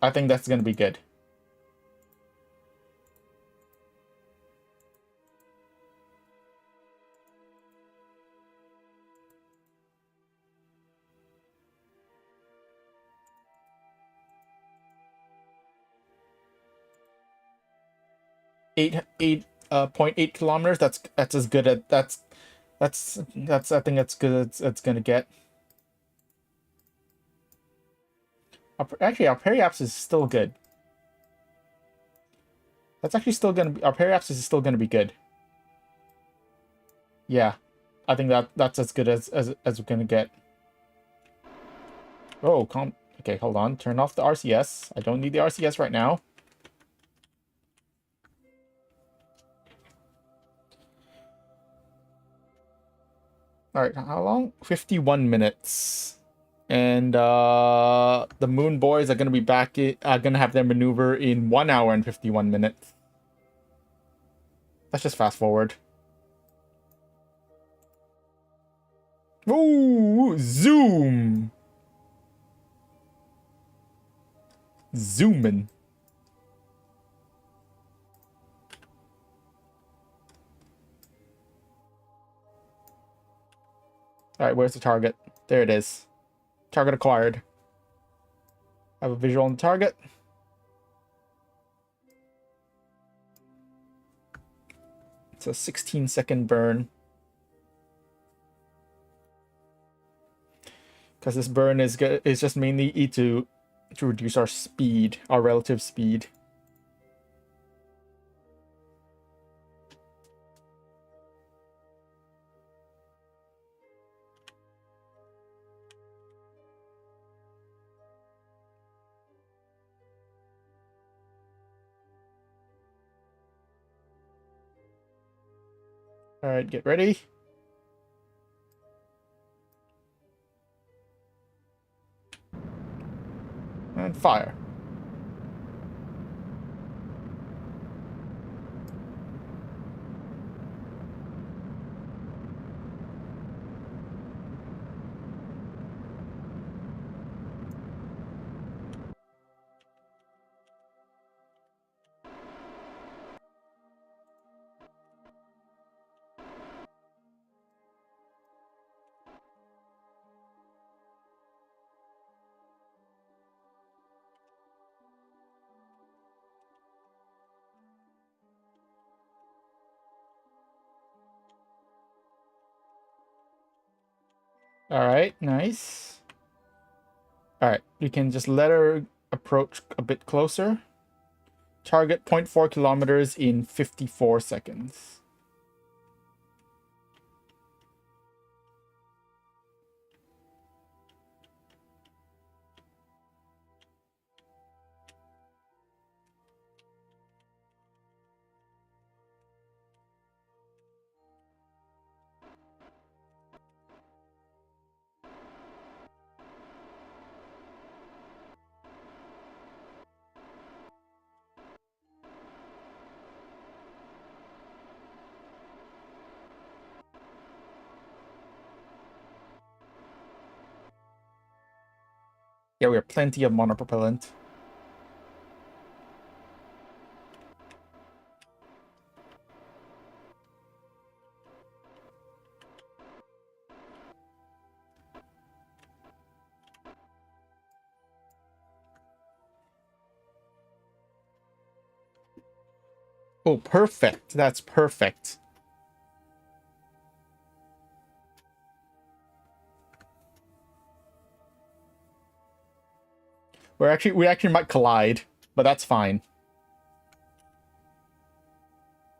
I think that's gonna be good. Eight 0.8 kilometers. That's as good at that's I think that's good as it's gonna get. Actually, our periapsis is still good. That's actually still gonna be... Our periapsis is still gonna be good. Yeah, I think that's as good as we're gonna get. Oh, okay, hold on. Turn off the RCS. I don't need the RCS right now. All right, how long? 51 minutes. And the Moon Boys are gonna be back. Gonna have their maneuver in 1 hour and 51 minutes. Let's just fast forward. Ooh, zoom. Zooming. All right, where's the target? There it is. Target acquired. I have a visual on the target. It's a 16-second burn. Because this burn is just mainly to reduce our speed, our relative speed. All right, get ready. And fire. All right, nice. All right, we can just let her approach a bit closer. Target 0.4 kilometers in 54 seconds. Yeah, we have plenty of monopropellant. Oh, perfect. That's perfect. We actually might collide, but that's fine.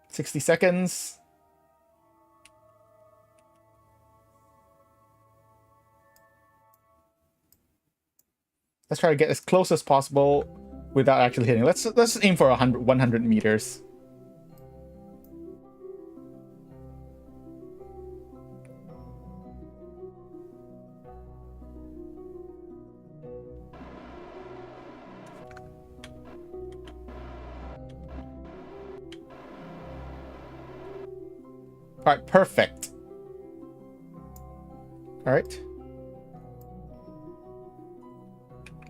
60 seconds. Let's try to get as close as possible without actually hitting. Let's aim for 100 meters. All right, perfect. All right.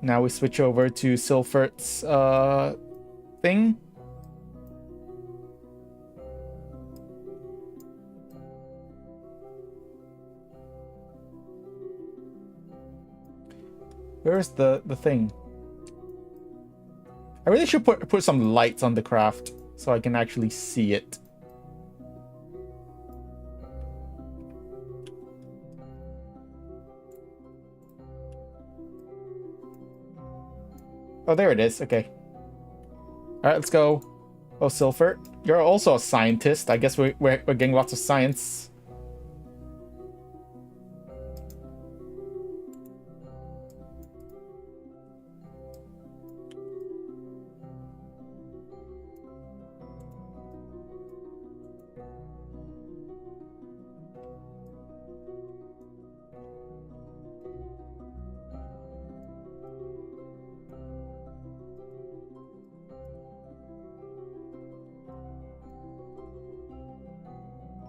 Now we switch over to Silfert's thing. Where's the thing? I really should put some lights on the craft so I can actually see it. Oh, there it is. Okay. All right, let's go. Oh, Silfert, you're also a scientist. I guess we're getting lots of science.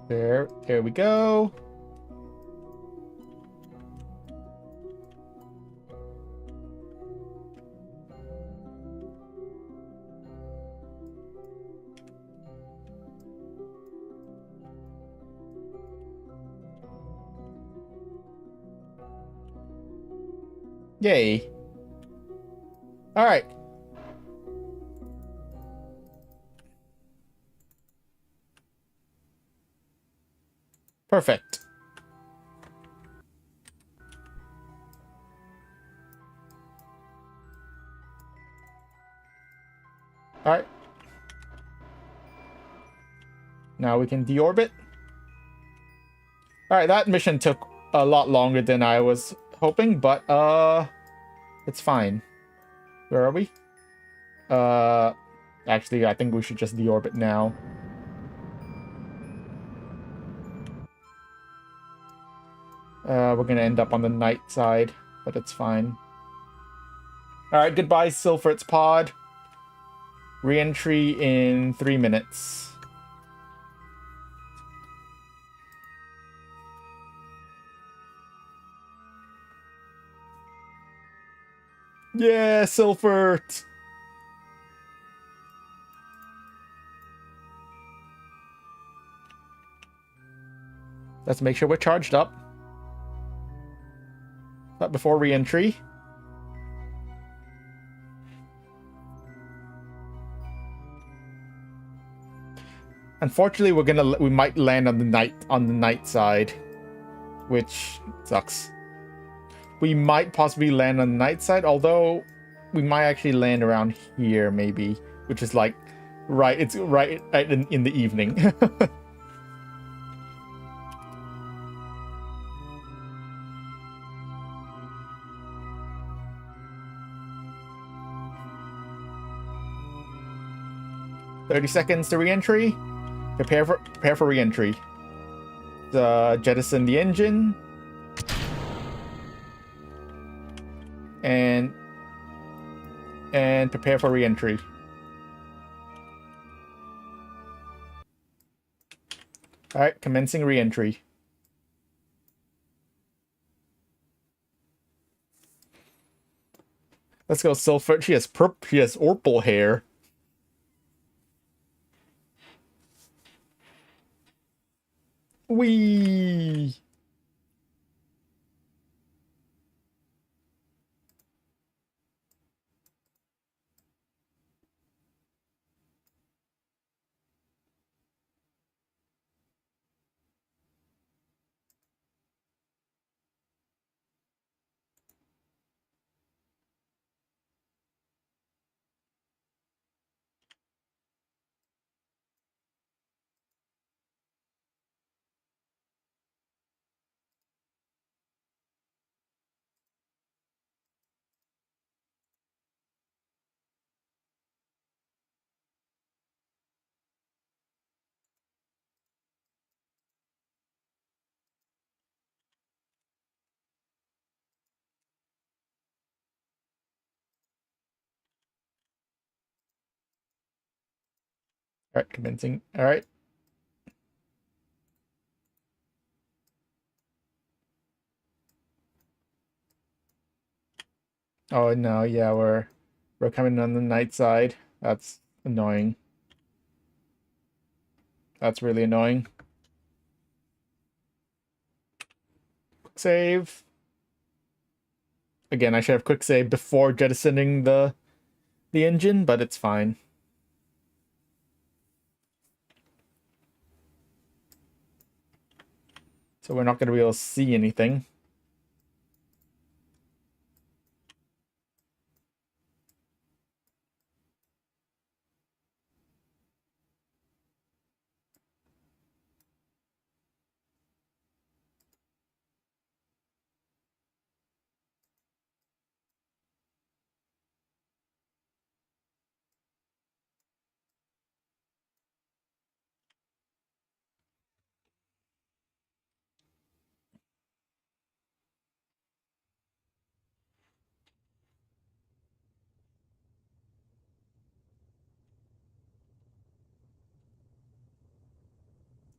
There we go. Yay. All right. Perfect. All right. Now we can deorbit. All right, that mission took a lot longer than I was hoping, but it's fine. Where are we? Actually, I think we should just deorbit now. We're gonna end up on the night side, but it's fine. All right, goodbye, Silford's pod. Re-entry in 3 minutes. Yeah, Silford. Let's make sure we're charged up. But before re-entry. Unfortunately, we might land on the night side, which sucks. We might possibly land on the night side, although we might actually land around here, maybe, which is like it's right in the evening. 30 seconds to re-entry. Prepare for re-entry. Jettison the engine. And prepare for re-entry. Alright, commencing re-entry. Let's go, Silford. She has purple hair. Whee! Alright, commencing. Alright. Oh no, yeah, we're coming on the night side. That's annoying. That's really annoying. Quick save. Again, I should have quick save before jettisoning the engine, but it's fine. So we're not going to be able to see anything.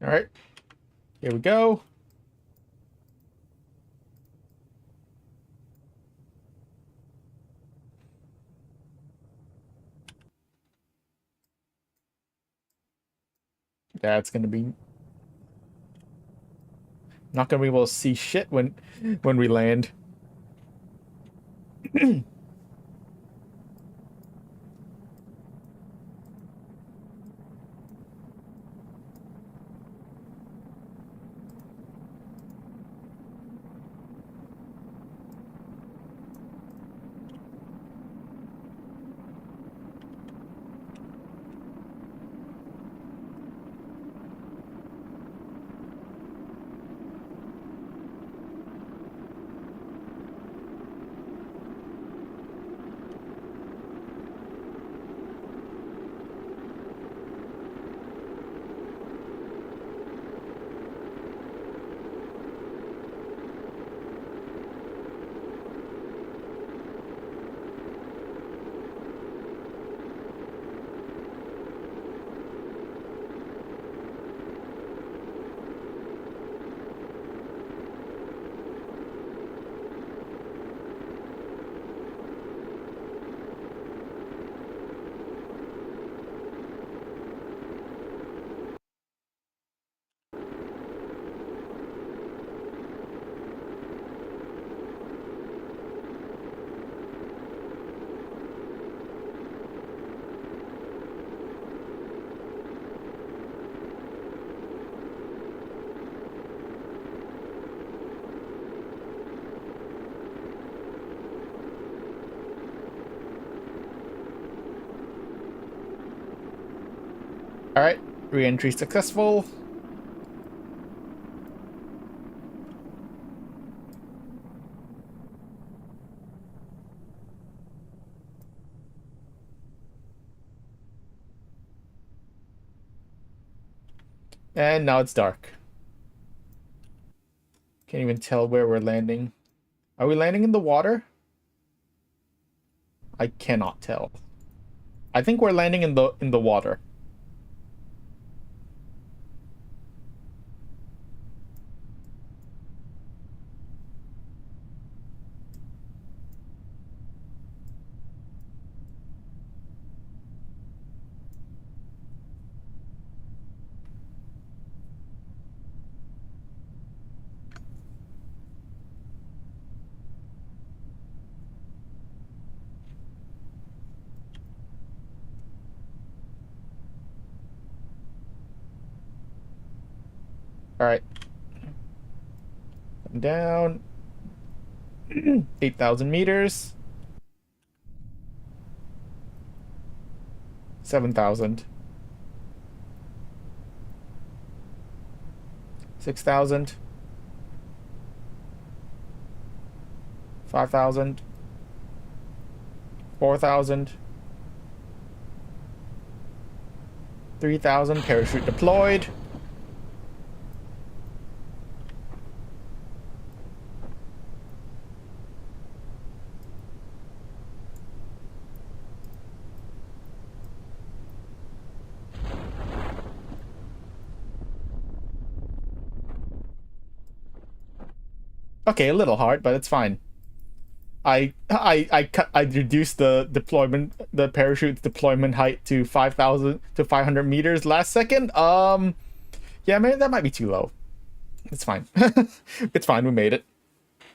All right. Here we go. Yeah, it's gonna be not gonna be able to see shit when we land. All right, re-entry successful. And now it's dark. Can't even tell where we're landing. Are we landing in the water? I cannot tell. I think we're landing in the water. All right. Down. 8,000 meters. 7,000. 6,000. 5,000. 4,000. 3,000. Parachute deployed. Okay, a little hard, but it's fine. I reduced the parachute's deployment height to 5,000 to 500 meters last second. Yeah, maybe that might be too low. It's fine. It's fine. We made it.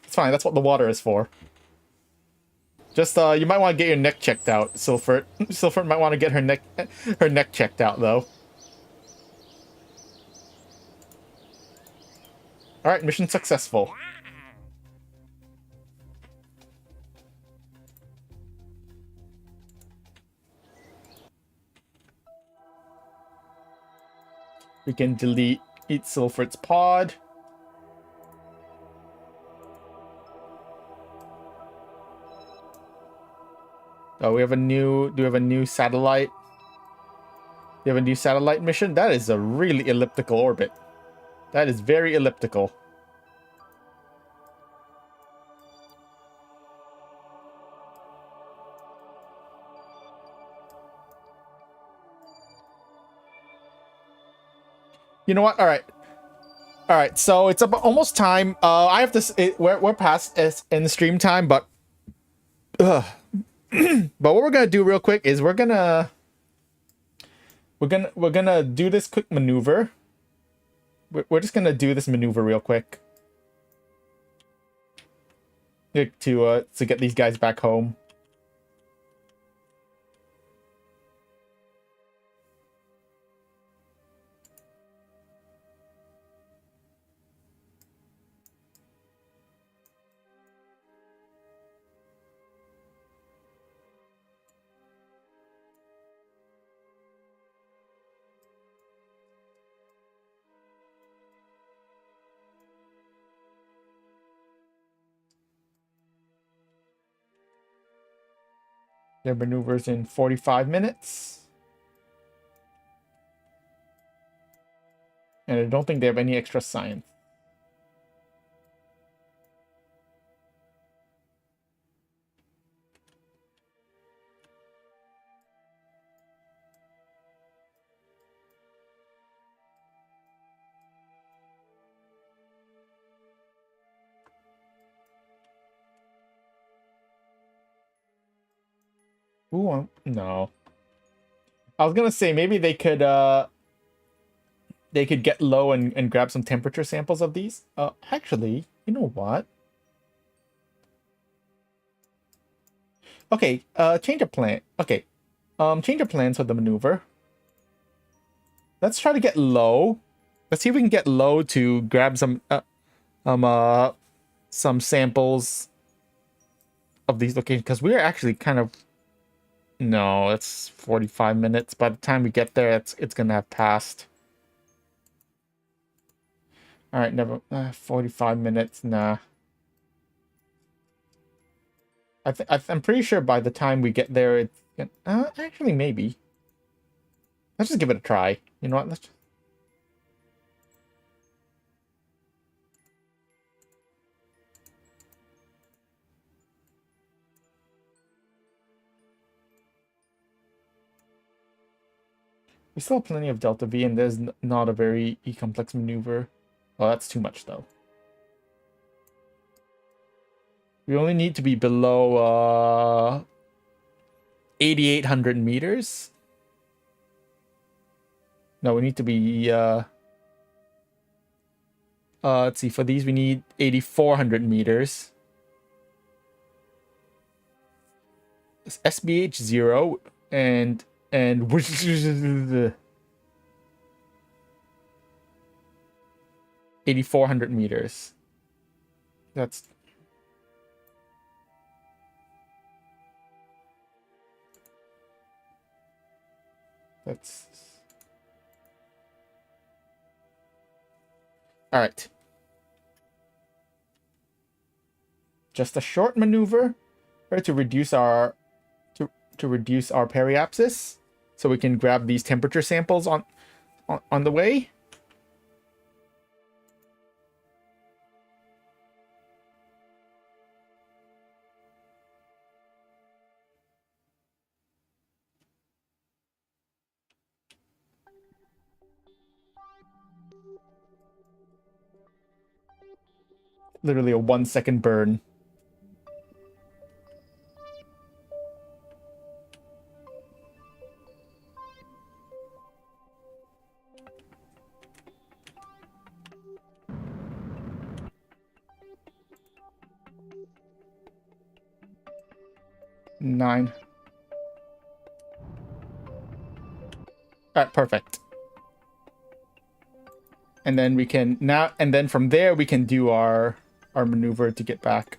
It's fine. That's what the water is for. Just you might want to get your neck checked out, Silfert. Silfert might want to get her neck checked out though. All right, mission successful. We can delete Silfert's pod. Oh, we have a new. Do we have a new satellite? We have a new satellite mission. That is a really elliptical orbit. That is very elliptical. You know what? All right. All right, so it's about almost time. I have to. We're past in the stream time, but but what we're gonna do real quick is we're gonna do this quick maneuver. We're just gonna do this maneuver real quick to get these guys back home. Their maneuvers in 45 minutes. And I don't think they have any extra science. Ooh, no. I was gonna say maybe they could get low and grab some temperature samples of these. Actually, you know what? Okay, change of plan. Okay. Change of plans for the maneuver. Let's try to get low. Let's see if we can get low to grab some samples of these locations, because we're actually kind of... No, it's 45 minutes. By the time we get there, it's gonna have passed. All right, never 45 minutes. Nah. I'm pretty sure by the time we get there, it's actually maybe. Let's just give it a try. You know what? Let's. We still have plenty of Delta V, and there's not a very complex maneuver. Oh, that's too much though. We only need to be below 8,800 meters. No, we need to be let's see, for these we need 8,400 meters. It's SBH 0 and 8,400 meters. That's all right. Just a short maneuver, right, to reduce our periapsis, so we can grab these temperature samples on the way. Literally a 1-second burn. Nine. All right, perfect. And then we can now, and then from there we can do our maneuver to get back.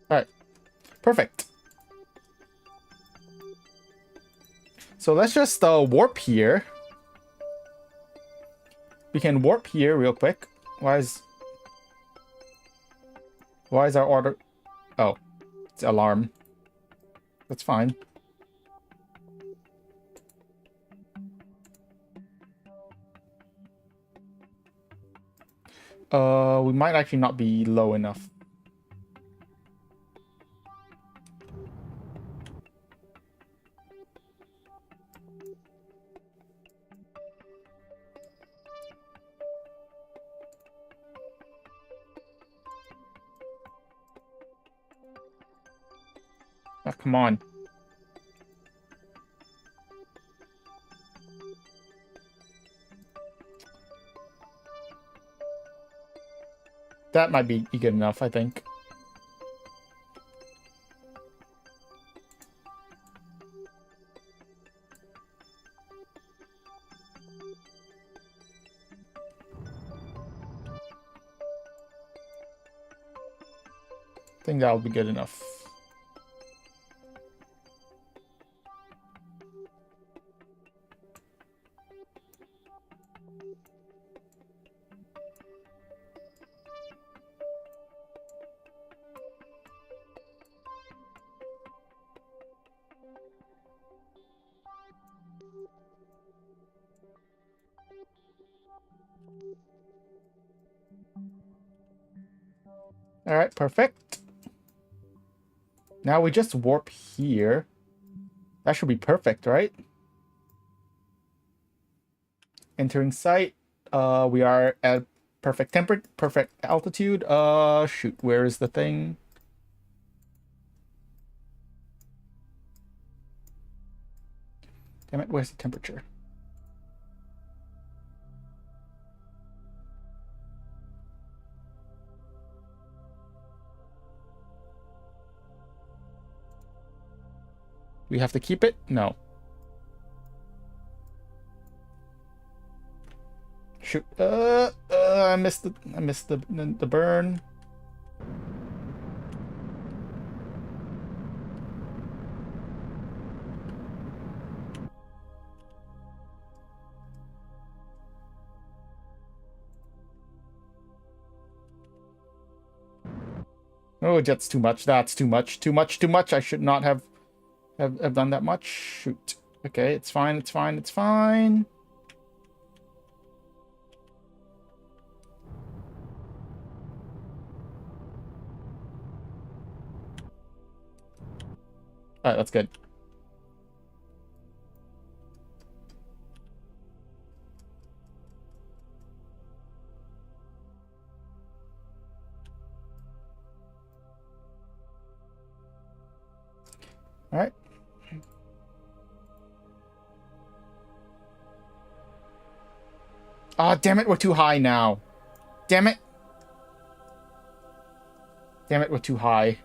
All right, perfect. So let's just warp here. We can warp here real quick. Why is our order? Oh, it's alarm. That's fine. We might actually not be low enough. Oh, come on. That might be good enough, I think. I think that'll be good enough. All right, perfect. Now we just warp here. That should be perfect, right? Entering site. We are at perfect altitude. Shoot, where is the thing? Damn it, where's the temperature? We have to keep it? No. Shoot. I missed the burn. Oh, that's too much. That's too much. Too much. Too much. I should not have done that much. Shoot. Okay, it's fine. It's fine. It's fine. All right, that's good. All right. Oh, damn it, we're too high now. Damn it. Damn it, we're too high.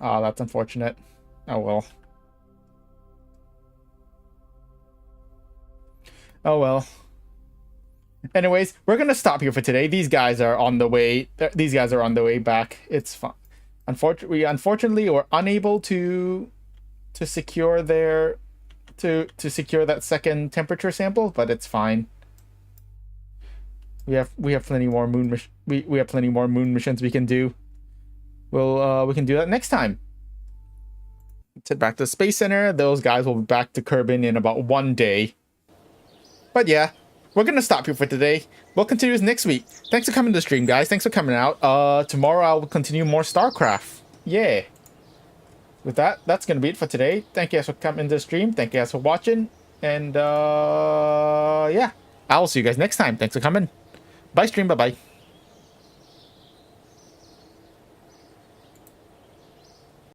Oh, that's unfortunate. Oh, well. Oh, well. Anyways, we're gonna stop here for today. These guys are on the way. These guys are on the way back. It's fine. Unfortunately, we're unable to secure their to secure that second temperature sample, but it's fine. We have plenty more moon we have plenty more moon missions we can do. We can do that next time. Let's head back to the Space Center. Those guys will be back to Kerbin in about 1 day. But yeah. We're going to stop here for today. We'll continue this next week. Thanks for coming to the stream, guys. Thanks for coming out. Tomorrow I'll continue more StarCraft. Yeah. With that, that's going to be it for today. Thank you guys for coming to the stream. Thank you guys for watching. And, yeah. I'll see you guys next time. Thanks for coming. Bye, stream. Bye-bye.